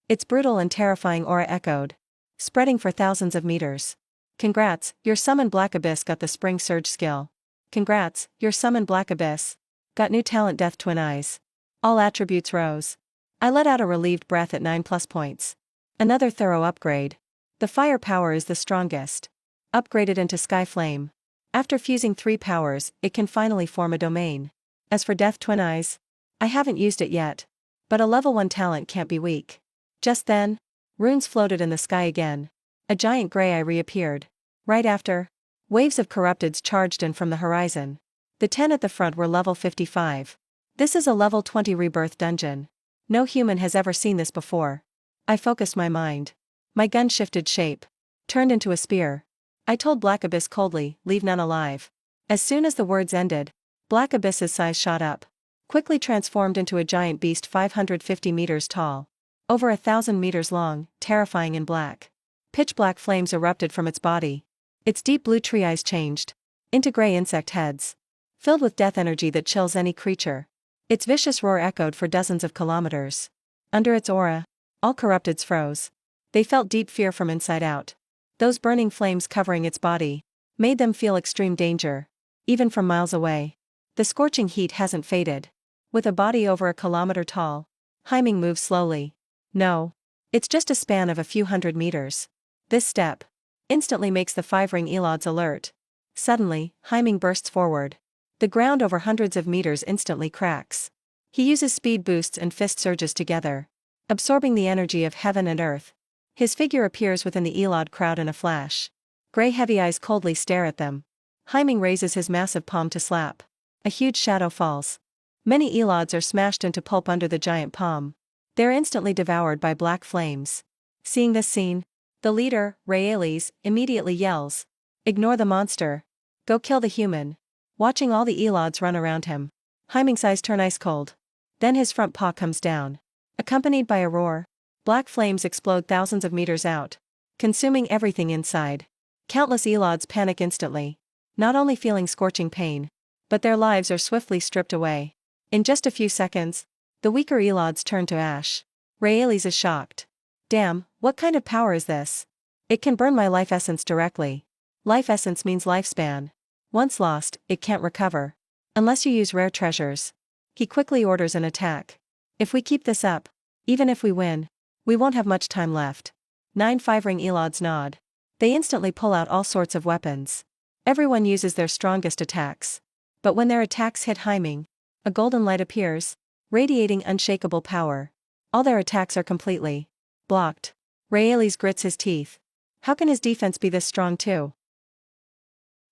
Its brutal and terrifying aura echoed, spreading for thousands of meters. Congrats, your summon Black Abyss got the Spring Surge skill. Congrats, your summon Black Abyss got new talent Death Twin Eyes. All attributes rose. I let out a relieved breath at 9+ points. Another thorough upgrade. The fire power is the strongest. Upgraded into Sky Flame. After fusing 3 powers, it can finally form a domain. As for Death Twin Eyes, I haven't used it yet. But a level 1 talent can't be weak. Just then, runes floated in the sky again. A giant gray eye reappeared. Right after, waves of corrupteds charged in from the horizon. The 10 at the front were level 55. This is a level 20 rebirth dungeon. No human has ever seen this before. I focused my mind. My gun shifted shape. turned into a spear. I told Black Abyss coldly, leave none alive. As soon as the words ended, Black Abyss's size shot up. Quickly transformed into a giant beast 550 meters tall. Over 1,000 meters long, terrifying and black. Pitch black flames erupted from its body. Its deep blue tree eyes changed into gray insect heads, filled with death energy that chills any creature. Its vicious roar echoed for dozens of kilometers. Under its aura, all corrupteds froze. They felt deep fear from inside out. Those burning flames covering its body made them feel extreme danger, even from miles away. The scorching heat hasn't faded. With a body over a kilometer tall, Hyming moves slowly. No. It's just a span of a few hundred meters. This step instantly makes the 5-ring Elods alert. Suddenly, Hyming bursts forward. The ground over hundreds of meters instantly cracks. He uses speed boosts and fist surges together, absorbing the energy of heaven and earth. His figure appears within the Elod crowd in a flash. Gray heavy eyes coldly stare at them. Hyming raises his massive palm to slap. A huge shadow falls. Many Elods are smashed into pulp under the giant palm. They're instantly devoured by black flames. Seeing this scene, the leader, Rhaeles, immediately yells, "Ignore the monster. Go kill the human." Watching all the Elods run around him, Hyming's eyes turn ice cold. Then his front paw comes down. Accompanied by a roar, black flames explode thousands of meters out, consuming everything inside. Countless Elods panic instantly, not only feeling scorching pain, but their lives are swiftly stripped away. In just a few seconds, the weaker Elods turn to ash. Rhaeles is shocked. Damn, what kind of power is this? It can burn my life essence directly. Life essence means lifespan. Once lost, it can't recover. Unless you use rare treasures. He quickly orders an attack. If we keep this up, even if we win, we won't have much time left. 9 5-ring Elods nod. They instantly pull out all sorts of weapons. Everyone uses their strongest attacks. But when their attacks hit Hyming, a golden light appears, radiating unshakable power. All their attacks are completely blocked. Rhaeles grits his teeth. How can his defense be this strong too?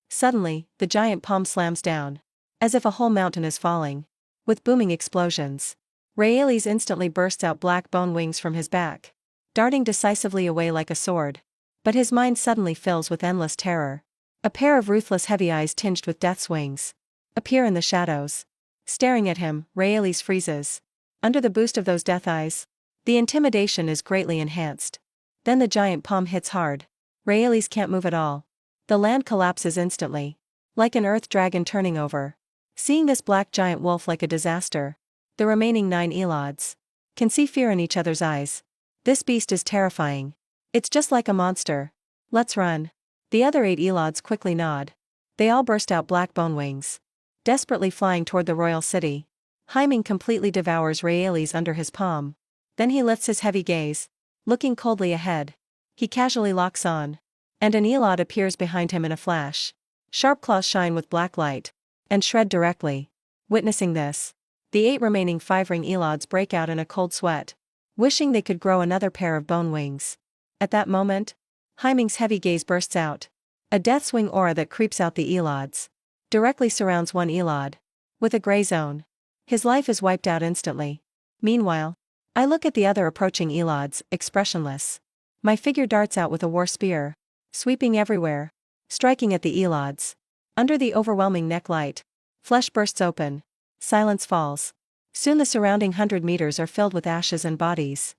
Suddenly, the giant palm slams down, as if a whole mountain is falling. With booming explosions, Rhaeles instantly bursts out black bone wings from his back, darting decisively away like a sword. But his mind suddenly fills with endless terror. A pair of ruthless heavy eyes tinged with death's wings appear in the shadows. Staring at him, Rhaeles freezes. Under the boost of those death eyes, the intimidation is greatly enhanced. Then the giant palm hits hard. Rhaeles can't move at all. The land collapses instantly, like an earth dragon turning over. Seeing this black giant wolf like a disaster, the remaining 9 Elods can see fear in each other's eyes. This beast is terrifying. It's just like a monster. Let's run. The other 8 Elods quickly nod. They all burst out black bone wings, desperately flying toward the royal city. Hyming completely devours Rhaeles under his palm. Then he lifts his heavy gaze, looking coldly ahead. He casually locks on, and an Elod appears behind him in a flash. Sharp claws shine with black light, and shred directly. Witnessing this, the 8 remaining 5-ring Elods break out in a cold sweat, wishing they could grow another pair of bone wings. At that moment, Hyming's heavy gaze bursts out. A death's-wing aura that creeps out the Elods directly surrounds one Elod, with a gray zone. His life is wiped out instantly. Meanwhile, I look at the other approaching Elods, expressionless. My figure darts out with a war spear, sweeping everywhere, striking at the Elods. Under the overwhelming neck light, flesh bursts open. Silence falls. Soon the surrounding 100 meters are filled with ashes and bodies.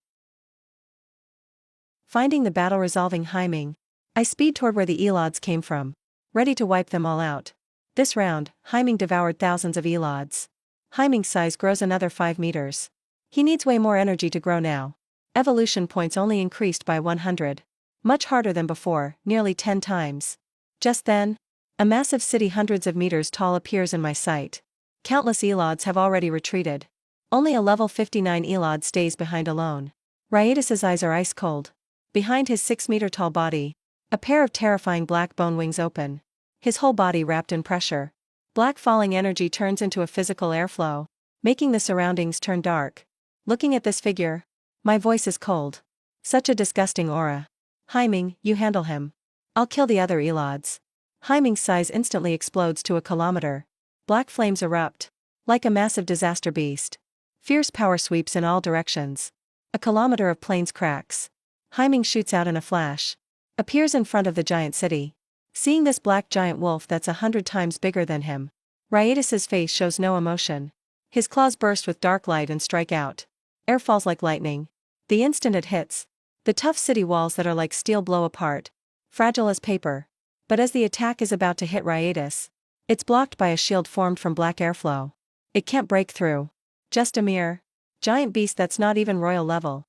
Finding the battle resolving Hyming, I speed toward where the Elods came from, ready to wipe them all out. This round, Hyming devoured thousands of Elods. Hyming's size grows another 5 meters. He needs way more energy to grow now. Evolution points only increased by 100. Much harder than before, nearly 10 times. Just then, a massive city hundreds of meters tall appears in my sight. Countless Elods have already retreated. Only a level 59 Elod stays behind alone. Rhaedis's eyes are ice cold. Behind his 6-meter-tall body, a pair of terrifying black bone wings open. His whole body wrapped in pressure. Black falling energy turns into a physical airflow, making the surroundings turn dark. Looking at this figure, my voice is cold. Such a disgusting aura. Hyming, you handle him. I'll kill the other Elods. Hyming's size instantly explodes to a kilometer. Black flames erupt, like a massive disaster beast. Fierce power sweeps in all directions. A kilometer of plains cracks. Hyming shoots out in a flash. appears in front of the giant city. Seeing this black giant wolf that's 100 times bigger than him, Ryaetus's face shows no emotion. His claws burst with dark light and strike out. Air falls like lightning. The instant it hits, the tough city walls that are like steel blow apart, fragile as paper. But as the attack is about to hit Ryaetus, it's blocked by a shield formed from black airflow. It can't break through. Just a mere giant beast that's not even royal level.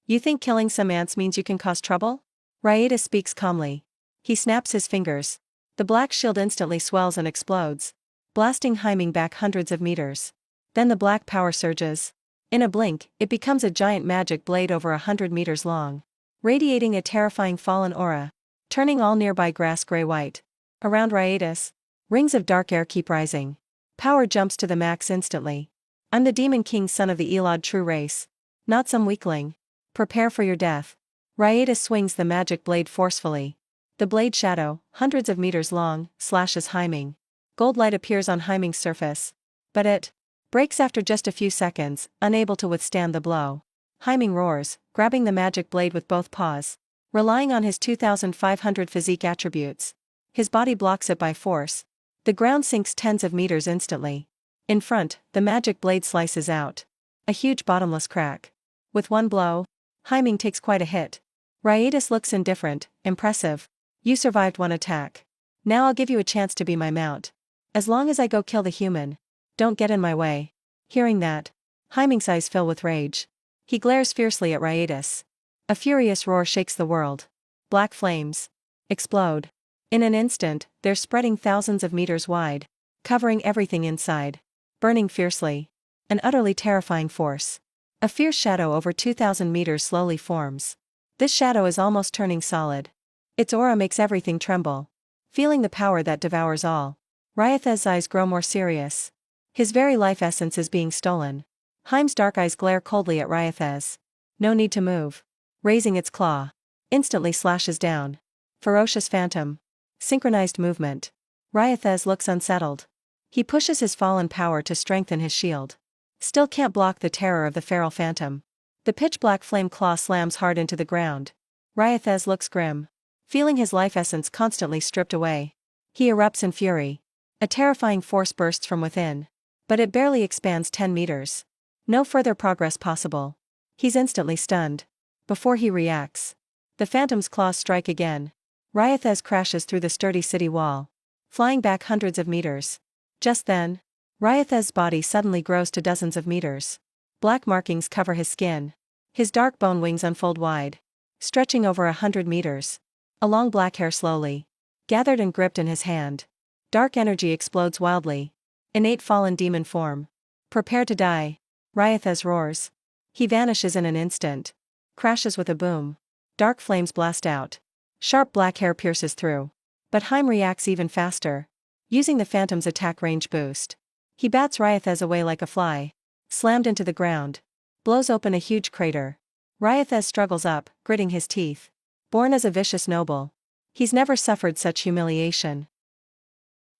You think killing some ants means you can cause trouble? Ryaetus speaks calmly. He snaps his fingers. The black shield instantly swells and explodes, blasting Hyming back hundreds of meters. Then the black power surges. In a blink, it becomes a giant magic blade over 100 meters long, radiating a terrifying fallen aura, turning all nearby grass gray-white. Around Ryaetus, rings of dark air keep rising. Power jumps to the max instantly. I'm the Demon King, son of the Elod true race. Not some weakling. Prepare for your death. Ryaetus swings the magic blade forcefully. The blade shadow, hundreds of meters long, slashes Hyming. Gold light appears on Hyming's surface. But it breaks after just a few seconds, unable to withstand the blow. Hyming roars, grabbing the magic blade with both paws. Relying on his 2,500 physique attributes, his body blocks it by force. The ground sinks tens of meters instantly. In front, the magic blade slices out. A huge bottomless crack. With one blow, Hyming takes quite a hit. Ryaetus looks indifferent, impressive. You survived one attack. Now I'll give you a chance to be my mount. As long as I go kill the human, don't get in my way. Hearing that, Hyming's eyes fill with rage. He glares fiercely at Ryaetus. A furious roar shakes the world. Black flames explode. In an instant, they're spreading thousands of meters wide, covering everything inside. Burning fiercely. An utterly terrifying force. A fierce shadow over 2,000 meters slowly forms. This shadow is almost turning solid. Its aura makes everything tremble. Feeling the power that devours all, Ryaetus's eyes grow more serious. His very life essence is being stolen. Hym's dark eyes glare coldly at Ryaetus. No need to move. Raising its claw, instantly slashes down. Ferocious phantom. Synchronized movement. Ryaetus looks unsettled. He pushes his fallen power to strengthen his shield. Still can't block the terror of the feral phantom. The pitch-black flame claw slams hard into the ground. Ryaetus looks grim, feeling his life essence constantly stripped away. He erupts in fury. A terrifying force bursts from within. But it barely expands 10 meters. No further progress possible. He's instantly stunned. Before he reacts, the phantom's claws strike again. Ryaetus crashes through the sturdy city wall, flying back hundreds of meters. Just then, Ryaetus's body suddenly grows to dozens of meters. Black markings cover his skin. His dark bone wings unfold wide, stretching over 100 meters. A long black hair slowly gathered and gripped in his hand. Dark energy explodes wildly. Innate fallen demon form. Prepare to die. Ryaetus roars. He vanishes in an instant. Crashes with a boom. Dark flames blast out. Sharp black hair pierces through. But Hym reacts even faster, using the phantom's attack range boost. He bats Ryaetus away like a fly. Slammed into the ground. Blows open a huge crater. Ryaetus struggles up, gritting his teeth. Born as a vicious noble, he's never suffered such humiliation.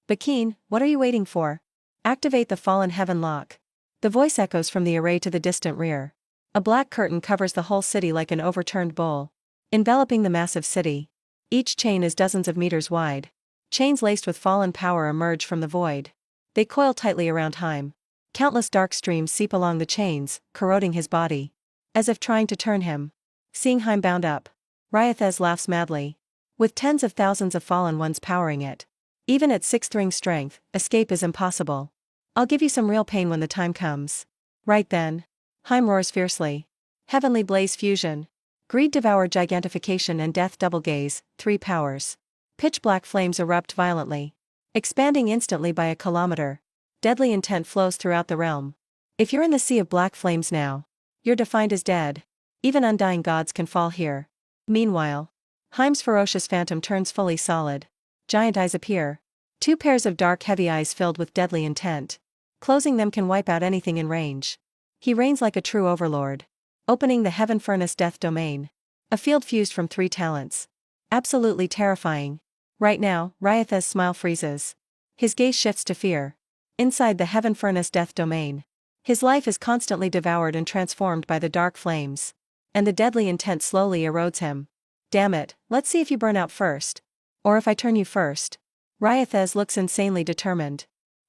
Bakeen, what are you waiting for? Activate the Fallen Heaven lock. The voice echoes from the array to the distant rear. A black curtain covers the whole city like an overturned bowl, enveloping the massive city. Each chain is dozens of meters wide. Chains laced with fallen power emerge from the void. They coil tightly around Hym. Countless dark streams seep along the chains, corroding his body, as if trying to turn him. Seeing Hym bound up, Ryaetus laughs madly. With tens of thousands of fallen ones powering it, even at 6th ring strength, escape is impossible. I'll give you some real pain when the time comes. Right then, Hym roars fiercely. Heavenly blaze fusion. Greed devour gigantification and death double gaze, 3 powers. Pitch-black flames erupt violently, expanding instantly by a kilometer. Deadly intent flows throughout the realm. If you're in the sea of black flames now, you're defined as dead. Even undying gods can fall here. Meanwhile, Hym's ferocious phantom turns fully solid. Giant eyes appear. 2 pairs of dark heavy eyes filled with deadly intent. Closing them can wipe out anything in range. He reigns like a true overlord, opening the heaven furnace death domain. A field fused from 3 talents. Absolutely terrifying. Right now, Ryaetus's smile freezes. His gaze shifts to fear. Inside the heaven furnace death domain, his life is constantly devoured and transformed by the dark flames. And the deadly intent slowly erodes him. Damn it, let's see if you burn out first. Or if I turn you first. Ryathes looks insanely determined.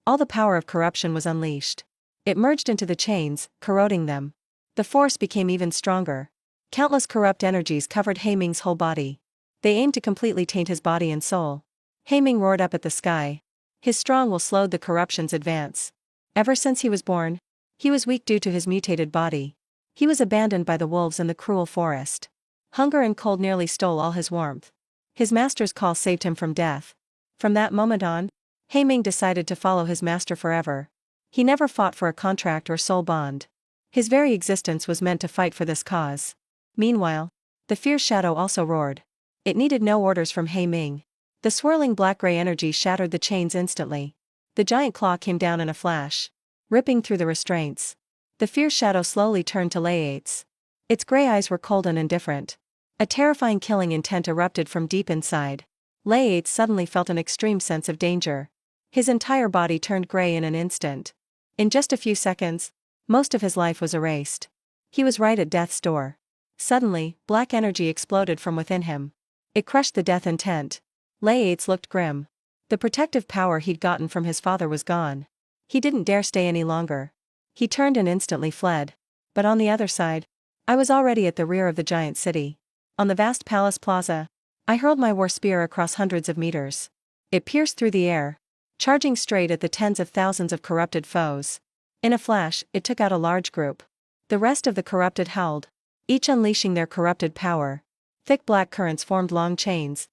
All the power of corruption was unleashed. It merged into the chains, corroding them. The force became even stronger. Countless corrupt energies covered Haiming's whole body. They aimed to completely taint his body and soul. Haiming roared up at the sky. His strong will slowed the corruption's advance. Ever since he was born, he was weak due to his mutated body. He was abandoned by the wolves in the cruel forest. Hunger and cold nearly stole all his warmth. His master's call saved him from death. From that moment on, Haiming decided to follow his master forever. He never fought for a contract or soul bond. His very existence was meant to fight for this cause. Meanwhile, the fierce shadow also roared. It needed no orders from Haiming. The swirling black-gray energy shattered the chains instantly. The giant claw came down in a flash, ripping through the restraints. The fierce shadow slowly turned to Layates. Its gray eyes were cold and indifferent. A terrifying killing intent erupted from deep inside. Layates suddenly felt an extreme sense of danger. His entire body turned gray in an instant. In just a few seconds, most of his life was erased. He was right at death's door. Suddenly, black energy exploded from within him. It crushed the death intent. Layates looked grim. The protective power he'd gotten from his father was gone. He didn't dare stay any longer. He turned and instantly fled. But on the other side, I was already at the rear of the giant city. On the vast palace plaza, I hurled my war spear across hundreds of meters. It pierced through the air, charging straight at the tens of thousands of corrupted foes. In a flash, it took out a large group. The rest of the corrupted howled, each unleashing their corrupted power. Thick black currents formed long chains,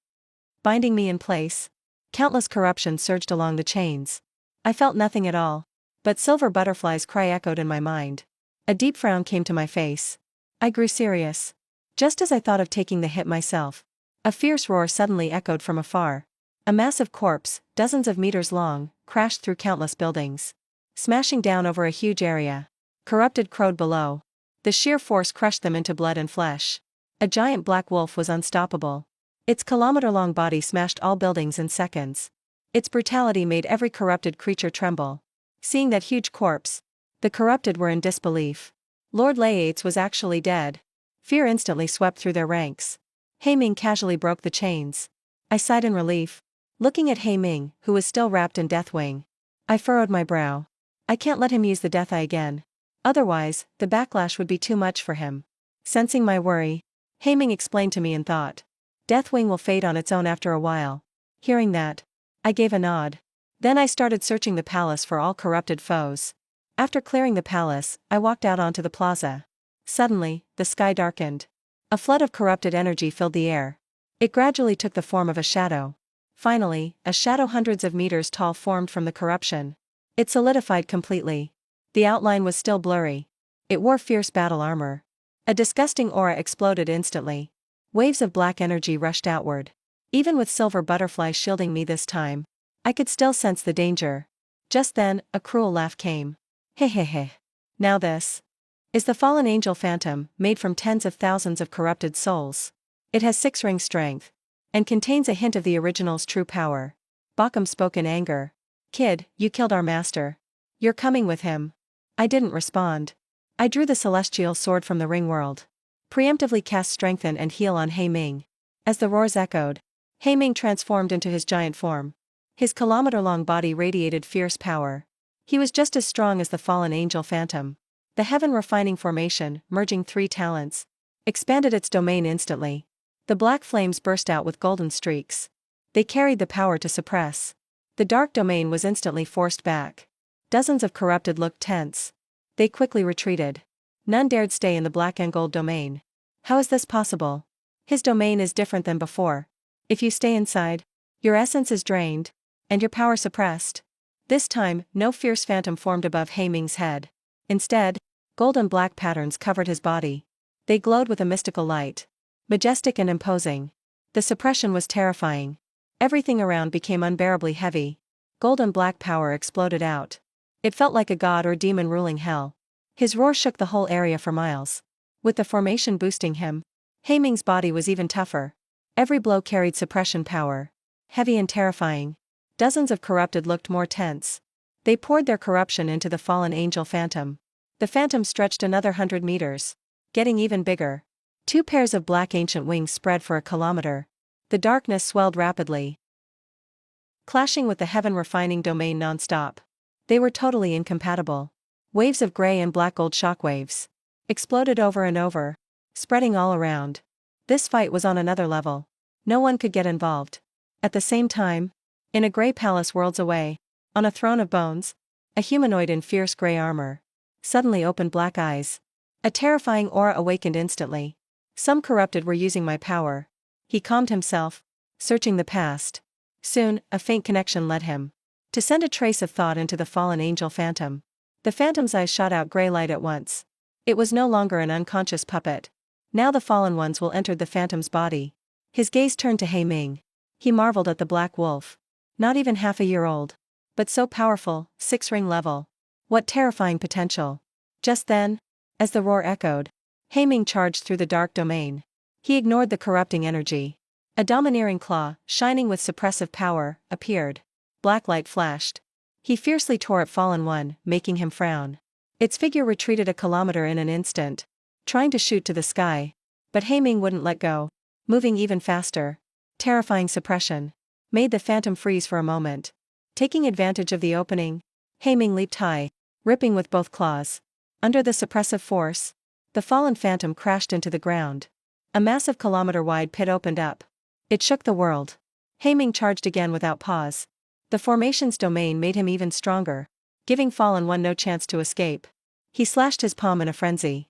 binding me in place. Countless corruption surged along the chains. I felt nothing at all, but Silver Butterfly's cry echoed in my mind. A deep frown came to my face. I grew serious. Just as I thought of taking the hit myself, a fierce roar suddenly echoed from afar. A massive corpse, dozens of meters long, crashed through countless buildings, smashing down over a huge area. Corrupted crowed below. The sheer force crushed them into blood and flesh. A giant black wolf was unstoppable. Its kilometer-long body smashed all buildings in seconds. Its brutality made every corrupted creature tremble. Seeing that huge corpse, the corrupted were in disbelief. Lord Layates was actually dead. Fear instantly swept through their ranks. Haiming casually broke the chains. I sighed in relief, looking at Haiming, who was still wrapped in Deathwing. I furrowed my brow. I can't let him use the Death Eye again. Otherwise, the backlash would be too much for him. Sensing my worry, Haiming explained to me in thought. Deathwing will fade on its own after a while. Hearing that, I gave a nod. Then I started searching the palace for all corrupted foes. After clearing the palace, I walked out onto the plaza. Suddenly, the sky darkened. A flood of corrupted energy filled the air. It gradually took the form of a shadow. Finally, a shadow hundreds of meters tall formed from the corruption. It solidified completely. The outline was still blurry. It wore fierce battle armor. A disgusting aura exploded instantly. Waves of black energy rushed outward. Even with Silver Butterfly shielding me this time, I could still sense the danger. Just then, a cruel laugh came. Hehehe. Now this is the fallen angel phantom, made from tens of thousands of corrupted souls. It has 6-ring strength, and contains a hint of the original's true power. Bakum spoke in anger. Kid, you killed our master. You're coming with him. I didn't respond. I drew the celestial sword from the ring world. Preemptively cast Strengthen and Heal on Haiming. As the roars echoed, Haiming transformed into his giant form. His kilometer-long body radiated fierce power. He was just as strong as the fallen angel phantom. The heaven-refining formation, merging 3 talents, expanded its domain instantly. The black flames burst out with golden streaks. They carried the power to suppress. The dark domain was instantly forced back. Dozens of corrupted looked tense. They quickly retreated. None dared stay in the black and gold domain. How is this possible? His domain is different than before. If you stay inside, your essence is drained, and your power suppressed. This time, no fierce phantom formed above Haiming's head. Instead, gold and black patterns covered his body. They glowed with a mystical light. Majestic and imposing. The suppression was terrifying. Everything around became unbearably heavy. Gold and black power exploded out. It felt like a god or demon ruling hell. His roar shook the whole area for miles. With the formation boosting him, Haiming's body was even tougher. Every blow carried suppression power. Heavy and terrifying. Dozens of corrupted looked more tense. They poured their corruption into the fallen angel phantom. The phantom stretched another 100 meters, getting even bigger. Two pairs of black ancient wings spread for a kilometer. The darkness swelled rapidly, clashing with the heaven-refining domain non-stop. They were totally incompatible. Waves of gray and black gold shockwaves exploded over and over, spreading all around. This fight was on another level. No one could get involved. At the same time, in a gray palace worlds away, on a throne of bones, a humanoid in fierce gray armor suddenly opened black eyes. A terrifying aura awakened instantly. Some corrupted were using my power. He calmed himself, searching the past. Soon, a faint connection led him to send a trace of thought into the fallen angel phantom. The phantom's eyes shot out gray light at once. It was no longer an unconscious puppet. Now the fallen ones will enter the phantom's body. His gaze turned to He Ming. He marveled at the black wolf. Not even half a year old. But so powerful, 6-ring level. What terrifying potential. Just then, as the roar echoed, He Ming charged through the dark domain. He ignored the corrupting energy. A domineering claw, shining with suppressive power, appeared. Black light flashed. He fiercely tore at Fallen One, making him frown. Its figure retreated a kilometer in an instant, trying to shoot to the sky. But He Ming wouldn't let go, moving even faster. Terrifying suppression made the phantom freeze for a moment. Taking advantage of the opening, He Ming leaped high, ripping with both claws. Under the suppressive force, the fallen phantom crashed into the ground. A massive kilometer-wide pit opened up. It shook the world. He Ming charged again without pause. The formation's domain made him even stronger, giving Fallen One no chance to escape. He slashed his palm in a frenzy.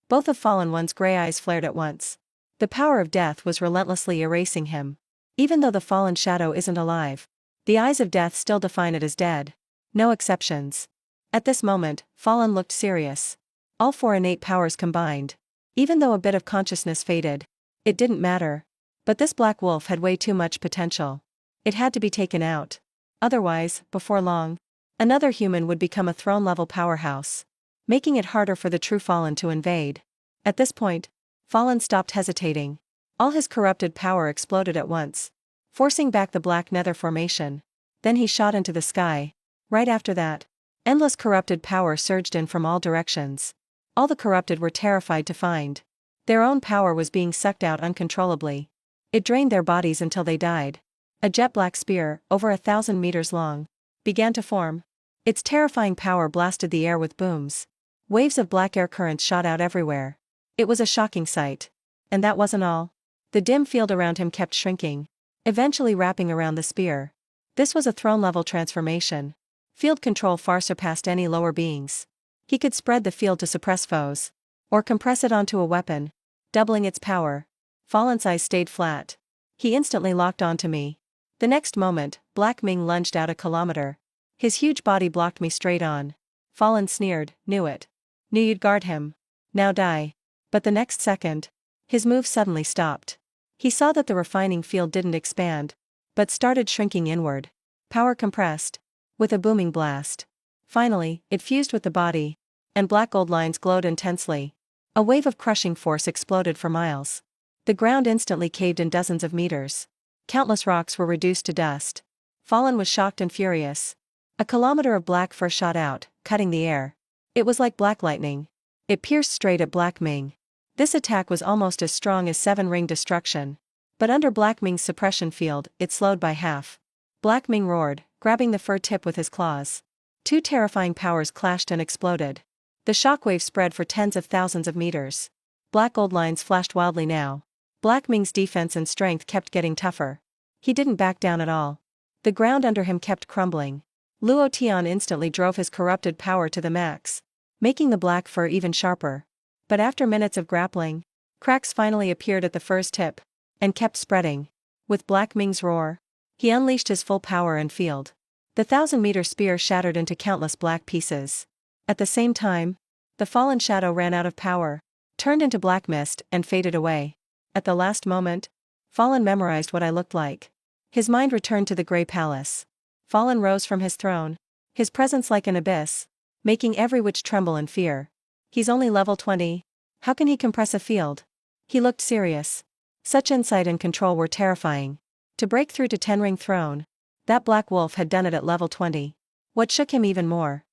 Both of Fallen One's gray eyes flared at once. The power of death was relentlessly erasing him. Even though the fallen shadow isn't alive, the eyes of death still define it as dead. No exceptions. At this moment, Fallen looked serious. All 4 innate powers combined. Even though a bit of consciousness faded, it didn't matter. But this black wolf had way too much potential. It had to be taken out. Otherwise, before long, another human would become a throne-level powerhouse, making it harder for the true Fallen to invade. At this point, Fallen stopped hesitating. All his corrupted power exploded at once, forcing back the black nether formation. Then he shot into the sky. Right after that, endless corrupted power surged in from all directions. All the corrupted were terrified to find their own power was being sucked out uncontrollably. It drained their bodies until they died. A jet-black spear, over 1,000 meters long, began to form. Its terrifying power blasted the air with booms. Waves of black air currents shot out everywhere. It was a shocking sight. And that wasn't all. The dim field around him kept shrinking, eventually wrapping around the spear. This was a throne-level transformation. Field control far surpassed any lower beings. He could spread the field to suppress foes, or compress it onto a weapon, doubling its power. Fallen's eyes stayed flat. He instantly locked onto me. The next moment, Black Ming lunged out a kilometer. His huge body blocked me straight on. Fallen sneered, knew it. Knew you'd guard him. Now die. But the next second, his move suddenly stopped. He saw that the refining field didn't expand, but started shrinking inward. Power compressed. With a booming blast. Finally, it fused with the body, and black gold lines glowed intensely. A wave of crushing force exploded for miles. The ground instantly caved in dozens of meters. Countless rocks were reduced to dust. Fallen was shocked and furious. A kilometer of black fur shot out, cutting the air. It was like black lightning. It pierced straight at Black Ming. This attack was almost as strong as 7-ring destruction. But under Black Ming's suppression field, it slowed by half. Black Ming roared, grabbing the fur tip with his claws. 2 terrifying powers clashed and exploded. The shockwave spread for tens of thousands of meters. Black gold lines flashed wildly now. Black Ming's defense and strength kept getting tougher. He didn't back down at all. The ground under him kept crumbling. Luo Tian instantly drove his corrupted power to the max, making the black fur even sharper. But after minutes of grappling, cracks finally appeared at the fur's tip, and kept spreading. With Black Ming's roar, he unleashed his full power and field. The 1,000-meter spear shattered into countless black pieces. At the same time, the fallen shadow ran out of power, turned into black mist, and faded away. At the last moment, Fallen memorized what I looked like. His mind returned to the gray palace. Fallen rose from his throne, his presence like an abyss, making every witch tremble in fear. He's only level 20. How can he compress a field? He looked serious. Such insight and control were terrifying. To break through to 10-ring throne, that black wolf had done it at level 20. What shook him even more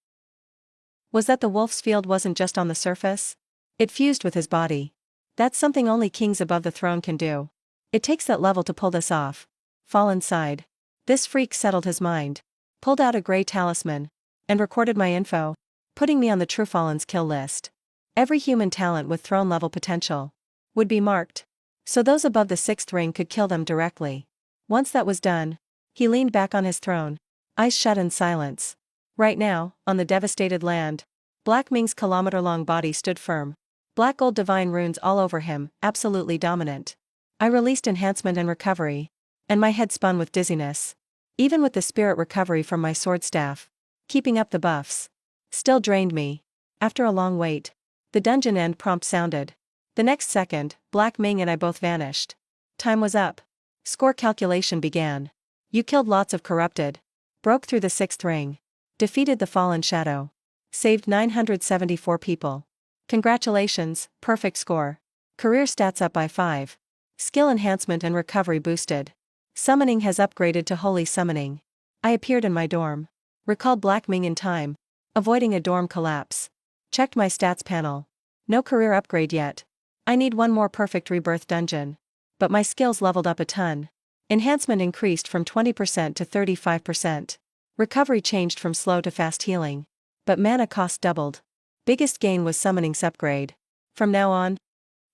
was that the wolf's field wasn't just on the surface. It fused with his body. That's something only kings above the throne can do. It takes that level to pull this off. Fallen sighed. This freak settled his mind. Pulled out a gray talisman. And recorded my info. Putting me on the True Fallen's kill list. Every human talent with throne level potential would be marked. So those above the 6th ring could kill them directly. Once that was done, he leaned back on his throne. Eyes shut in silence. Right now, on the devastated land, Black Ming's kilometer-long body stood firm. Black gold divine runes all over him, absolutely dominant. I released enhancement and recovery. And my head spun with dizziness. Even with the spirit recovery from my sword staff, keeping up the buffs still drained me. After a long wait, the dungeon end prompt sounded. The next second, Black Ming and I both vanished. Time was up. Score calculation began. You killed lots of corrupted. Broke through the 6th ring. Defeated the fallen shadow. Saved 974 people. Congratulations, perfect score. Career stats up by 5. Skill enhancement and recovery boosted. Summoning has upgraded to holy summoning. I appeared in my dorm. Recalled Black Ming in time. Avoiding a dorm collapse. Checked my stats panel. No career upgrade yet. I need one more perfect rebirth dungeon. But my skills leveled up a ton. Enhancement increased from 20% to 35%. Recovery changed from slow to fast healing. But mana cost doubled. Biggest gain was summoning's upgrade. From now on,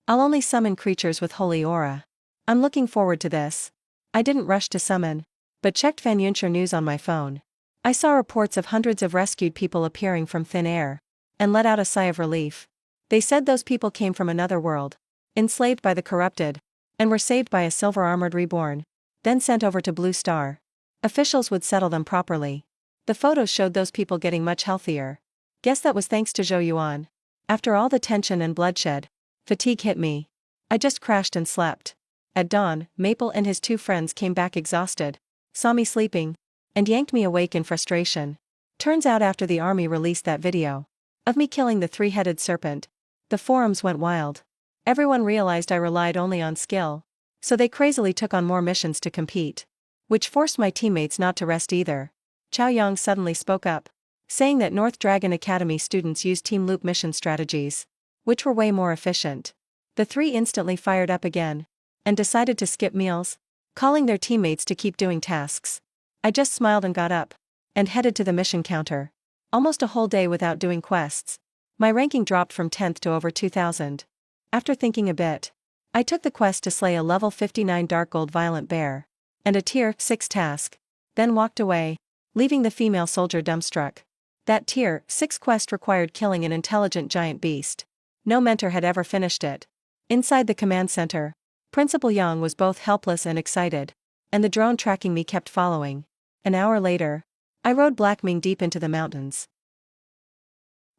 I'll only summon creatures with holy aura. I'm looking forward to this. I didn't rush to summon, but checked Van Yuncher news on my phone. I saw reports of hundreds of rescued people appearing from thin air, and let out a sigh of relief. They said those people came from another world, enslaved by the corrupted, and were saved by a silver-armored reborn, then sent over to Blue Star. Officials would settle them properly. The photos showed those people getting much healthier. Guess that was thanks to Zhou Yuan. After all the tension and bloodshed, fatigue hit me. I just crashed and slept. At dawn, Maple and his 2 friends came back exhausted, saw me sleeping, and yanked me awake in frustration. Turns out after the army released that video of me killing the 3-headed serpent, the forums went wild. Everyone realized I relied only on skill, so they crazily took on more missions to compete. Which forced my teammates not to rest either. Chao Yang suddenly spoke up, saying that North Dragon Academy students use team loop mission strategies, which were way more efficient. The 3 instantly fired up again, and decided to skip meals, calling their teammates to keep doing tasks. I just smiled and got up, and headed to the mission counter. Almost a whole day without doing quests. My ranking dropped from 10th to over 2000. After thinking a bit, I took the quest to slay a level 59 Dark Gold Violent Bear, and a tier 6 task, then walked away, leaving the female soldier dumbstruck. That tier 6 quest required killing an intelligent giant beast. No mentor had ever finished it. Inside the command center, Principal Yang was both helpless and excited, and the drone tracking me kept following. An hour later, I rode Black Ming deep into the mountains.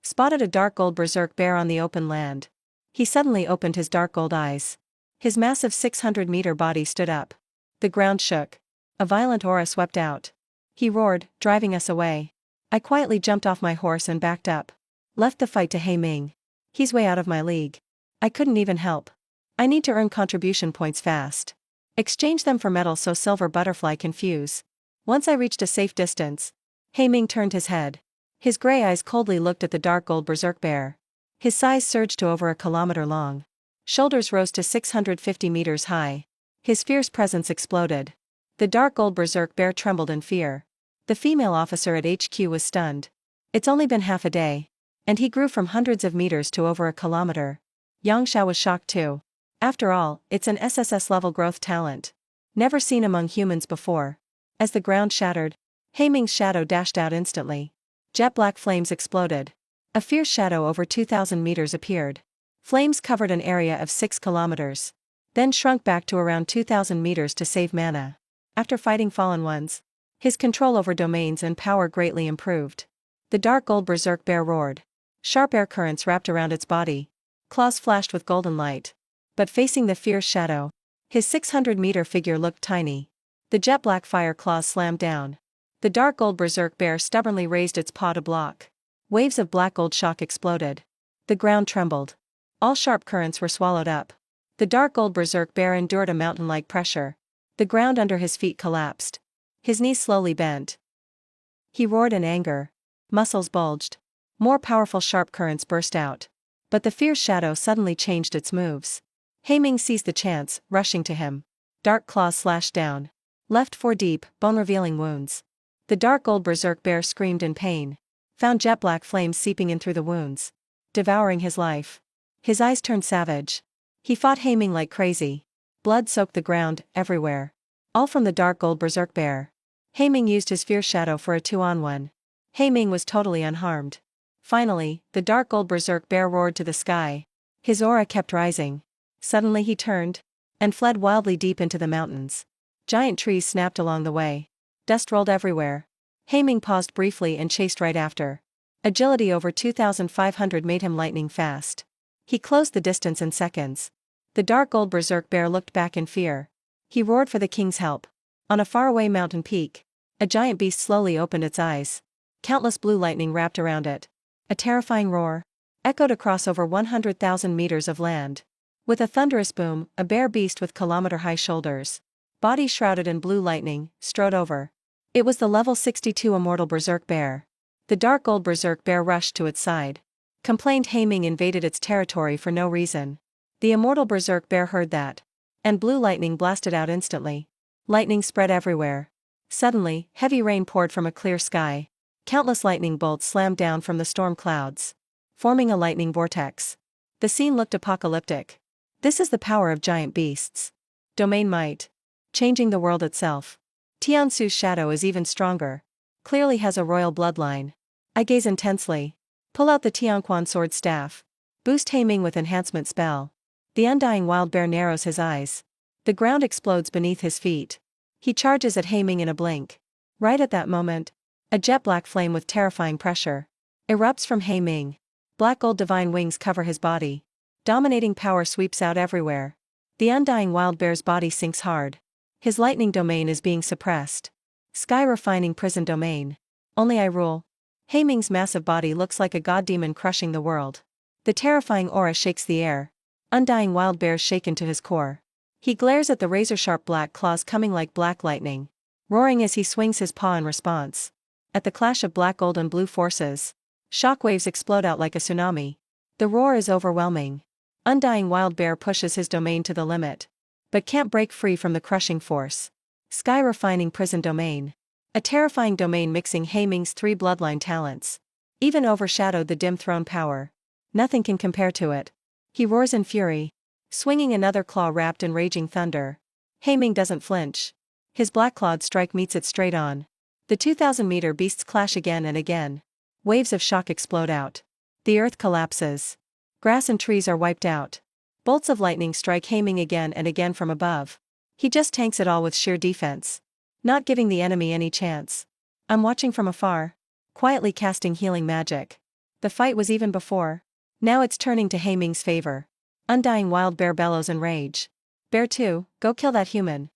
Spotted a dark gold berserk bear on the open land. He suddenly opened his dark gold eyes. His massive 600-meter body stood up. The ground shook. A violent aura swept out. He roared, driving us away. I quietly jumped off my horse and backed up. Left the fight to He Ming. He's way out of my league. I couldn't even help. I need to earn contribution points fast. Exchange them for metal so Silver Butterfly can fuse. Once I reached a safe distance, He Ming turned his head. His gray eyes coldly looked at the dark gold berserk bear. His size surged to over a kilometer long. Shoulders rose to 650 meters high. His fierce presence exploded. The dark gold berserk bear trembled in fear. The female officer at HQ was stunned. It's only been half a day, and he grew from hundreds of meters to over a kilometer. Yang Xiao was shocked too. After all, it's an SSS level growth talent. Never seen among humans before. As the ground shattered, He Ming's shadow dashed out instantly. Jet black flames exploded. A fierce shadow over 2,000 meters appeared. Flames covered an area of 6 kilometers. Then shrunk back to around 2,000 meters to save mana. After fighting fallen ones, his control over domains and power greatly improved. The dark gold berserk bear roared. Sharp air currents wrapped around its body. Claws flashed with golden light. But facing the fierce shadow, his 600-meter figure looked tiny. The jet black fire claws slammed down. The dark gold berserk bear stubbornly raised its paw to block. Waves of black gold shock exploded. The ground trembled. All sharp currents were swallowed up. The dark gold berserk bear endured a mountain-like pressure. The ground under his feet collapsed. His knees slowly bent. He roared in anger. Muscles bulged. More powerful sharp currents burst out. But the fierce shadow suddenly changed its moves. Haiming seized the chance, rushing to him. Dark claws slashed down. Left 4 deep, bone-revealing wounds. The dark gold berserk bear screamed in pain. Found jet black flames seeping in through the wounds. Devouring his life. His eyes turned savage. He fought Haiming like crazy. Blood soaked the ground, everywhere. All from the dark gold berserk bear. Haiming used his fierce shadow for a 2-on-1. Haiming was totally unharmed. Finally, the dark gold berserk bear roared to the sky. His aura kept rising. Suddenly he turned and fled wildly deep into the mountains. Giant trees snapped along the way. Dust rolled everywhere. Haiming paused briefly and chased right after. Agility over 2,500 made him lightning fast. He closed the distance in seconds. The dark gold berserk bear looked back in fear. He roared for the king's help. On a faraway mountain peak, a giant beast slowly opened its eyes. Countless blue lightning wrapped around it. A terrifying roar echoed across over 100,000 meters of land. With a thunderous boom, a bear beast with kilometer-high shoulders, body shrouded in blue lightning, strode over. It was the level 62 immortal berserk bear. The dark gold berserk bear rushed to its side. Complained Haiming invaded its territory for no reason. The immortal berserk bear heard that. And blue lightning blasted out instantly. Lightning spread everywhere. Suddenly, heavy rain poured from a clear sky. Countless lightning bolts slammed down from the storm clouds, forming a lightning vortex. The scene looked apocalyptic. This is the power of giant beasts. Domain might. Changing the world itself. Tiansu's shadow is even stronger. Clearly has a royal bloodline. I gaze intensely. Pull out the Tianquan sword staff. Boost Haiming with enhancement spell. The undying wild bear narrows his eyes. The ground explodes beneath his feet. He charges at Haiming in a blink. Right at that moment, a jet black flame with terrifying pressure erupts from Haiming. Black gold divine wings cover his body. Dominating power sweeps out everywhere. The undying wild bear's body sinks hard. His lightning domain is being suppressed. Sky refining prison domain. Only I rule. Haiming's massive body looks like a god demon crushing the world. The terrifying aura shakes the air. Undying wild bear shaken to his core. He glares at the razor-sharp black claws coming like black lightning, roaring as he swings his paw in response. At the clash of black gold and blue forces, shockwaves explode out like a tsunami. The roar is overwhelming. Undying wild bear pushes his domain to the limit, but can't break free from the crushing force. Sky refining prison domain. A terrifying domain mixing Haiming's 3 bloodline talents. Even overshadowed the dim throne power. Nothing can compare to it. He roars in fury, swinging another claw wrapped in raging thunder. Haiming doesn't flinch. His black-clawed strike meets it straight on. The 2,000-meter beasts clash again and again. Waves of shock explode out. The earth collapses. Grass and trees are wiped out. Bolts of lightning strike Haiming again and again from above. He just tanks it all with sheer defense, not giving the enemy any chance. I'm watching from afar, quietly casting healing magic. The fight was even before. Now it's turning to Haiming's favor. Undying wild bear bellows in rage. Bear 2, go kill that human.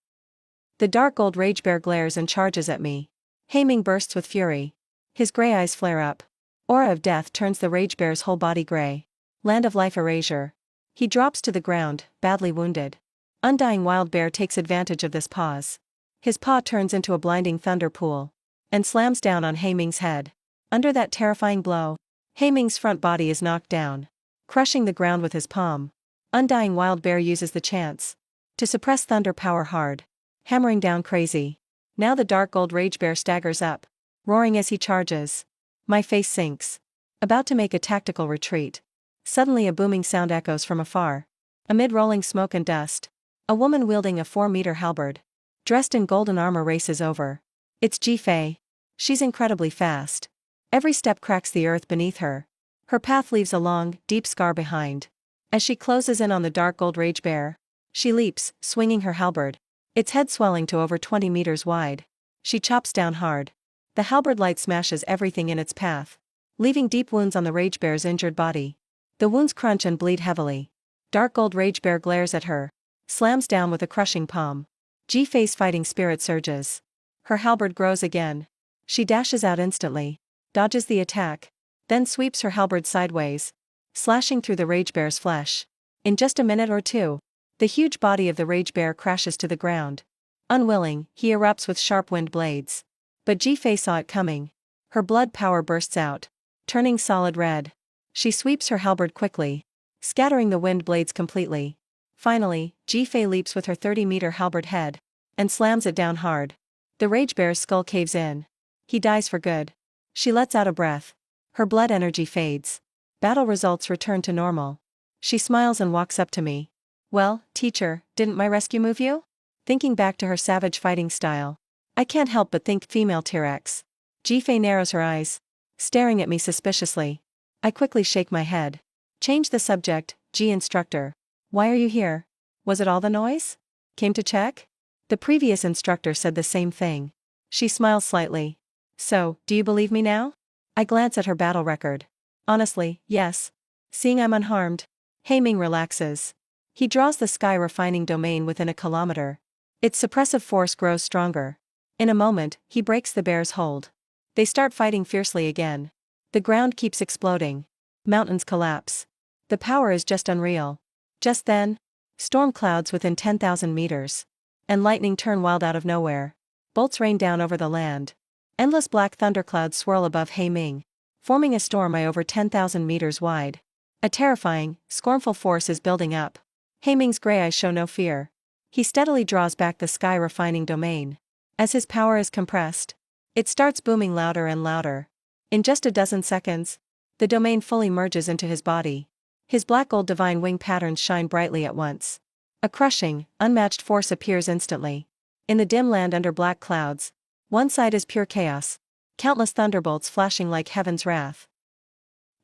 The dark gold rage bear glares and charges at me. Haiming bursts with fury. His gray eyes flare up. Aura of death turns the rage bear's whole body gray. Land of life erasure. He drops to the ground, badly wounded. Undying wild bear takes advantage of this pause. His paw turns into a blinding thunder pool and slams down on Haiming's head. Under that terrifying blow, Haiming's front body is knocked down, crushing the ground with his palm. Undying wild bear uses the chance to suppress thunder power hard, hammering down crazy. Now the dark gold rage bear staggers up, roaring as he charges. My face sinks. About to make a tactical retreat. Suddenly a booming sound echoes from afar. Amid rolling smoke and dust, a woman wielding a 4-meter halberd, dressed in golden armor races over. It's Ji-Fei. She's incredibly fast. Every step cracks the earth beneath her. Her path leaves a long, deep scar behind. As she closes in on the dark gold rage bear, she leaps, swinging her halberd, its head swelling to over 20 meters wide. She chops down hard. The halberd light smashes everything in its path, leaving deep wounds on the rage bear's injured body. The wounds crunch and bleed heavily. Dark gold rage bear glares at her, slams down with a crushing palm. Ji-Fei's fighting spirit surges. Her halberd grows again. She dashes out instantly, dodges the attack, then sweeps her halberd sideways, slashing through the rage bear's flesh. In just a minute or two, the huge body of the rage bear crashes to the ground. Unwilling, he erupts with sharp wind blades. But Ji-Fei saw it coming. Her blood power bursts out, turning solid red. She sweeps her halberd quickly, scattering the wind blades completely. Finally, Ji-Fei leaps with her 30-meter halberd head and slams it down hard. The rage bear's skull caves in. He dies for good. She lets out a breath. Her blood energy fades. Battle results return to normal. She smiles and walks up to me. Well, teacher, didn't my rescue move you? Thinking back to her savage fighting style, I can't help but think female T-Rex. Ji-Fei narrows her eyes, staring at me suspiciously. I quickly shake my head. Change the subject, G instructor. Why are you here? Was it all the noise? Came to check? The previous instructor said the same thing. She smiles slightly. So, do you believe me now? I glance at her battle record. Honestly, yes. Seeing I'm unharmed, Ming relaxes. He draws the sky refining domain within a kilometer. Its suppressive force grows stronger. In a moment, he breaks the bear's hold. They start fighting fiercely again. The ground keeps exploding. Mountains collapse. The power is just unreal. Just then, storm clouds within 10,000 meters. And lightning turn wild out of nowhere. Bolts rain down over the land. Endless black thunderclouds swirl above Ming, forming a storm over 10,000 meters wide. A terrifying, scornful force is building up. Ming's gray eyes show no fear. He steadily draws back the sky refining domain. As his power is compressed, it starts booming louder and louder. In just a dozen seconds, the domain fully merges into his body. His black gold divine wing patterns shine brightly at once. A crushing, unmatched force appears instantly. In the dim land under black clouds, one side is pure chaos, countless thunderbolts flashing like heaven's wrath.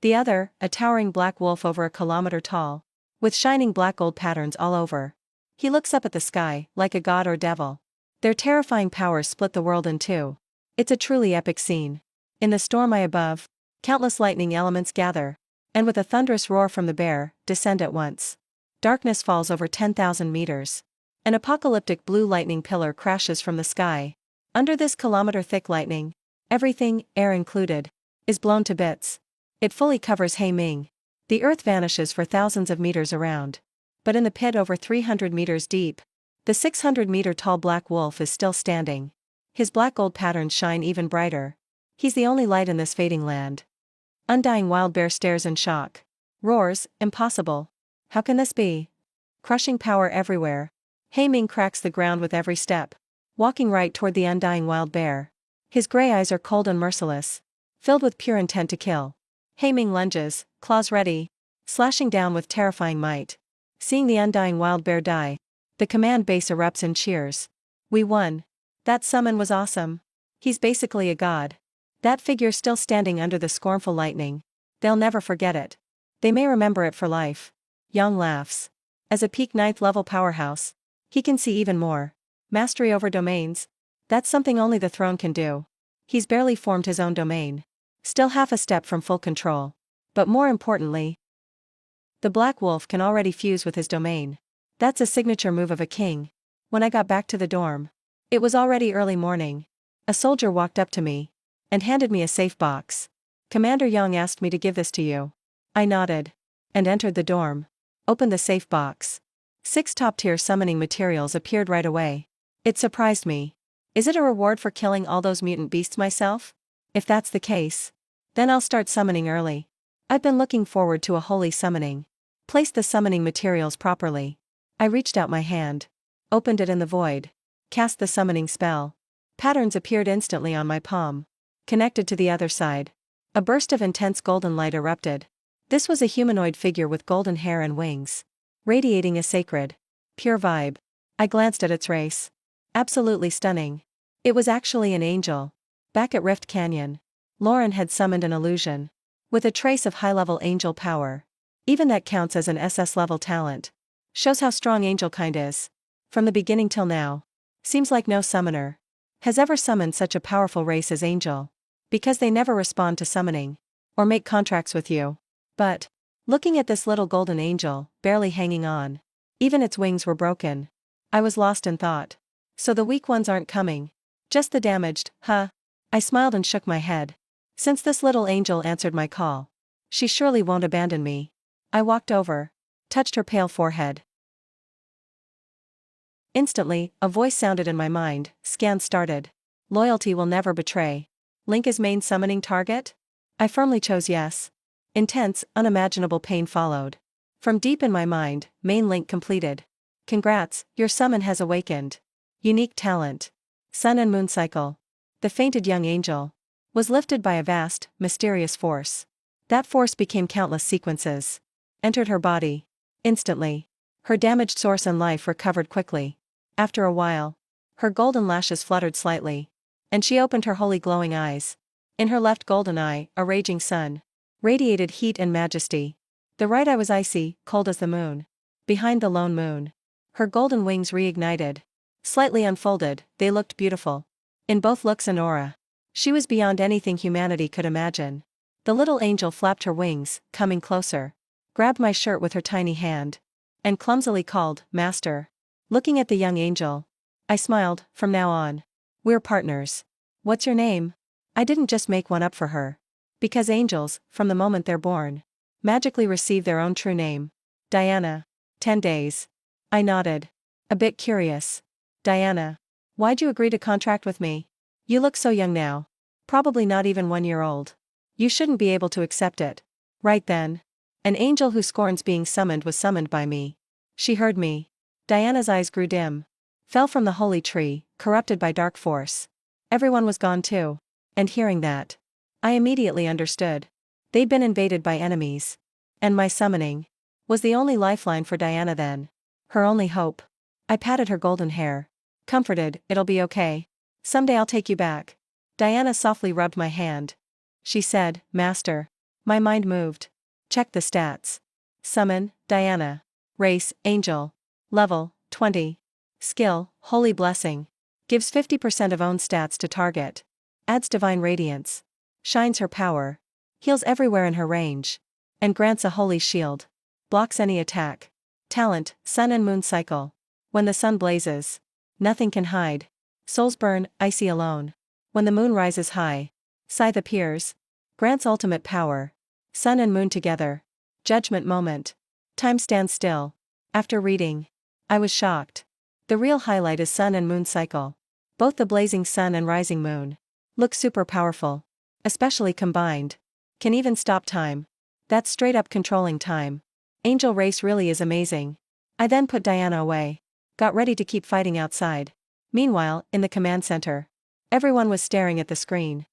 The other, a towering black wolf over a kilometer tall, with shining black gold patterns all over. He looks up at the sky, like a god or devil. Their terrifying powers split the world in two. It's a truly epic scene. In the storm eye above, countless lightning elements gather, and with a thunderous roar from the bear, descend at once. Darkness falls over 10,000 meters. An apocalyptic blue lightning pillar crashes from the sky. Under this kilometer-thick lightning, everything, air included, is blown to bits. It fully covers Ming. The earth vanishes for thousands of meters around. But in the pit over 300 meters deep, the 600-meter-tall black wolf is still standing. His black gold patterns shine even brighter. He's the only light in this fading land. Undying wild bear stares in shock. Roars, impossible. How can this be? Crushing power everywhere. Ming cracks the ground with every step, walking right toward the undying wild bear. His gray eyes are cold and merciless, filled with pure intent to kill. Ming lunges, claws ready, slashing down with terrifying might. Seeing the undying wild bear die, the command base erupts in cheers. We won. That summon was awesome. He's basically a god. That figure still standing under the scornful lightning. They'll never forget it. They may remember it for life. Yang laughs. As a peak 9th level powerhouse, he can see even more. Mastery over domains. That's something only the throne can do. He's barely formed his own domain. Still half a step from full control. But more importantly, the Black Wolf can already fuse with his domain. That's a signature move of a king. When I got back to the dorm, it was already early morning. A soldier walked up to me and handed me a safe box. Commander Young asked me to give this to you. I nodded and entered the dorm. Opened the safe box. 6 top-tier summoning materials appeared right away. It surprised me. Is it a reward for killing all those mutant beasts myself? If that's the case, then I'll start summoning early. I've been looking forward to a holy summoning. Placed the summoning materials properly. I reached out my hand. Opened it in the void. Cast the summoning spell. Patterns appeared instantly on my palm. Connected to the other side. A burst of intense golden light erupted. This was a humanoid figure with golden hair and wings. Radiating a sacred, pure vibe. I glanced at its race. Absolutely stunning. It was actually an angel. Back at Rift Canyon, Lauren had summoned an illusion. With a trace of high-level angel power. Even that counts as an SS-level talent. Shows how strong angel kind is. From the beginning till now. Seems like no summoner has ever summoned such a powerful race as angel. Because they never respond to summoning. Or make contracts with you. But, looking at this little golden angel, barely hanging on. Even its wings were broken. I was lost in thought. So the weak ones aren't coming. Just the damaged, huh? I smiled and shook my head. Since this little angel answered my call, she surely won't abandon me. I walked over. Touched her pale forehead. Instantly, a voice sounded in my mind. Scan started. Loyalty will never betray. Link is main summoning target? I firmly chose yes. Intense, unimaginable pain followed. From deep in my mind, main link completed. Congrats, your summon has awakened. Unique talent. Sun and Moon Cycle. The fainted young angel was lifted by a vast, mysterious force. That force became countless sequences. Entered her body. Instantly. Her damaged source and life recovered quickly. After a while, her golden lashes fluttered slightly. And she opened her holy glowing eyes. In her left golden eye, a raging sun radiated heat and majesty. The right eye was icy, cold as the moon. Behind the lone moon, her golden wings reignited. Slightly unfolded, they looked beautiful. In both looks and aura, she was beyond anything humanity could imagine. The little angel flapped her wings, coming closer. Grabbed my shirt with her tiny hand. And clumsily called, Master. Looking at the young angel, I smiled. From now on, we're partners. What's your name? I didn't just make one up for her. Because angels, from the moment they're born, magically receive their own true name. Diana. 10 days. I nodded. A bit curious. Diana. Why'd you agree to contract with me? You look so young now. Probably not even 1 year old. You shouldn't be able to accept it. Right then. An angel who scorns being summoned was summoned by me. She heard me. Diana's eyes grew dim. Fell from the holy tree, corrupted by dark force. Everyone was gone too. And hearing that, I immediately understood. They'd been invaded by enemies. And my summoning was the only lifeline for Diana then. Her only hope. I patted her golden hair. Comforted, it'll be okay. Someday I'll take you back. Diana softly rubbed my hand. She said, Master. My mind moved. Check the stats. Summon, Diana. Race, Angel. Level, 20. Skill, Holy Blessing. Gives 50% of own stats to target. Adds Divine Radiance. Shines her power. Heals everywhere in her range. And grants a holy shield. Blocks any attack. Talent, Sun and Moon Cycle. When the sun blazes, nothing can hide. Souls burn, icy alone. When the moon rises high, Scythe appears. Grants ultimate power. Sun and moon together. Judgment moment. Time stands still. After reading, I was shocked. The real highlight is Sun and Moon Cycle. Both the blazing sun and rising moon look super powerful. Especially combined. Can even stop time. That's straight up controlling time. Angel race really is amazing. I then put Diana away. Got ready to keep fighting outside. Meanwhile, in the command center, everyone was staring at the screen.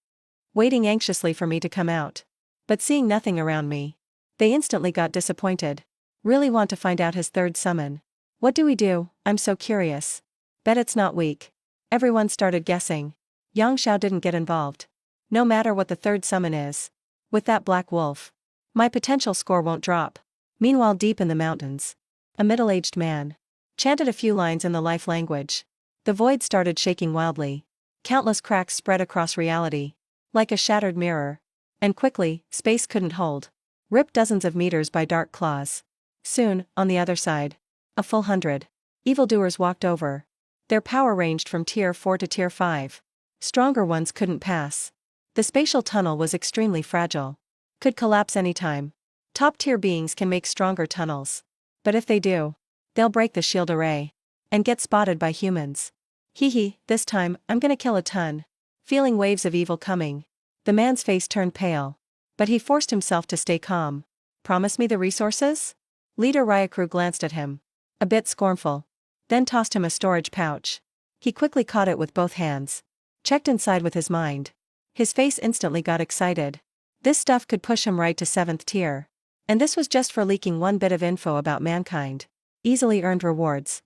Waiting anxiously for me to come out. But seeing nothing around me, they instantly got disappointed. Really want to find out his third summon. What do we do? I'm so curious. Bet it's not weak. Everyone started guessing. Yang Xiao didn't get involved. No matter what the third summon is. With that black wolf, my potential score won't drop. Meanwhile, deep in the mountains, a middle-aged man chanted a few lines in the life language. The void started shaking wildly. Countless cracks spread across reality, like a shattered mirror. And quickly, space couldn't hold. Ripped dozens of meters by dark claws. Soon, on the other side, a full 100 evildoers walked over. Their power ranged from tier 4 to tier 5. Stronger ones couldn't pass. The spatial tunnel was extremely fragile. Could collapse anytime. Top-tier beings can make stronger tunnels. But if they do, they'll break the shield array. And get spotted by humans. Hee, this time, I'm gonna kill a ton. Feeling waves of evil coming. The man's face turned pale. But he forced himself to stay calm. Promise me the resources? Leader Ryakru glanced at him. A bit scornful. Then tossed him a storage pouch. He quickly caught it with both hands. Checked inside with his mind. His face instantly got excited. This stuff could push him right to 7th tier. And this was just for leaking one bit of info about mankind. Easily earned rewards.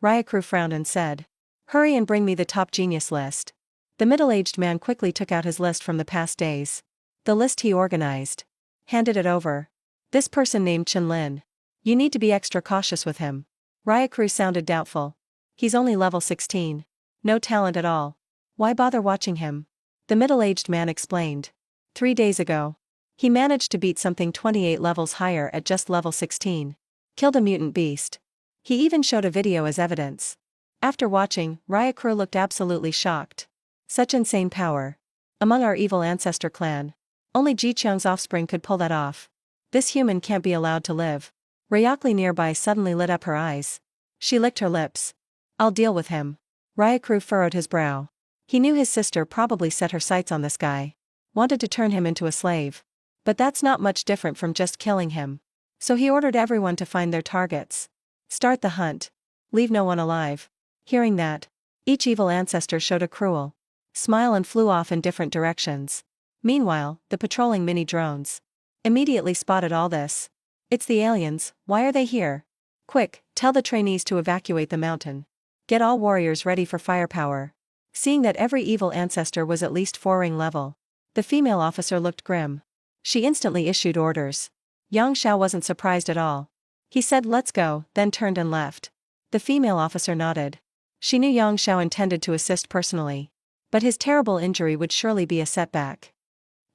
Ryakru frowned and said, Hurry and bring me the top genius list. The middle-aged man quickly took out his list from the past days. The list he organized. Handed it over. This person named Chenlin. You need to be extra cautious with him. Ryakru sounded doubtful. He's only level 16. No talent at all. Why bother watching him? The middle-aged man explained. 3 days ago, he managed to beat something 28 levels higher at just level 16. Killed a mutant beast. He even showed a video as evidence. After watching, Ryakru looked absolutely shocked. Such insane power. Among our evil ancestor clan, only Jiqiang's offspring could pull that off. This human can't be allowed to live. Ryakli nearby suddenly lit up her eyes. She licked her lips. I'll deal with him. Ryakru furrowed his brow. He knew his sister probably set her sights on this guy. Wanted to turn him into a slave. But that's not much different from just killing him. So he ordered everyone to find their targets. Start the hunt. Leave no one alive. Hearing that, each evil ancestor showed a cruel smile and flew off in different directions. Meanwhile, the patrolling mini-drones immediately spotted all this. It's the aliens, why are they here? Quick, tell the trainees to evacuate the mountain. Get all warriors ready for firepower. Seeing that every evil ancestor was at least 4-ring level, the female officer looked grim. She instantly issued orders. Yang Xiao wasn't surprised at all. He said let's go, then turned and left. The female officer nodded. She knew Yang Xiao intended to assist personally. But his terrible injury would surely be a setback.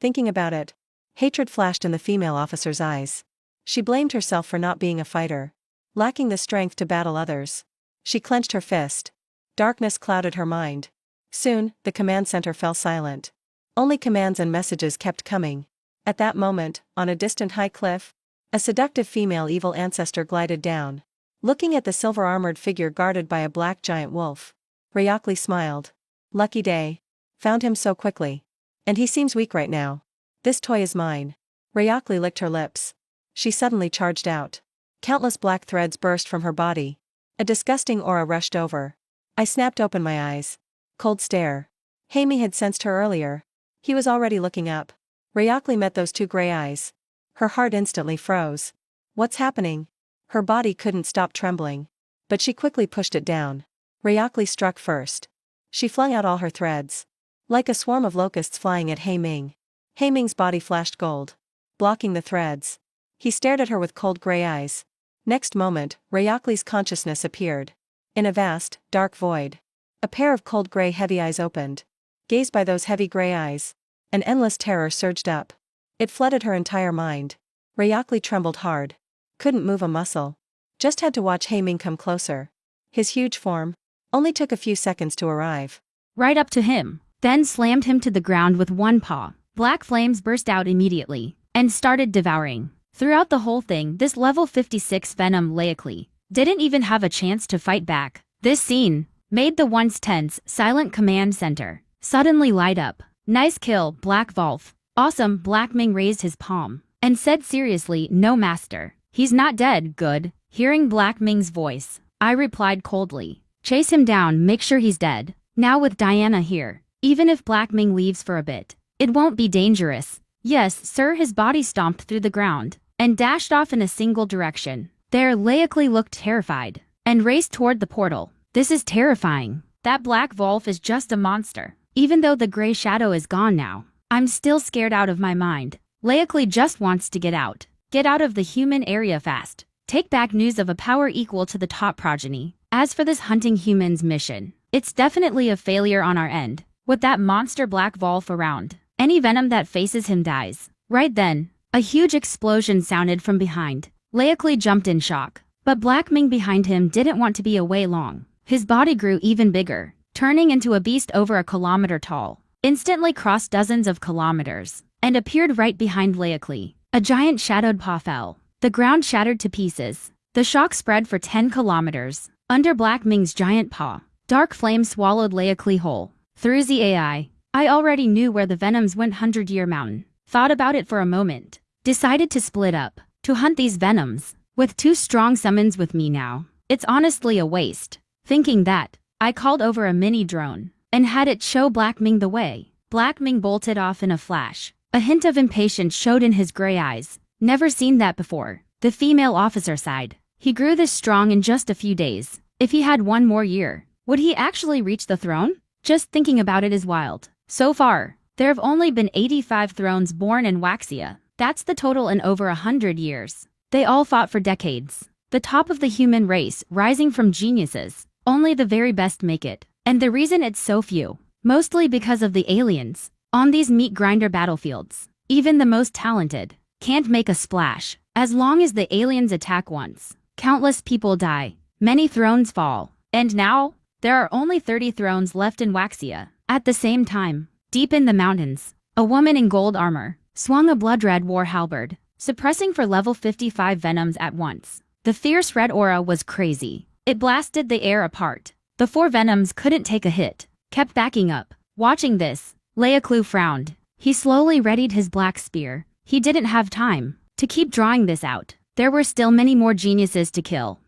Thinking about it, hatred flashed in the female officer's eyes. She blamed herself for not being a fighter, lacking the strength to battle others. She clenched her fist. Darkness clouded her mind. Soon, the command center fell silent. Only commands and messages kept coming. At that moment, on a distant high cliff, a seductive female evil ancestor glided down. Looking at the silver-armored figure guarded by a black giant wolf, Ryakli smiled. Lucky day. Found him so quickly. And he seems weak right now. This toy is mine. Ryakli licked her lips. She suddenly charged out. Countless black threads burst from her body. A disgusting aura rushed over. I snapped open my eyes. Cold stare. Haimi had sensed her earlier. He was already looking up. Ryakli met those two gray eyes. Her heart instantly froze. What's happening? Her body couldn't stop trembling. But she quickly pushed it down. Ryakli struck first. She flung out all her threads. Like a swarm of locusts flying at Haiming. Haiming's body flashed gold, blocking the threads. He stared at her with cold gray eyes. Next moment, Ryakli's consciousness appeared. In a vast, dark void. A pair of cold gray heavy eyes opened. Gazed by those heavy gray eyes, an endless terror surged up. It flooded her entire mind. Ryakli trembled hard. Couldn't move a muscle. Just had to watch Haiming come closer. His huge form only took a few seconds to arrive. Right up to him, then slammed him to the ground with one paw. Black flames burst out immediately and started devouring. Throughout the whole thing, this level 56 Venom Ryakli didn't even have a chance to fight back. This scene made the once tense, silent command center suddenly light up. Nice kill, Black Wolf. Awesome. Black Ming raised his palm and said seriously, no master. He's not dead, good. Hearing Black Ming's voice, I replied coldly. Chase him down, make sure he's dead. Now with Diana here, even if Black Ming leaves for a bit, it won't be dangerous. Yes, sir. His body stomped through the ground and dashed off in a single direction. There, Ryakli looked terrified and raced toward the portal. This is terrifying. That Black Wolf is just a monster. Even though the gray shadow is gone now, I'm still scared out of my mind. Ryakli just wants to get out. Get out of the human area fast. Take back news of a power equal to the top progeny. As for this hunting humans mission, it's definitely a failure on our end. With that monster Black Wolf around, any venom that faces him dies. Right then, a huge explosion sounded from behind. Ryakli jumped in shock. But Black Ming behind him didn't want to be away long. His body grew even bigger, turning into a beast over a kilometer tall. Instantly crossed dozens of kilometers, and appeared right behind Ryakli. A giant shadowed paw fell. The ground shattered to pieces. The shock spread for 10 kilometers. Under Black Ming's giant paw, dark flames swallowed Ryakli whole. Through the AI, I already knew where the venoms went. 100-year mountain. Thought about it for a moment. Decided to split up, to hunt these venoms. With 2 strong summons with me now, it's honestly a waste. Thinking that, I called over a mini drone, and had it show Black Ming the way. Black Ming bolted off in a flash. A hint of impatience showed in his gray eyes. Never seen that before. The female officer sighed. He grew this strong in just a few days. If he had 1 more year, would he actually reach the throne? Just thinking about it is wild. So far, there have only been 85 thrones born in Waxia. That's the total in over 100 years. They all fought for decades. The top of the human race, rising from geniuses. Only the very best make it. And the reason it's so few, mostly because of the aliens. On these meat grinder battlefields, even the most talented can't make a splash. As long as the aliens attack once, countless people die. Many thrones fall. And now, there are only 30 thrones left in Waxia. At the same time, deep in the mountains, a woman in gold armor swung a blood-red war halberd, suppressing for level 55 venoms at once. The fierce red aura was crazy. It blasted the air apart. The 4 venoms couldn't take a hit, kept backing up. Watching this, Ryakli frowned. He slowly readied his black spear. He didn't have time to keep drawing this out. There were still many more geniuses to kill.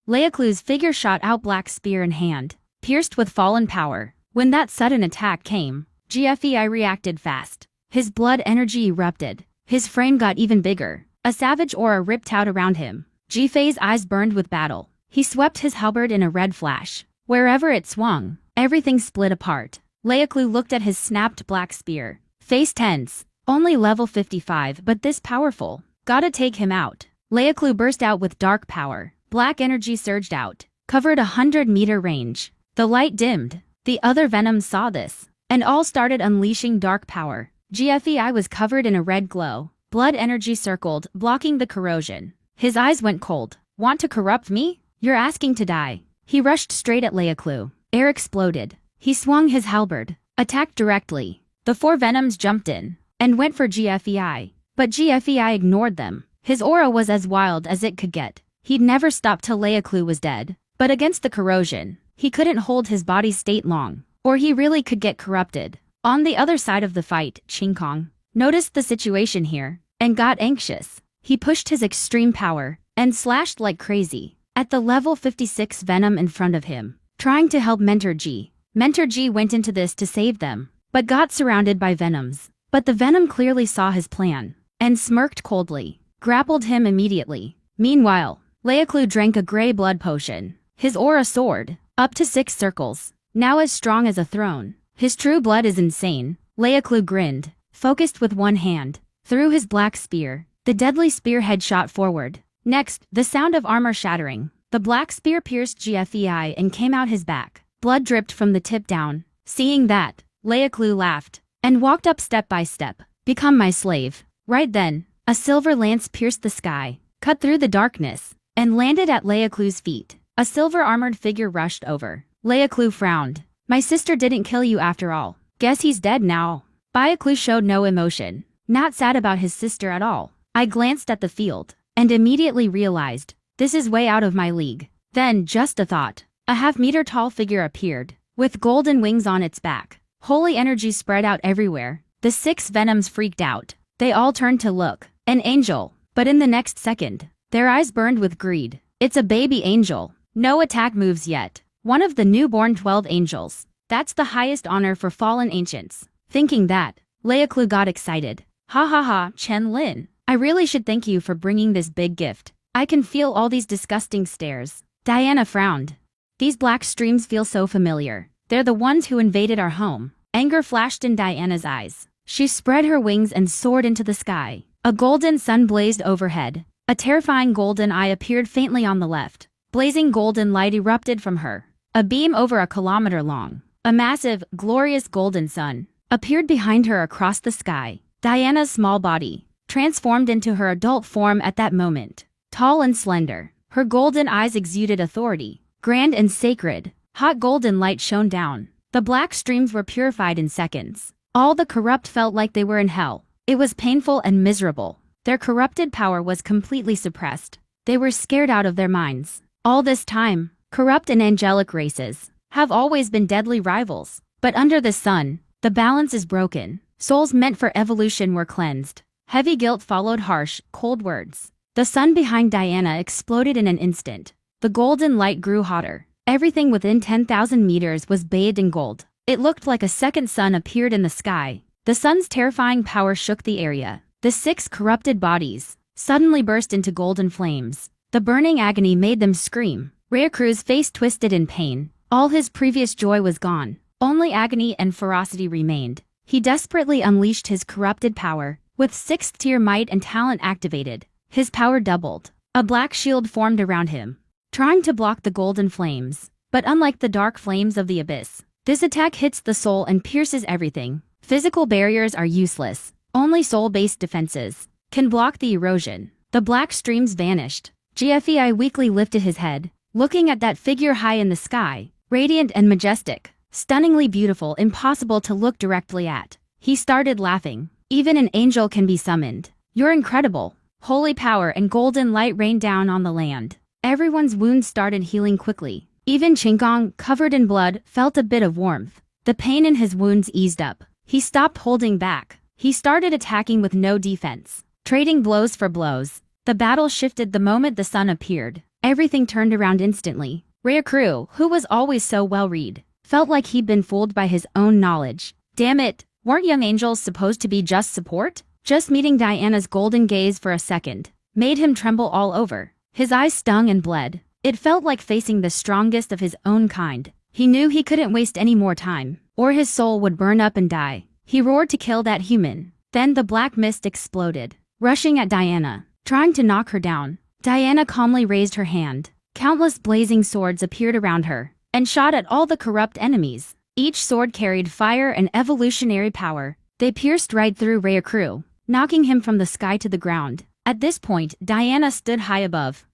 Leoclu's figure shot out black spear in hand, pierced with fallen power. When that sudden attack came, GFEI reacted fast. His blood energy erupted. His frame got even bigger. A savage aura ripped out around him. Jifei's eyes burned with battle. He swept his halberd in a red flash. Wherever it swung, everything split apart. Leoclu looked at his snapped black spear. Face tense. Only level 55, but this powerful. Gotta take him out. Leoclu burst out with dark power. Black energy surged out, covered 100-meter range. The light dimmed. The other Venoms saw this, and all started unleashing dark power. GFEI was covered in a red glow. Blood energy circled, blocking the corrosion. His eyes went cold. Want to corrupt me? You're asking to die. He rushed straight at Leoclu. Air exploded. He swung his halberd, attacked directly. The 4 Venoms jumped in and went for GFEI, but GFEI ignored them. His aura was as wild as it could get. He'd never stop till Leoclu was dead. But against the corrosion, he couldn't hold his body state long, or he really could get corrupted. On the other side of the fight, Qingkong noticed the situation here and got anxious. He pushed his extreme power and slashed like crazy at the level 56 Venom in front of him, trying to help Mentor G. Mentor G went into this to save them, but got surrounded by Venoms. But the Venom clearly saw his plan and smirked coldly, grappled him immediately. Meanwhile, Leoclu drank a gray blood potion. His aura soared, up to 6 circles, now as strong as a throne. His true blood is insane. Leoclu grinned, focused with one hand, threw his black spear. The deadly spearhead shot forward. Next, the sound of armor shattering. The black spear pierced GFEI and came out his back. Blood dripped from the tip down. Seeing that, Leoclu laughed and walked up step by step. Become my slave. Right then, a silver lance pierced the sky, cut through the darkness, and landed at Leoclu's feet. A silver-armored figure rushed over. Leoclu frowned. My sister didn't kill you after all. Guess he's dead now. Leoclu showed no emotion, not sad about his sister at all. I glanced at the field, and immediately realized, this is way out of my league. Then, just a thought, a half-meter-tall figure appeared, with golden wings on its back. Holy energy spread out everywhere. The 6 Venoms freaked out. They all turned to look. An angel. But in the next second, their eyes burned with greed. It's a baby angel. No attack moves yet. One of the newborn 12 angels. That's the highest honor for fallen ancients. Thinking that, Leoclu got excited. Ha ha ha, Chen Lin. I really should thank you for bringing this big gift. I can feel all these disgusting stares. Diana frowned. These black streams feel so familiar. They're the ones who invaded our home. Anger flashed in Diana's eyes. She spread her wings and soared into the sky. A golden sun blazed overhead. A terrifying golden eye appeared faintly on the left. Blazing golden light erupted from her. A beam over a kilometer long. A massive, glorious golden sun appeared behind her across the sky. Diana's small body transformed into her adult form at that moment. Tall and slender, her golden eyes exuded authority. Grand and sacred, hot golden light shone down. The black streams were purified in seconds. All the corrupt felt like they were in hell. It was painful and miserable. Their corrupted power was completely suppressed. They were scared out of their minds. All this time, corrupt and angelic races have always been deadly rivals. But under the sun, the balance is broken. Souls meant for evolution were cleansed. Heavy guilt followed harsh, cold words. The sun behind Diana exploded in an instant. The golden light grew hotter. Everything within 10,000 meters was bathed in gold. It looked like a second sun appeared in the sky. The sun's terrifying power shook the area. The 6 corrupted bodies suddenly burst into golden flames. The burning agony made them scream. Rayacru's face twisted in pain. All his previous joy was gone. Only agony and ferocity remained. He desperately unleashed his corrupted power. With 6th-tier might and talent activated, his power doubled. A black shield formed around him, trying to block the golden flames. But unlike the dark flames of the abyss, this attack hits the soul and pierces everything. Physical barriers are useless. Only soul-based defenses can block the erosion. The black streams vanished. GFEI weakly lifted his head, looking at that figure high in the sky, radiant and majestic, stunningly beautiful, impossible to look directly at. He started laughing. Even an angel can be summoned. You're incredible. Holy power and golden light rained down on the land. Everyone's wounds started healing quickly. Even Qingkong, covered in blood, felt a bit of warmth. The pain in his wounds eased up. He stopped holding back. He started attacking with no defense, trading blows for blows. The battle shifted the moment the sun appeared. Everything turned around instantly. Ryukuru, who was always so well-read, felt like he'd been fooled by his own knowledge. Damn it, weren't young angels supposed to be just support? Just meeting Diana's golden gaze for a second made him tremble all over. His eyes stung and bled. It felt like facing the strongest of his own kind. He knew he couldn't waste any more time, or his soul would burn up and die. He roared to kill that human. Then the black mist exploded, rushing at Diana, trying to knock her down. Diana calmly raised her hand. Countless blazing swords appeared around her, and shot at all the corrupt enemies. Each sword carried fire and evolutionary power. They pierced right through Ryukuru, knocking him from the sky to the ground. At this point, Diana stood high above,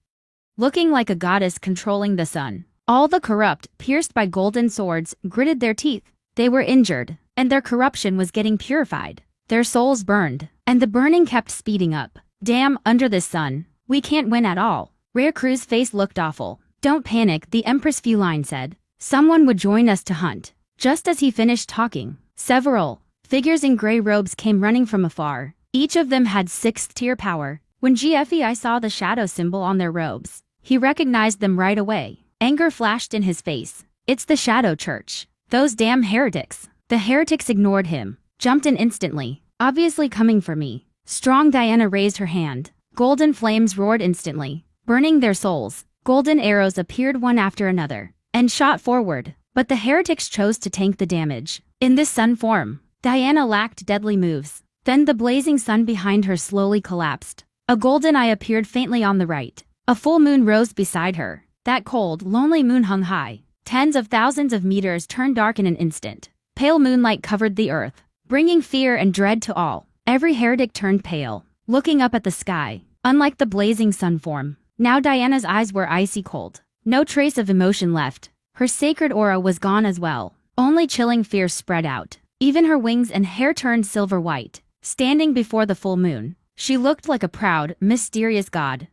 looking like a goddess controlling the sun. All the corrupt, pierced by golden swords, gritted their teeth. They were injured, and their corruption was getting purified. Their souls burned, and the burning kept speeding up. Damn, under this sun, we can't win at all. Ryukuru's face looked awful. Don't panic, the Empress Feline said. Someone would join us to hunt. Just as he finished talking, several figures in gray robes came running from afar. Each of them had 6th-tier power. When GFEI saw the shadow symbol on their robes, he recognized them right away. Anger flashed in his face. It's the Shadow Church. Those damn heretics. The heretics ignored him, jumped in instantly, obviously coming for me. Strong Diana raised her hand. Golden flames roared instantly, burning their souls. Golden arrows appeared one after another, and shot forward. But the heretics chose to tank the damage. In this sun form, Diana lacked deadly moves. Then the blazing sun behind her slowly collapsed. A golden eye appeared faintly on the right. A full moon rose beside her. That cold, lonely moon hung high. Tens of thousands of meters turned dark in an instant. Pale moonlight covered the earth, bringing fear and dread to all. Every heretic turned pale, looking up at the sky. Unlike the blazing sun form, now Diana's eyes were icy cold. No trace of emotion left. Her sacred aura was gone as well. Only chilling fear spread out. Even her wings and hair turned silver white. Standing before the full moon, she looked like a proud, mysterious god.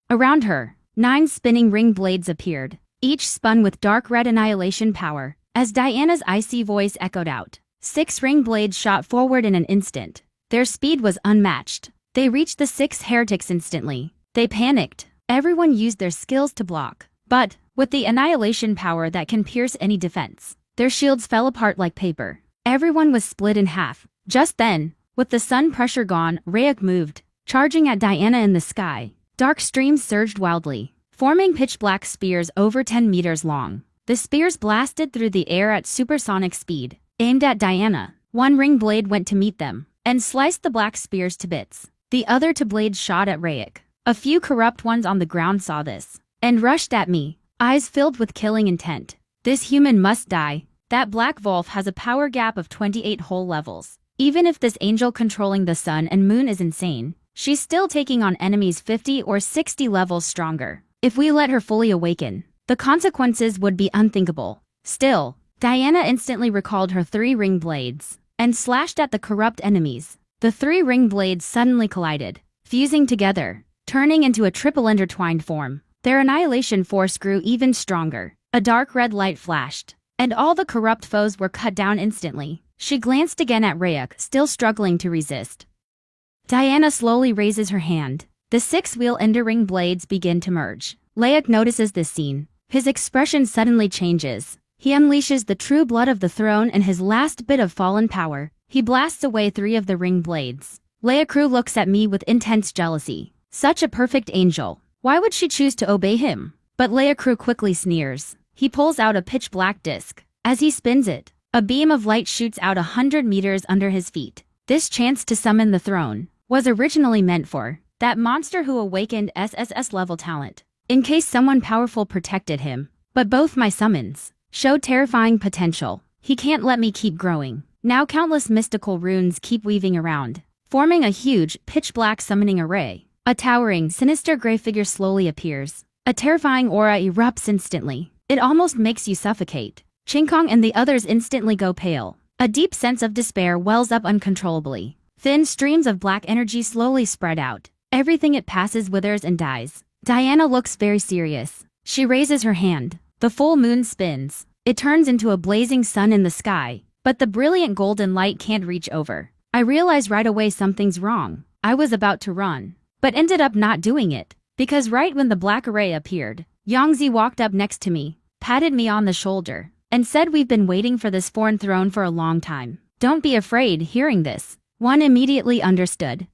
Around her, 9 spinning ring blades appeared, each spun with dark red annihilation power. As Diana's icy voice echoed out, 6 ring blades shot forward in an instant. Their speed was unmatched. They reached the 6 heretics instantly. They panicked. Everyone used their skills to block. But, with the annihilation power that can pierce any defense, their shields fell apart like paper. Everyone was split in half. Just then, with the sun pressure gone, Ryuk moved, charging at Diana in the sky. Dark streams surged wildly, forming pitch-black spears over 10 meters long. The spears blasted through the air at supersonic speed, aimed at Diana. One ring blade went to meet them, and sliced the black spears to bits. The other 2 blades shot at Ryuk. A few corrupt ones on the ground saw this, and rushed at me, eyes filled with killing intent. This human must die. That black wolf has a power gap of 28 whole levels. Even if this angel controlling the sun and moon is insane, she's still taking on enemies 50 or 60 levels stronger. If we let her fully awaken, the consequences would be unthinkable. Still, Diana instantly recalled her 3 ring blades, and slashed at the corrupt enemies. The 3 ring blades suddenly collided, fusing together, turning into a triple intertwined form. Their annihilation force grew even stronger. A dark red light flashed, and all the corrupt foes were cut down instantly. She glanced again at Ryuk, still struggling to resist. Diana slowly raises her hand. The 6-wheel ender ring blades begin to merge. Ryuk notices this scene. His expression suddenly changes. He unleashes the true blood of the throne and his last bit of fallen power. He blasts away 3 of the ring blades. Ryukuru looks at me with intense jealousy. Such a perfect angel. Why would she choose to obey him? But Ryukuru quickly sneers. He pulls out a pitch-black disc. As he spins it, a beam of light shoots out 100 meters under his feet. This chance to summon the throne was originally meant for that monster who awakened SSS-level talent, in case someone powerful protected him. But both my summons showed terrifying potential. He can't let me keep growing. Now countless mystical runes keep weaving around, forming a huge, pitch-black summoning array. A towering, sinister gray figure slowly appears. A terrifying aura erupts instantly. It almost makes you suffocate. Chinkong and the others instantly go pale. A deep sense of despair wells up uncontrollably. Thin streams of black energy slowly spread out. Everything it passes withers and dies. Diana looks very serious. She raises her hand. The full moon spins. It turns into a blazing sun in the sky, but the brilliant golden light can't reach over. I realize right away something's wrong. I was about to run, but ended up not doing it. Because right when the black array appeared, Yangzi walked up next to me, patted me on the shoulder, and said we've been waiting for this foreign throne for a long time. Don't be afraid. Hearing this, one immediately understood.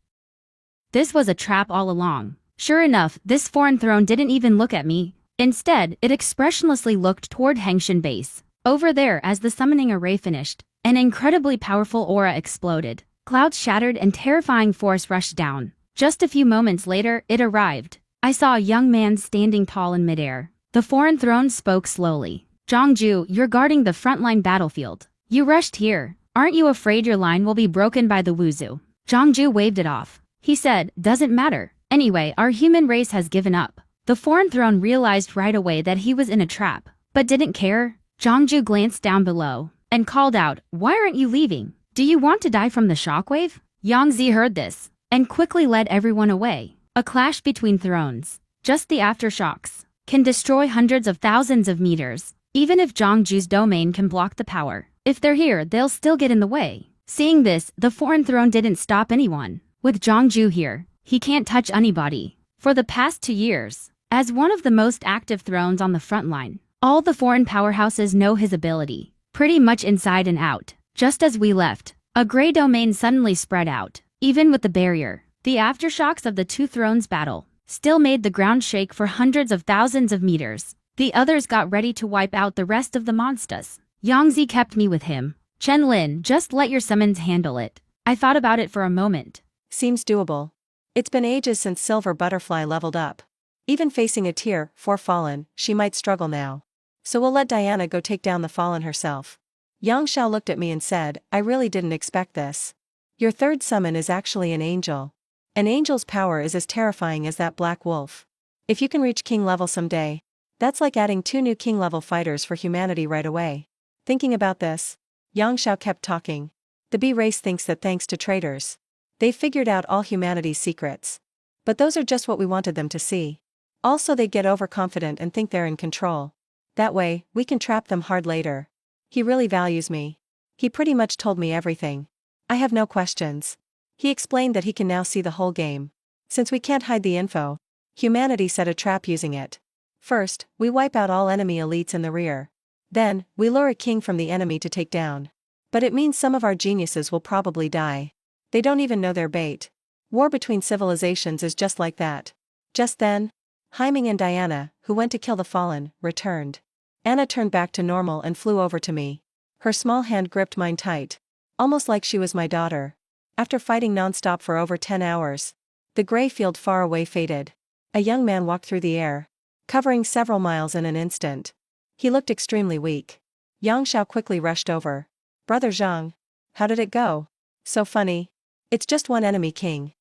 This was a trap all along. Sure enough, this foreign throne didn't even look at me. Instead, it expressionlessly looked toward Hengshan base. Over there, as the summoning array finished, an incredibly powerful aura exploded. Clouds shattered and terrifying force rushed down. Just a few moments later, it arrived. I saw a young man standing tall in midair. The foreign throne spoke slowly. Zhangju, you're guarding the frontline battlefield. You rushed here. Aren't you afraid your line will be broken by the Wuzu? Zhangju waved it off. He said, doesn't matter. Anyway, our human race has given up. The foreign throne realized right away that he was in a trap, but didn't care. Zhangju glanced down below and called out, why aren't you leaving? Do you want to die from the shockwave? Yangzi heard this and quickly led everyone away. A clash between thrones, just the aftershocks, can destroy hundreds of thousands of meters. Even if Zhangju's domain can block the power, if they're here, they'll still get in the way. Seeing this, the foreign throne didn't stop anyone. With Zhangju here, he can't touch anybody. For the past 2 years, as one of the most active thrones on the front line, all the foreign powerhouses know his ability, pretty much inside and out. Just as we left, a gray domain suddenly spread out. Even with the barrier, the aftershocks of the two thrones' battle still made the ground shake for hundreds of thousands of meters. The others got ready to wipe out the rest of the monsters. Yangzi kept me with him. Chen Lin, just let your summons handle it. I thought about it for a moment. Seems doable. It's been ages since Silver Butterfly leveled up. Even facing a tier 4 fallen, she might struggle now. So we'll let Diana go take down the fallen herself. Yang Xiao looked at me and said, I really didn't expect this. Your third summon is actually an angel. An angel's power is as terrifying as that black wolf. If you can reach king level someday, that's like adding 2 new king level fighters for humanity right away. Thinking about this, Yang Xiao kept talking. The B race thinks that thanks to traitors, they've figured out all humanity's secrets. But those are just what we wanted them to see. Also, they get overconfident and think they're in control. That way, we can trap them hard later. He really values me. He pretty much told me everything. I have no questions. He explained that he can now see the whole game. Since we can't hide the info, humanity set a trap using it. First, we wipe out all enemy elites in the rear. Then, we lure a king from the enemy to take down. But it means some of our geniuses will probably die. They don't even know their bait. War between civilizations is just like that. Just then, Haiming and Diana, who went to kill the fallen, returned. Anna turned back to normal and flew over to me. Her small hand gripped mine tight, almost like she was my daughter. After fighting non-stop for over 10 hours, the gray field far away faded. A young man walked through the air, covering several miles in an instant. He looked extremely weak. Yang Xiao quickly rushed over. Brother Zhang, how did it go? So funny. It's just one enemy king.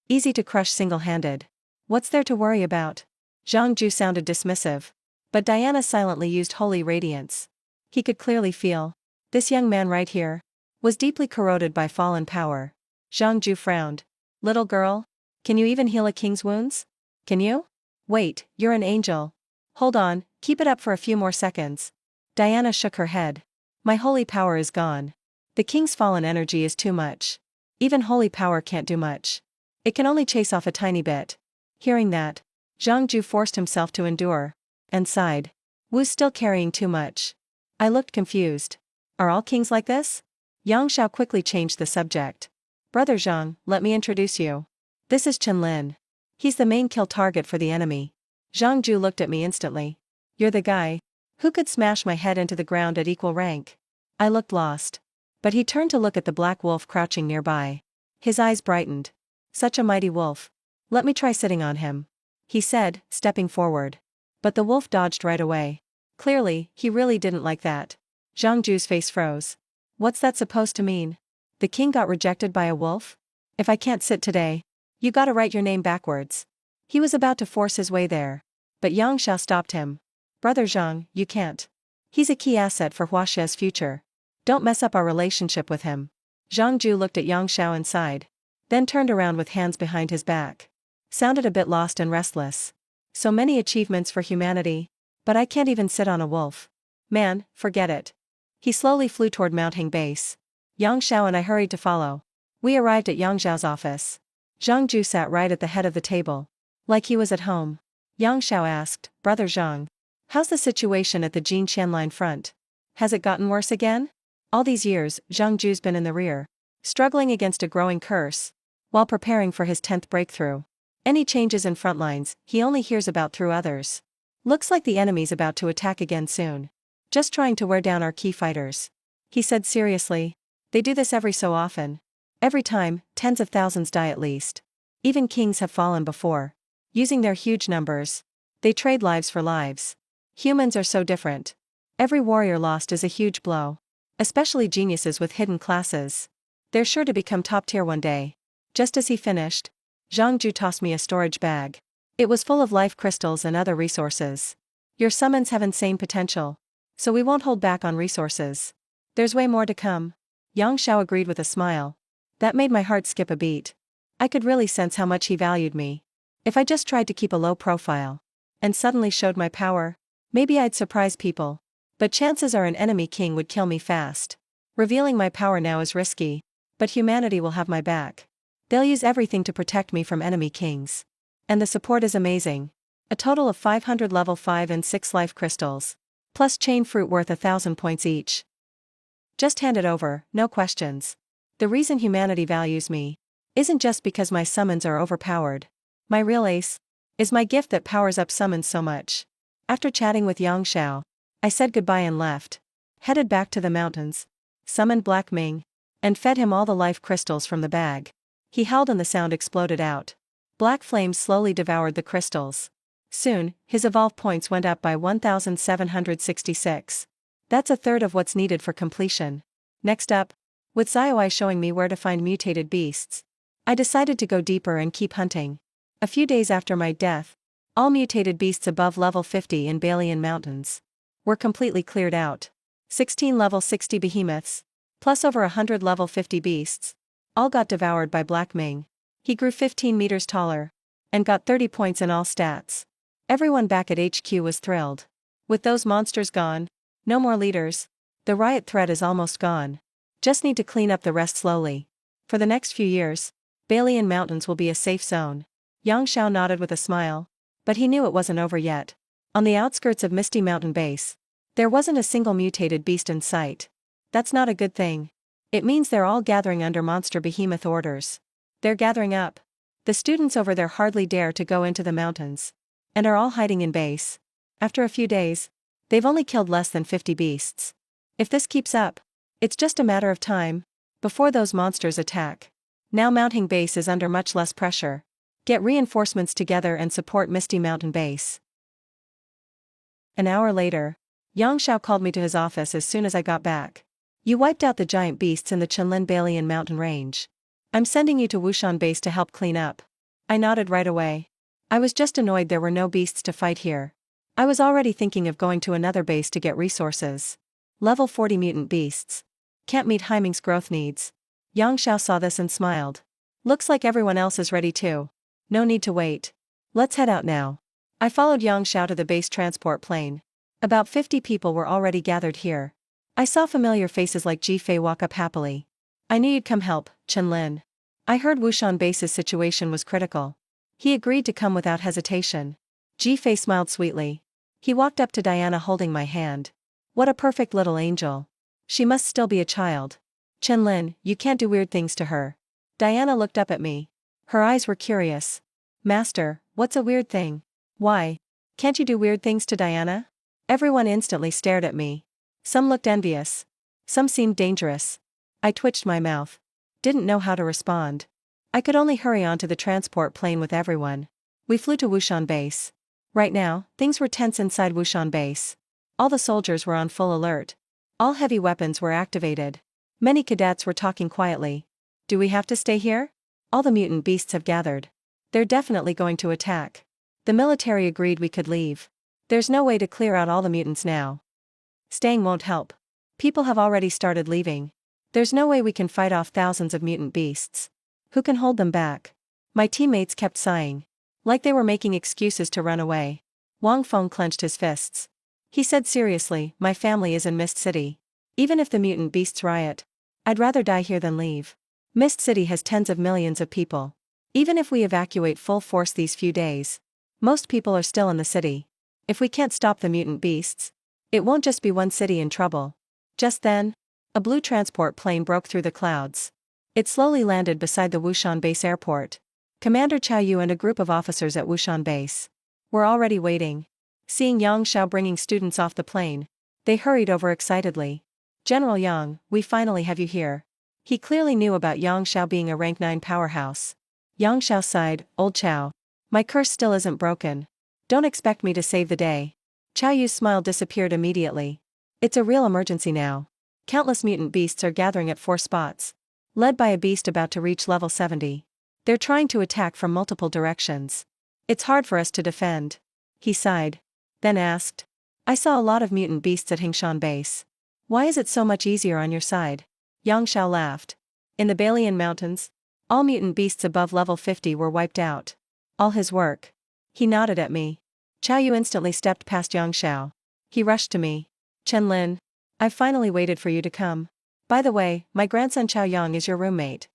Easy to crush single-handed. What's there to worry about? Zhang Ju sounded dismissive. But Diana silently used holy radiance. He could clearly feel. This young man right here was deeply corroded by fallen power. Zhang Ju frowned. Little girl, can you even heal a king's wounds? Can you? Wait, you're an angel. Hold on, keep it up for a few more seconds. Diana shook her head. My holy power is gone. The king's fallen energy is too much. Even holy power can't do much. It can only chase off a tiny bit. Hearing that, Zhang Ju forced himself to endure, and sighed. Wu's still carrying too much. I looked confused. Are all kings like this? Yang Xiao quickly changed the subject. Brother Zhang, let me introduce you. This is Chen Lin. He's the main kill target for the enemy. Zhang Ju looked at me instantly. You're the guy who could smash my head into the ground at equal rank. I looked lost. But he turned to look at the black wolf crouching nearby. His eyes brightened. Such a mighty wolf. Let me try sitting on him, he said, stepping forward. But the wolf dodged right away. Clearly, he really didn't like that. Zhang Ju's face froze. What's that supposed to mean? The king got rejected by a wolf? If I can't sit today, you gotta write your name backwards. He was about to force his way there. But Yang Xiao stopped him. Brother Zhang, you can't. He's a key asset for Huaxie's future. Don't mess up our relationship with him. Zhang Ju looked at Yang Xiao and sighed. Then turned around with hands behind his back. Sounded a bit lost and restless. So many achievements for humanity, but I can't even sit on a wolf. Man, forget it. He slowly flew toward Mount Hing base. Yang Xiao and I hurried to follow. We arrived at Yang Xiao's office. Zhang Ju sat right at the head of the table. Like he was at home. Yang Xiao asked, Brother Zhang. How's the situation at the Jin Qianline front? Has it gotten worse again? All these years, Zhang Ju's been in the rear, struggling against a growing curse, while preparing for his 10th breakthrough. Any changes in front lines, he only hears about through others. Looks like the enemy's about to attack again soon. Just trying to wear down our key fighters. He said seriously. They do this every so often. Every time, tens of thousands die at least. Even kings have fallen before. Using their huge numbers, they trade lives for lives. Humans are so different. Every warrior lost is a huge blow. Especially geniuses with hidden classes. They're sure to become top tier one day. Just as he finished, Zhang Ju tossed me a storage bag. It was full of life crystals and other resources. Your summons have insane potential. So we won't hold back on resources. There's way more to come. Yang Xiao agreed with a smile. That made my heart skip a beat. I could really sense how much he valued me. If I just tried to keep a low profile, and suddenly showed my power, maybe I'd surprise people. But chances are an enemy king would kill me fast. Revealing my power now is risky. But humanity will have my back. They'll use everything to protect me from enemy kings. And the support is amazing. A total of 500 level 5 and 6 life crystals. Plus chain fruit worth 1,000 points each. Just hand it over, no questions. The reason humanity values me isn't just because my summons are overpowered. My real ace is my gift that powers up summons so much. After chatting with Yang Xiao, I said goodbye and left. Headed back to the mountains. Summoned Black Ming. And fed him all the life crystals from the bag. He howled and the sound exploded out. Black flames slowly devoured the crystals. Soon, his evolve points went up by 1,766. That's a third of what's needed for completion. Next up, with Xiaowai showing me where to find mutated beasts, I decided to go deeper and keep hunting. A few days after my death, all mutated beasts above level 50 in Balian Mountains were completely cleared out. 16 level 60 behemoths, plus over 100 level 50 beasts, all got devoured by Black Ming. He grew 15 meters taller, and got 30 points in all stats. Everyone back at HQ was thrilled. With those monsters gone, no more leaders, the riot threat is almost gone. Just need to clean up the rest slowly. For the next few years, Balian Mountains will be a safe zone. Yang Xiao nodded with a smile, but he knew it wasn't over yet. On the outskirts of Misty Mountain Base, there wasn't a single mutated beast in sight. That's not a good thing. It means they're all gathering under monster behemoth orders. They're gathering up. The students over there hardly dare to go into the mountains, and are all hiding in base. After a few days, they've only killed less than 50 beasts. If this keeps up, it's just a matter of time before those monsters attack. Now Mounting Base is under much less pressure. Get reinforcements together and support Misty Mountain Base. An hour later, Yang Xiao called me to his office as soon as I got back. You wiped out the giant beasts in the Chenlin Balian mountain range. I'm sending you to Wushan Base to help clean up. I nodded right away. I was just annoyed there were no beasts to fight here. I was already thinking of going to another base to get resources. Level 40 mutant beasts. Can't meet Haiming's growth needs. Yang Xiao saw this and smiled. Looks like everyone else is ready too. No need to wait. Let's head out now. I followed Yang Xiao to the base transport plane. About 50 people were already gathered here. I saw familiar faces like Ji Fei walk up happily. I knew you'd come help, Chenlin. I heard Wushan Base's situation was critical. He agreed to come without hesitation. Ji Fei smiled sweetly. He walked up to Diana holding my hand. What a perfect little angel. She must still be a child. Chenlin, you can't do weird things to her. Diana looked up at me. Her eyes were curious. Master, what's a weird thing? Why? Can't you do weird things to Diana? Everyone instantly stared at me. Some looked envious. Some seemed dangerous. I twitched my mouth. Didn't know how to respond. I could only hurry onto the transport plane with everyone. We flew to Wushan Base. Right now, things were tense inside Wushan Base. All the soldiers were on full alert. All heavy weapons were activated. Many cadets were talking quietly. Do we have to stay here? All the mutant beasts have gathered. They're definitely going to attack. The military agreed we could leave. There's no way to clear out all the mutants now. Staying won't help. People have already started leaving. There's no way we can fight off thousands of mutant beasts. Who can hold them back? My teammates kept sighing. Like they were making excuses to run away. Wang Feng clenched his fists. He said seriously, my family is in Mist City. Even if the mutant beasts riot, I'd rather die here than leave. Mist City has tens of millions of people. Even if we evacuate full force these few days, most people are still in the city. If we can't stop the mutant beasts, it won't just be one city in trouble. Just then, a blue transport plane broke through the clouds. It slowly landed beside the Wushan Base airport. Commander Chao Yu and a group of officers at Wushan Base were already waiting. Seeing Yang Xiao bringing students off the plane, they hurried over excitedly. General Yang, we finally have you here. He clearly knew about Yang Xiao being a rank 9 powerhouse. Yang Xiao sighed, Old Chao. My curse still isn't broken. Don't expect me to save the day. Chao Yu's smile disappeared immediately. It's a real emergency now. Countless mutant beasts are gathering at 4 spots. Led by a beast about to reach level 70. They're trying to attack from multiple directions. It's hard for us to defend. He sighed. Then asked. I saw a lot of mutant beasts at Hingshan Base. Why is it so much easier on your side? Yang Xiao laughed. In the Balian Mountains, all mutant beasts above level 50 were wiped out. All his work. He nodded at me. Chao Yu instantly stepped past Yang Xiao. He rushed to me. Chen Lin. I've finally waited for you to come. By the way, my grandson Chao Yang is your roommate.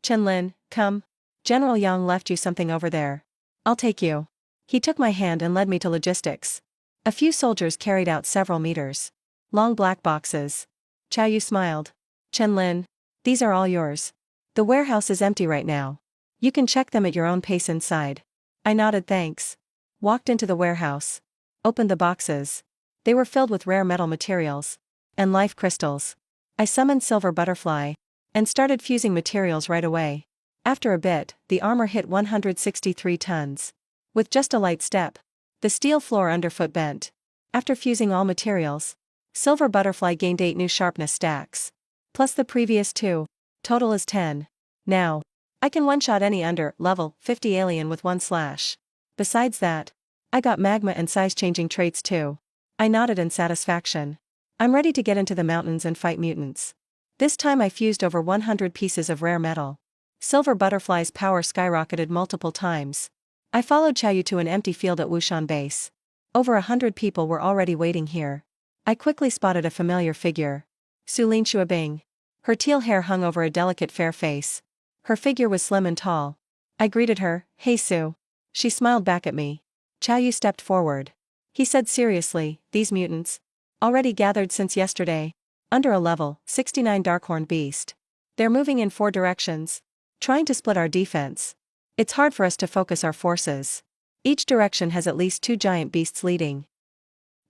Chen Lin, come. General Yang left you something over there. I'll take you. He took my hand and led me to logistics. A few soldiers carried out several meters long black boxes. Chao Yu smiled. Chen Lin, these are all yours. The warehouse is empty right now. You can check them at your own pace inside. I nodded thanks. Walked into the warehouse. Opened the boxes. They were filled with rare metal materials and life crystals. I summoned Silver Butterfly and started fusing materials right away. After a bit, the armor hit 163 tons. With just a light step, the steel floor underfoot bent. After fusing all materials, Silver Butterfly gained 8 new sharpness stacks. Plus the previous 2. Total is 10. Now, I can one-shot any under level 50 alien with one slash. Besides that, I got magma and size-changing traits too. I nodded in satisfaction. I'm ready to get into the mountains and fight mutants. This time I fused over 100 pieces of rare metal. Silver Butterfly's power skyrocketed multiple times. I followed Chao Yu to an empty field at Wushan Base. Over 100 people were already waiting here. I quickly spotted a familiar figure. Su Lin Xuebing. Her teal hair hung over a delicate fair face. Her figure was slim and tall. I greeted her, Hey Su. She smiled back at me. Chao Yu stepped forward. He said seriously, these mutants, already gathered since yesterday, under a level 69 Darkhorn beast. They're moving in 4 directions, trying to split our defense. It's hard for us to focus our forces. Each direction has at least 2 giant beasts leading.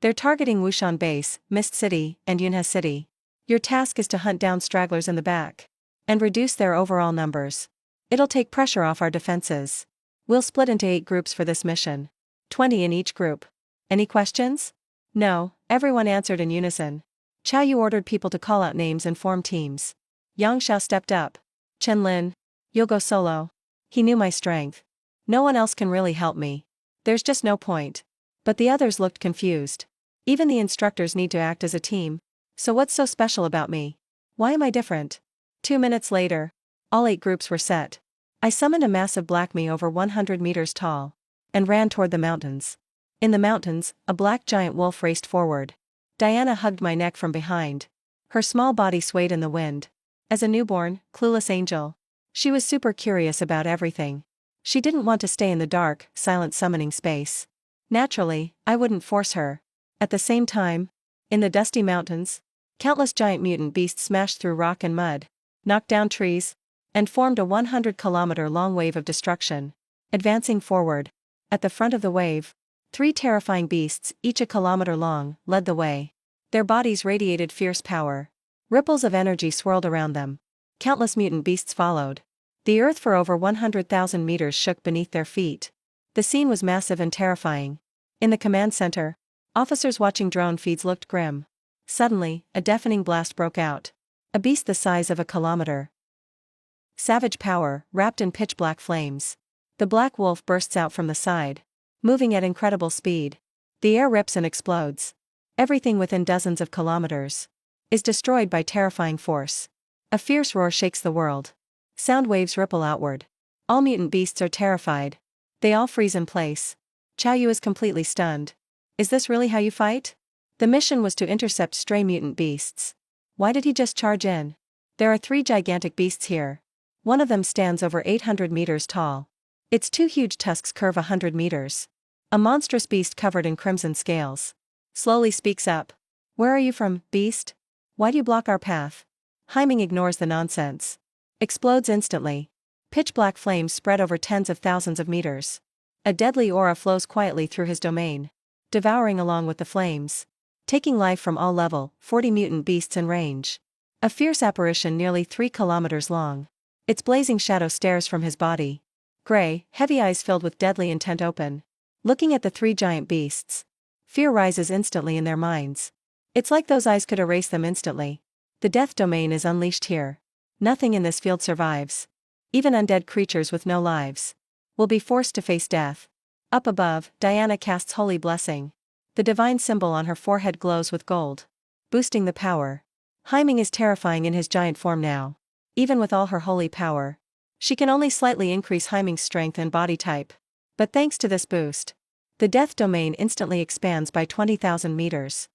They're targeting Wushan Base, Mist City, and Yunhe City. Your task is to hunt down stragglers in the back and reduce their overall numbers. It'll take pressure off our defenses. We'll split into 8 groups for this mission. 20 in each group. Any questions? No, everyone answered in unison. Chao Yu ordered people to call out names and form teams. Yang Xiao stepped up. Chen Lin, you'll go solo. He knew my strength. No one else can really help me. There's just no point. But the others looked confused. Even the instructors need to act as a team. So what's so special about me? Why am I different? 2 minutes later, all 8 groups were set. I summoned a massive black me over 100 meters tall and ran toward the mountains. In the mountains, a black giant wolf raced forward. Diana hugged my neck from behind. Her small body swayed in the wind. As a newborn, clueless angel, she was super curious about everything. She didn't want to stay in the dark, silent summoning space. Naturally, I wouldn't force her. At the same time, in the dusty mountains, countless giant mutant beasts smashed through rock and mud, knocked down trees, and formed a 100-kilometer-long wave of destruction. Advancing forward, at the front of the wave, 3 terrifying beasts, each a kilometer long, led the way. Their bodies radiated fierce power. Ripples of energy swirled around them. Countless mutant beasts followed. The earth for over 100,000 meters shook beneath their feet. The scene was massive and terrifying. In the command center, officers watching drone feeds looked grim. Suddenly, a deafening blast broke out. A beast the size of a kilometer. Savage power, wrapped in pitch-black flames. The black wolf bursts out from the side, moving at incredible speed. The air rips and explodes. Everything within dozens of kilometers is destroyed by terrifying force. A fierce roar shakes the world. Sound waves ripple outward. All mutant beasts are terrified. They all freeze in place. Chao Yu is completely stunned. Is this really how you fight? The mission was to intercept stray mutant beasts. Why did he just charge in? There are 3 gigantic beasts here. One of them stands over 800 meters tall. Its two huge tusks curve 100 meters. A monstrous beast covered in crimson scales. Slowly speaks up. "Where are you from, beast? Why do you block our path?" Hyming ignores the nonsense. Explodes instantly. Pitch black flames spread over tens of thousands of meters. A deadly aura flows quietly through his domain, devouring along with the flames. Taking life from all level, 40 mutant beasts in range. A fierce apparition nearly 3 kilometers long. Its blazing shadow stares from his body. Gray, heavy eyes filled with deadly intent open. Looking at the three giant beasts. Fear rises instantly in their minds. It's like those eyes could erase them instantly. The death domain is unleashed here. Nothing in this field survives. Even undead creatures with no lives will be forced to face death. Up above, Diana casts holy blessing. The divine symbol on her forehead glows with gold, boosting the power. Hyming is terrifying in his giant form now. Even with all her holy power, she can only slightly increase Hyming's strength and body type. But thanks to this boost, the death domain instantly expands by 20,000 meters.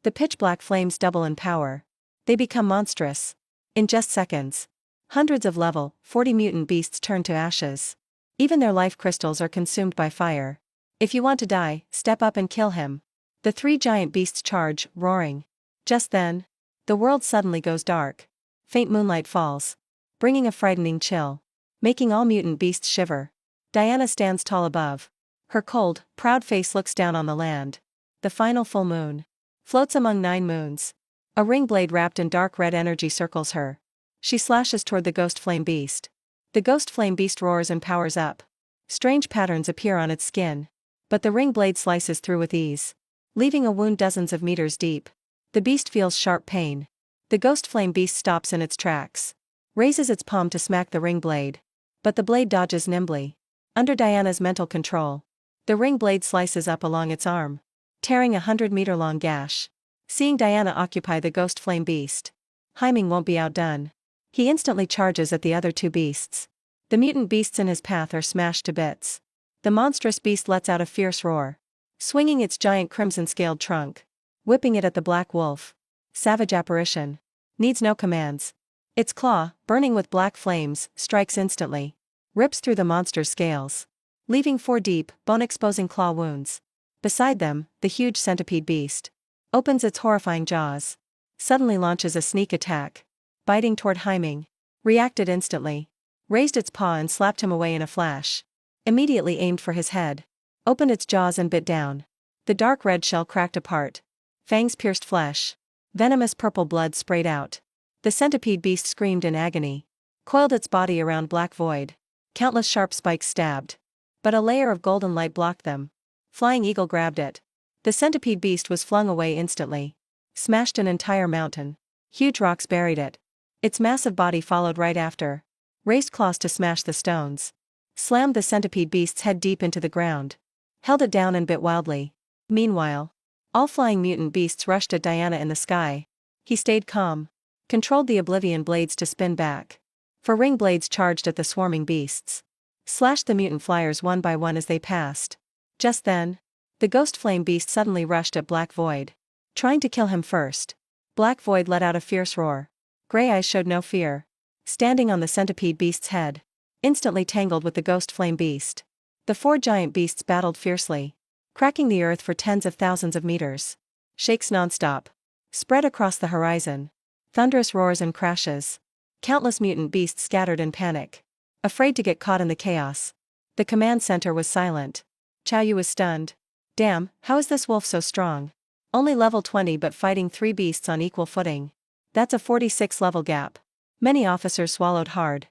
The pitch-black flames double in power. They become monstrous. In just seconds, hundreds of level 40 mutant beasts turn to ashes. Even their life crystals are consumed by fire. If you want to die, step up and kill him. The three giant beasts charge, roaring. Just then, the world suddenly goes dark. Faint moonlight falls, bringing a frightening chill, making all mutant beasts shiver. Diana stands tall above. Her cold, proud face looks down on the land. The final full moon floats among 9 moons. A ring blade wrapped in dark red energy circles her. She slashes toward the ghost flame beast. The ghost flame beast roars and powers up. Strange patterns appear on its skin, but the ring blade slices through with ease, leaving a wound dozens of meters deep. The beast feels sharp pain. The ghost flame beast stops in its tracks, raises its palm to smack the ring blade, but the blade dodges nimbly. Under Diana's mental control, the ring blade slices up along its arm, tearing a 100-meter-long gash. Seeing Diana occupy the ghost flame beast, Hyming won't be outdone. He instantly charges at the other two beasts. The mutant beasts in his path are smashed to bits. The monstrous beast lets out a fierce roar, swinging its giant crimson-scaled trunk, whipping it at the black wolf. Savage apparition. Needs no commands. Its claw, burning with black flames, strikes instantly. Rips through the monster's scales, leaving 4 deep, bone-exposing claw wounds. Beside them, the huge centipede beast opens its horrifying jaws. Suddenly launches a sneak attack, biting toward Hyming. Reacted instantly. Raised its paw and slapped him away in a flash. Immediately aimed for his head. Opened its jaws and bit down. The dark red shell cracked apart. Fangs pierced flesh. Venomous purple blood sprayed out. The centipede beast screamed in agony. Coiled its body around Black Void. Countless sharp spikes stabbed. But a layer of golden light blocked them. Flying Eagle grabbed it. The centipede beast was flung away instantly. Smashed an entire mountain. Huge rocks buried it. Its massive body followed right after. Raised claws to smash the stones. Slammed the centipede beast's head deep into the ground. Held it down and bit wildly. Meanwhile, all flying mutant beasts rushed at Diana in the sky. He stayed calm. Controlled the oblivion blades to spin back. 4 ring blades charged at the swarming beasts. Slashed the mutant flyers one by one as they passed. Just then, the ghost flame beast suddenly rushed at Black Void, trying to kill him first. Black Void let out a fierce roar. Gray eyes showed no fear. Standing on the centipede beast's head, instantly tangled with the ghost flame beast. The 4 giant beasts battled fiercely, cracking the earth for tens of thousands of meters. Shakes nonstop. Spread across the horizon. Thunderous roars and crashes. Countless mutant beasts scattered in panic, afraid to get caught in the chaos. The command center was silent. Chao Yu was stunned. Damn, how is this wolf so strong? Only level 20 but fighting 3 beasts on equal footing. That's a 46 level gap. Many officers swallowed hard,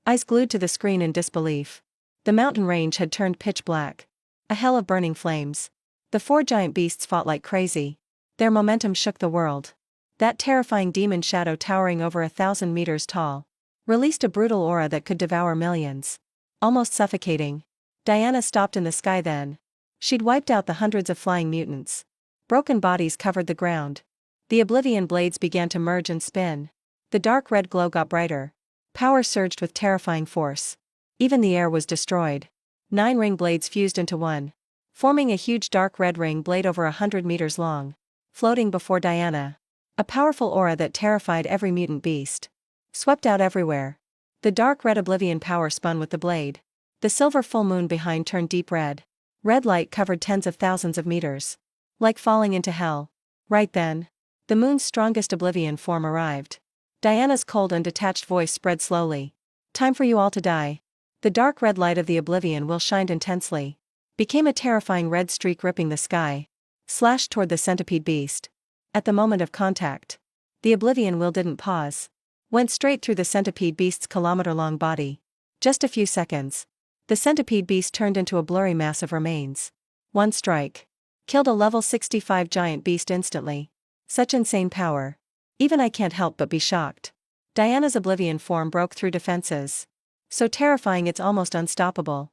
eyes glued to the screen in disbelief. The mountain range had turned pitch black. A hell of burning flames. The 4 giant beasts fought like crazy. Their momentum shook the world. That terrifying demon shadow towering over 1,000 meters tall released a brutal aura that could devour millions. Almost suffocating. Diana stopped in the sky then. She'd wiped out the hundreds of flying mutants. Broken bodies covered the ground. The oblivion blades began to merge and spin. The dark red glow got brighter. Power surged with terrifying force. Even the air was destroyed. 9 ring blades fused into one, forming a huge dark red ring blade over 100 meters long, floating before Diana. A powerful aura that terrified every mutant beast. Swept out everywhere. The dark red Oblivion power spun with the blade. The silver full moon behind turned deep red. Red light covered tens of thousands of meters. Like falling into hell. Right then, the moon's strongest Oblivion form arrived. Diana's cold and detached voice spread slowly. Time for you all to die. The dark red light of the Oblivion wheel shined intensely. Became a terrifying red streak ripping the sky. Slashed toward the centipede beast. At the moment of contact, the Oblivion wheel didn't pause. Went straight through the centipede beast's kilometer-long body. Just a few seconds. The centipede beast turned into a blurry mass of remains. One strike. Killed a level 65 giant beast instantly. Such insane power. Even I can't help but be shocked. Diana's Oblivion form broke through defenses. So terrifying it's almost unstoppable.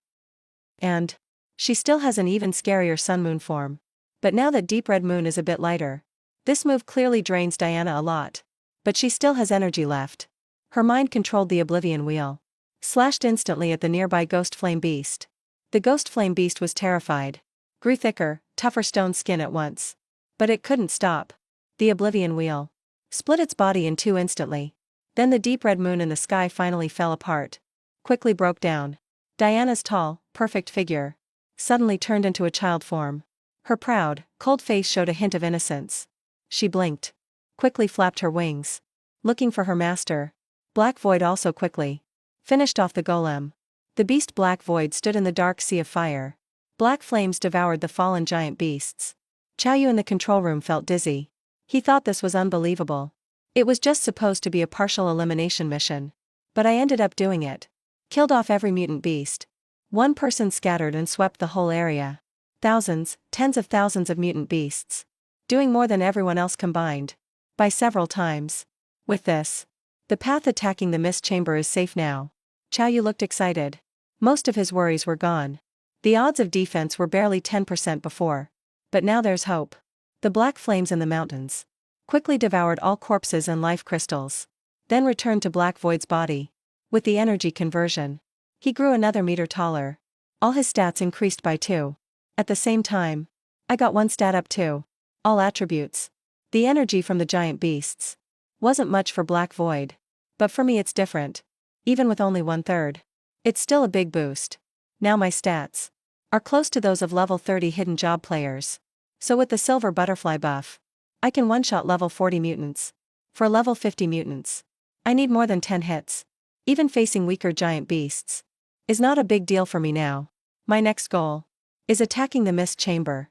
And she still has an even scarier Sun Moon form. But now that Deep Red Moon is a bit lighter, this move clearly drains Diana a lot. But she still has energy left. Her mind controlled the Oblivion wheel. Slashed instantly at the nearby Ghost Flame Beast. The Ghost Flame Beast was terrified. Grew thicker, tougher stone skin at once. But it couldn't stop. The Oblivion wheel split its body in two instantly. Then the deep red moon in the sky finally fell apart. Quickly broke down. Diana's tall, perfect figure suddenly turned into a child form. Her proud, cold face showed a hint of innocence. She blinked. Quickly flapped her wings. Looking for her master. Black Void also quickly finished off the golem. The beast Black Void stood in the dark sea of fire. Black flames devoured the fallen giant beasts. Xiaoyu in the control room felt dizzy. He thought this was unbelievable. It was just supposed to be a partial elimination mission. But I ended up doing it. Killed off every mutant beast. One person scattered and swept the whole area. Thousands, tens of thousands of mutant beasts. Doing more than everyone else combined. By several times. With this, the path attacking the mist chamber is safe now. Xiaoyu looked excited. Most of his worries were gone. The odds of defense were barely 10% before. But now there's hope. The black flames in the mountains quickly devoured all corpses and life crystals. Then returned to Black Void's body. With the energy conversion, he grew another meter taller. All his stats increased by 2. At the same time, I got one stat up too. All attributes. The energy from the giant beasts wasn't much for Black Void. But for me it's different. Even with only 1/3. It's still a big boost. Now my stats are close to those of level 30 hidden job players. So with the silver butterfly buff, I can one-shot level 40 mutants. For level 50 mutants, I need more than 10 hits. Even facing weaker giant beasts is not a big deal for me now. My next goal is attacking the mist chamber.